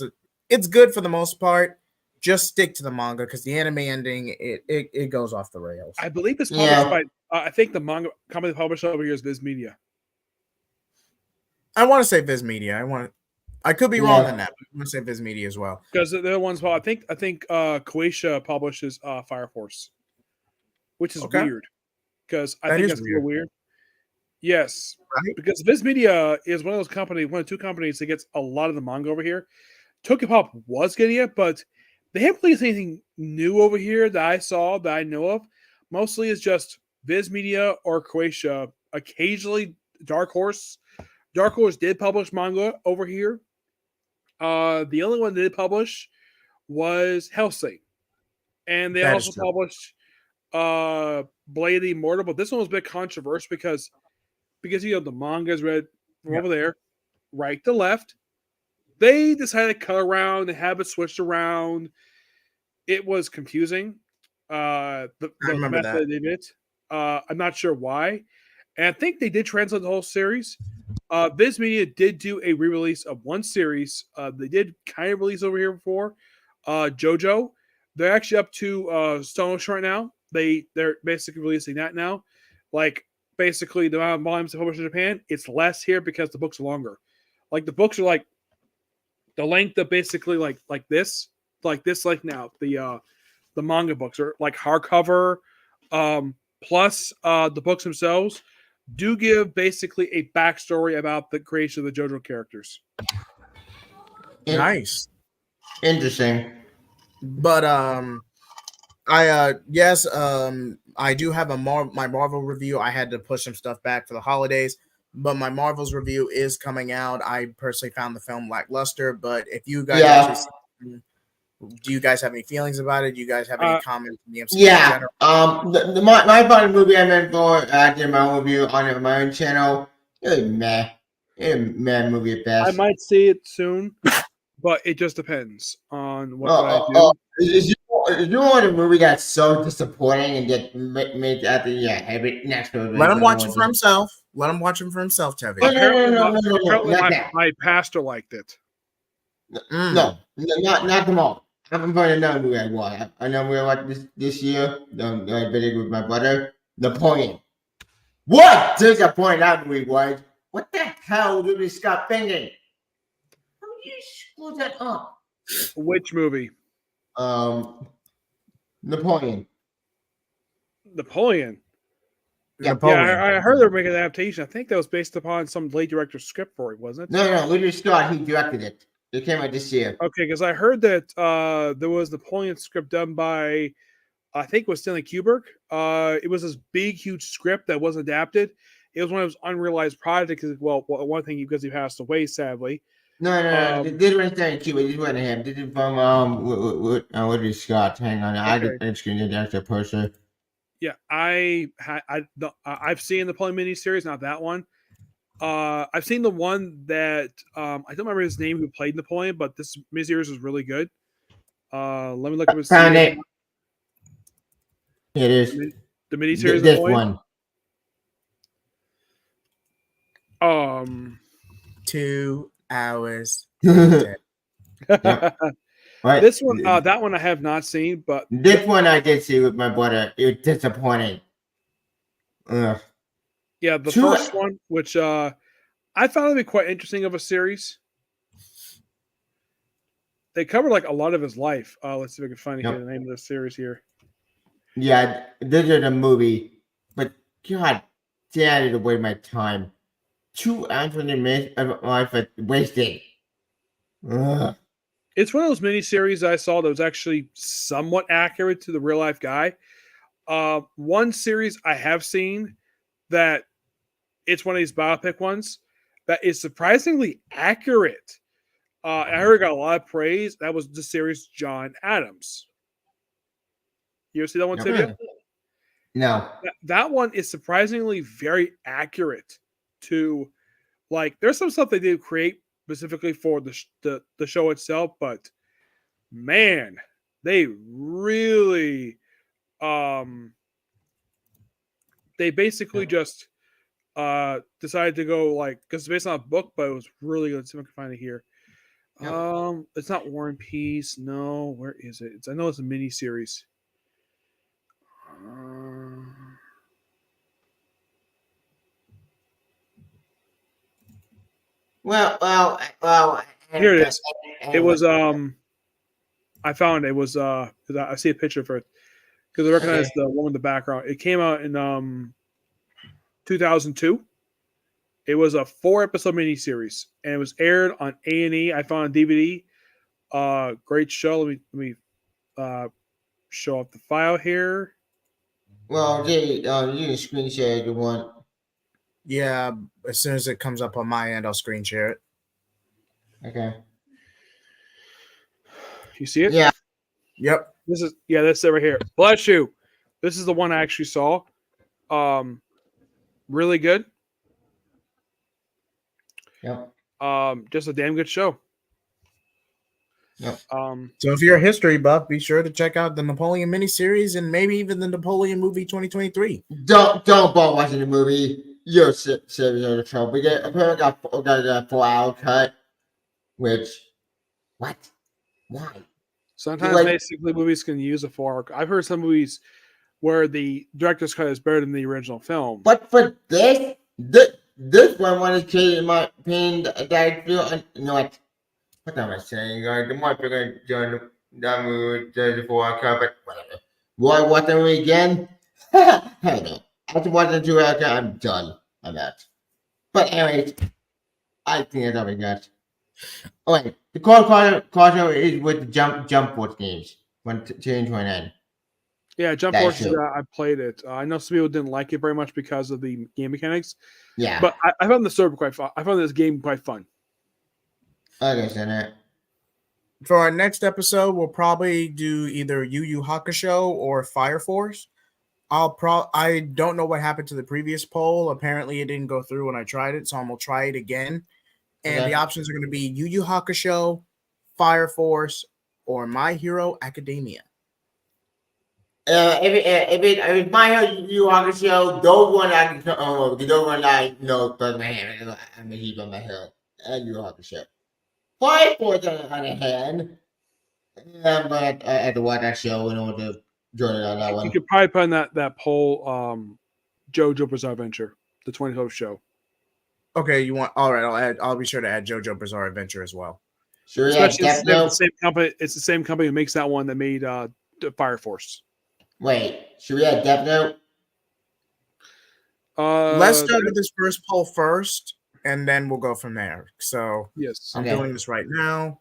It's good for the most part. Just stick to the manga because the anime ending it goes off the rails. I believe it's published by I think the manga company published over here is Viz Media. I want to say Viz Media. I could be wrong on that. But I'm gonna say Viz Media as well because they're the ones. Well, I think Koisha publishes Fire Force. Which is weird, because I think that's a little weird. Yes, right? Because Viz Media is one of two companies that gets a lot of the manga over here. Tokyopop was getting it, but they haven't released anything new over here that I know of. Mostly it's just Viz Media or Croatia. Occasionally Dark Horse. Dark Horse did publish manga over here. The only one they did publish was Hellsing. And they also published Blade of the Immortal, but this one was a bit controversial because the manga is read from over there, right to left. They decided to cut around and have it switched around. It was confusing. The method they did. I'm not sure why. And I think they did translate the whole series. Viz Media did do a re-release of one series. They did kind of release over here before. JoJo. They're actually up to Stone Ocean right now. They're basically releasing that now. Like, basically, the amount of volumes they publish in Japan, it's less here because the books are longer. Like, the books are like the length of basically like this now. The manga books are like hardcover. Plus, the books themselves do give basically a backstory about the creation of the JoJo characters. Nice. Interesting. But I do have my Marvel review. I had to push some stuff back for the holidays, but my Marvel's review is coming out. I personally found the film lackluster, but if you guys do you guys have any feelings about it? Do you guys have any comments on the MCU in general? My final movie I meant for I did my own review on my own channel. It was meh. Man movie at I best. might see it soon, but it just depends on what I do. Is you want a movie that's so disappointing and get made at the next movie? Let him watch it for himself. Let him watch it for himself, Tevin. Apparently, not that. my pastor liked it. No, not them all. I'm going to know movie I watched. I know we watched this year. I video with my brother. Napoleon. What disappointing that movie was. What the hell did we Scott thinking? How do you screw that up? Which movie? Napoleon. Napoleon. Napoleon. Yeah, I heard they were making an adaptation. I think that was based upon some late director's script for it, wasn't it? No, Ridley Scott, he directed it. It came out this year. Okay, because I heard that there was Napoleon script done by, I think it was Stanley Kubrick. It was this big, huge script that was adapted. It was one of his unrealized projects. Well, one thing because he passed away, sadly. No. They did it Stanley Kubrick. This wasn't him. This is from Ridley Scott. Hang on, Okay. I just screened the director poster. Yeah, I've seen the Napoleon miniseries, not that one. I've seen the one that I don't remember his name who played Napoleon, but this miniseries is really good. Let me look up his Found it. It is the miniseries. this Napoleon? one. 2 hours. Right. This one, that one I have not seen, but this one I did see with my brother. It was disappointing. Ugh. Yeah, the first one, which I found to be quite interesting of a series. They covered like a lot of his life. Let's see if I can find the name of the series here. Yeah, this is a movie, but God damn it, away my time. 2 hours and a minute of my life wasted. Ugh. It's one of those miniseries I saw that was actually somewhat accurate to the real life guy. One series I have seen that it's one of these biopic ones that is surprisingly accurate. I heard it got a lot of praise. That was the series John Adams. You ever see that one, Tibia? No. That one is surprisingly very accurate to, like, there's some stuff they did create specifically for the show itself, but man, they really they basically just decided to go like, because it's based on a book, but it was really good. Let's see if I can find it here. It's not War and Peace. No, where is it? I know it's a mini series. Well. Here it is. It was I found it was I see a picture for it because I recognize the one in the background. It came out in 2002. It was a 4-episode miniseries, and it was aired on A&E. I found on DVD. Great show. Let me show up the file here. Well, you can screen share if you want. Yeah, as soon as it comes up on my end, I'll screen share it. Okay. You see it? Yeah. Yep. This is that's it right here. Bless you. This is the one I actually saw. Really good. Yep. Just a damn good show. Yep. So if you're a history buff, be sure to check out the Napoleon miniseries and maybe even the Napoleon movie 2023. Don't bother watching the movie. You're serious on the show. We apparently got a 4-hour cut. Which, what? Why? Sometimes basically movies can use a 4-hour. I've heard some movies where the director's cut is better than the original film. But for this one is created in my opinion that I feel what am I saying? The more people are going to that movie, the 4-hour cut, but whatever. Will I watch the movie again? I don't know. After watching the 2-hour cut, I'm done on that. But anyways, I think that's all we got. Oh wait, the Call is with the Jump Force games when change went in. Yeah, Jump Force. I played it. I know some people didn't like it very much because of the game mechanics. Yeah, but I found the server quite fun. I found this game quite fun. Okay, so that. For our next episode, we'll probably do either Yu Yu Hakusho or Fire Force. I don't know what happened to the previous poll. Apparently, it didn't go through when I tried it, so I'm gonna try it again. And the options are going to be Yu Yu Hakusho, Fire Force, or My Hero Academia. If it's My Hero Yu Yu Hakusho, those one I can those one I know because I'm a hero on my hero and Yu Yu Hakusho. Fire Force on the other hand, I'm gonna have to watch that show in order to join it on that one. You could probably put on that poll, JoJo Bizarre Adventure, the 2012 show. Okay, you want? All right, I'll be sure to add JoJo Bizarre Adventure as well. Sure, Especially it's the same company. It's the same company who makes that one that made Fire Force. Wait, should we add Death Note? Let's start with this first poll first, and then we'll go from there. So yes, I'm doing this right now.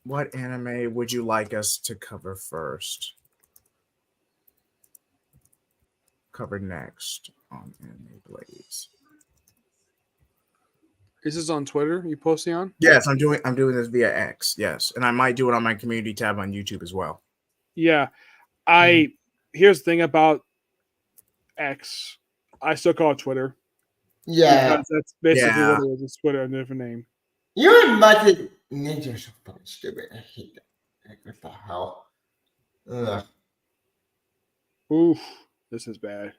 What anime would you like us to cover first? Cover next on Anime Blaze. Is this on Twitter? You posting on? Yes, I'm doing this via X. Yes, and I might do it on my community tab on YouTube as well. Yeah, here's the thing about X. I still call it Twitter. Yeah, because that's basically what it is. It's Twitter, a different name. You're much Ninja so fucking stupid. I hate that. What the hell? Ugh. Oof, this is bad.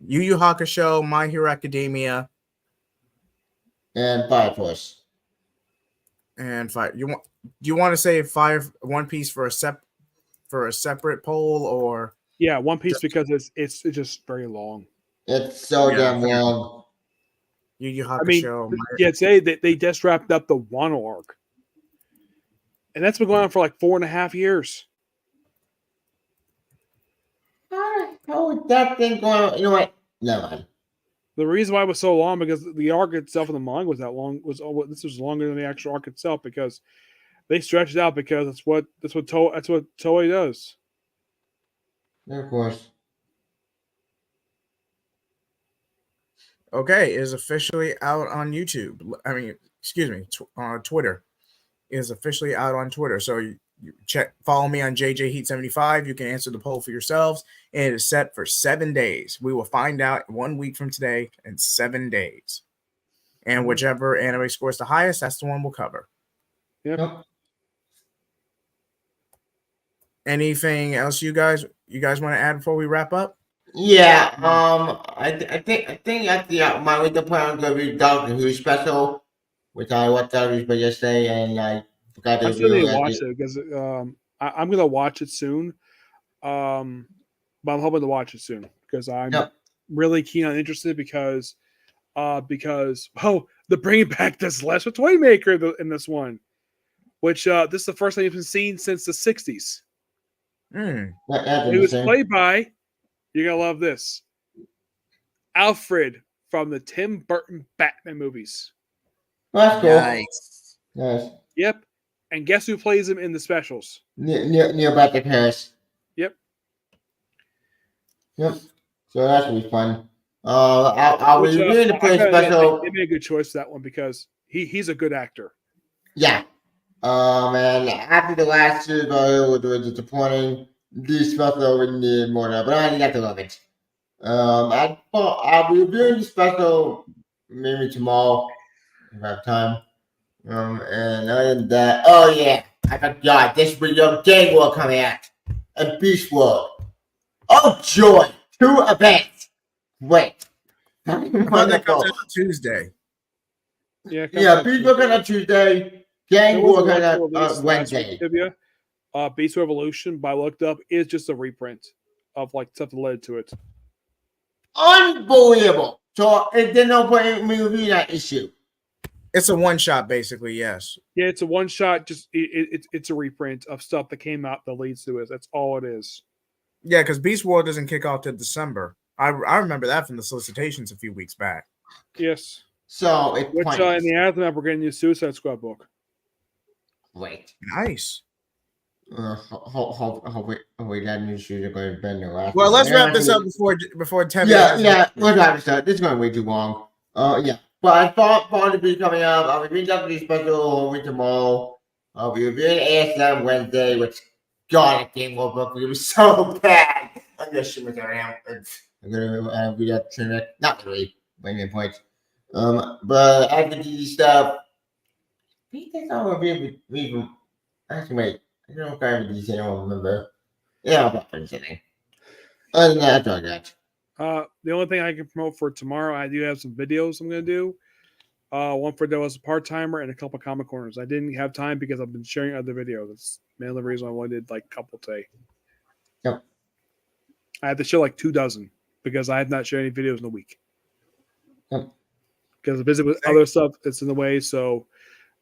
Yu Yu Hakusho, My Hero Academia, and Fire Force. And Fire. Do you want to say One Piece for a separate poll, or One Piece because it's just very long. It's so damn long. Yu Yu Hakusho. Today they just wrapped up the Wano arc, and that's been going on for like 4.5 years. How is that thing going on? You know what? Never mind. The reason why it was so long because the arc itself in the manga was that long. This was longer than the actual arc itself because they stretched it out because that's what Toei does. Of course. Okay, it is officially out on YouTube. Twitter. It is officially out on Twitter. So you follow me on JJ Heat 75. You can answer the poll for yourselves. And it is set for 7 days. We will find out 1 week from today in 7 days. And whichever anime scores the highest, that's the one we'll cover. Yep. Anything else you guys want to add before we wrap up? Yeah, I think at the my winter plan is gonna be Doctor Who special, which I watched that yesterday, and I forgot to watch it because I'm gonna watch it soon. But I'm hoping to watch it soon because I'm really keen on interested because they're bringing back this Lesser Toymaker in this one, which this is the first time you've been seen since the 60s. It was played by. You're going to love this. Alfred from the Tim Burton Batman movies. That's cool. Nice. Yep. And guess who plays him in the specials? Neil Patrick Harris. Yep. So that should be fun. I'll be reviewing the play special. They made a good choice for that one because he's a good actor. Yeah. And after the last two, it was disappointing. These special we need more now, but I got to love it. I'll be reviewing the special maybe tomorrow if I have time. And other than that, I forgot this video Gang World coming out and Beast World. Oh joy! 2 events. Wait. I thought that comes out Tuesday. Beast World coming out Tuesday. Gang World coming out Wednesday. Beast Revolution, but I looked up, is just a reprint of like stuff that led to it. Unbelievable. So there's no point in me reviewing that issue. It's a one-shot, basically, yes. Yeah, it's a one-shot, just it's a reprint of stuff that came out that leads to it. That's all it is. Yeah, because Beast World doesn't kick off till December. I remember that from the solicitations a few weeks back. Yes. So it's in the aftermath, we're getting a Suicide Squad book. Wait. Nice. Wait, that new shoes are going to bend the last. Well, let's wrap this up before 10 minutes. Yeah, let's wrap this up. This is going way too long. But I thought part of be coming up. I'll be reading up the special over tomorrow. I'll be reviewing ASM Wednesday, which God, that game book was so bad. I'm gonna shoot with our hand. I'm gonna read out train wreck. Not really. Win points. But RPG stuff. I think that's all we're reading. Actually, wait. I don't know if I have these. I don't remember. Yeah, I'll probably anything. Other than that, that's all I got. The only thing I can promote for tomorrow, I do have some videos I'm going to do. One for Dallas Part-Timer and a couple comic corners. I didn't have time because I've been sharing other videos. That's mainly the reason I only did like a couple today. Yep. I had to show like 24 because I have not shared any videos in a week. Yep. Because I'm busy with other stuff that's in the way, so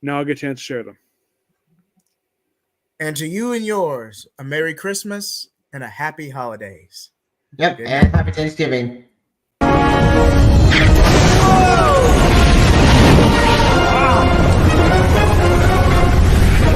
now I'll get a chance to share them. And to you and yours, a Merry Christmas and a Happy Holidays. Yep, and Happy Thanksgiving.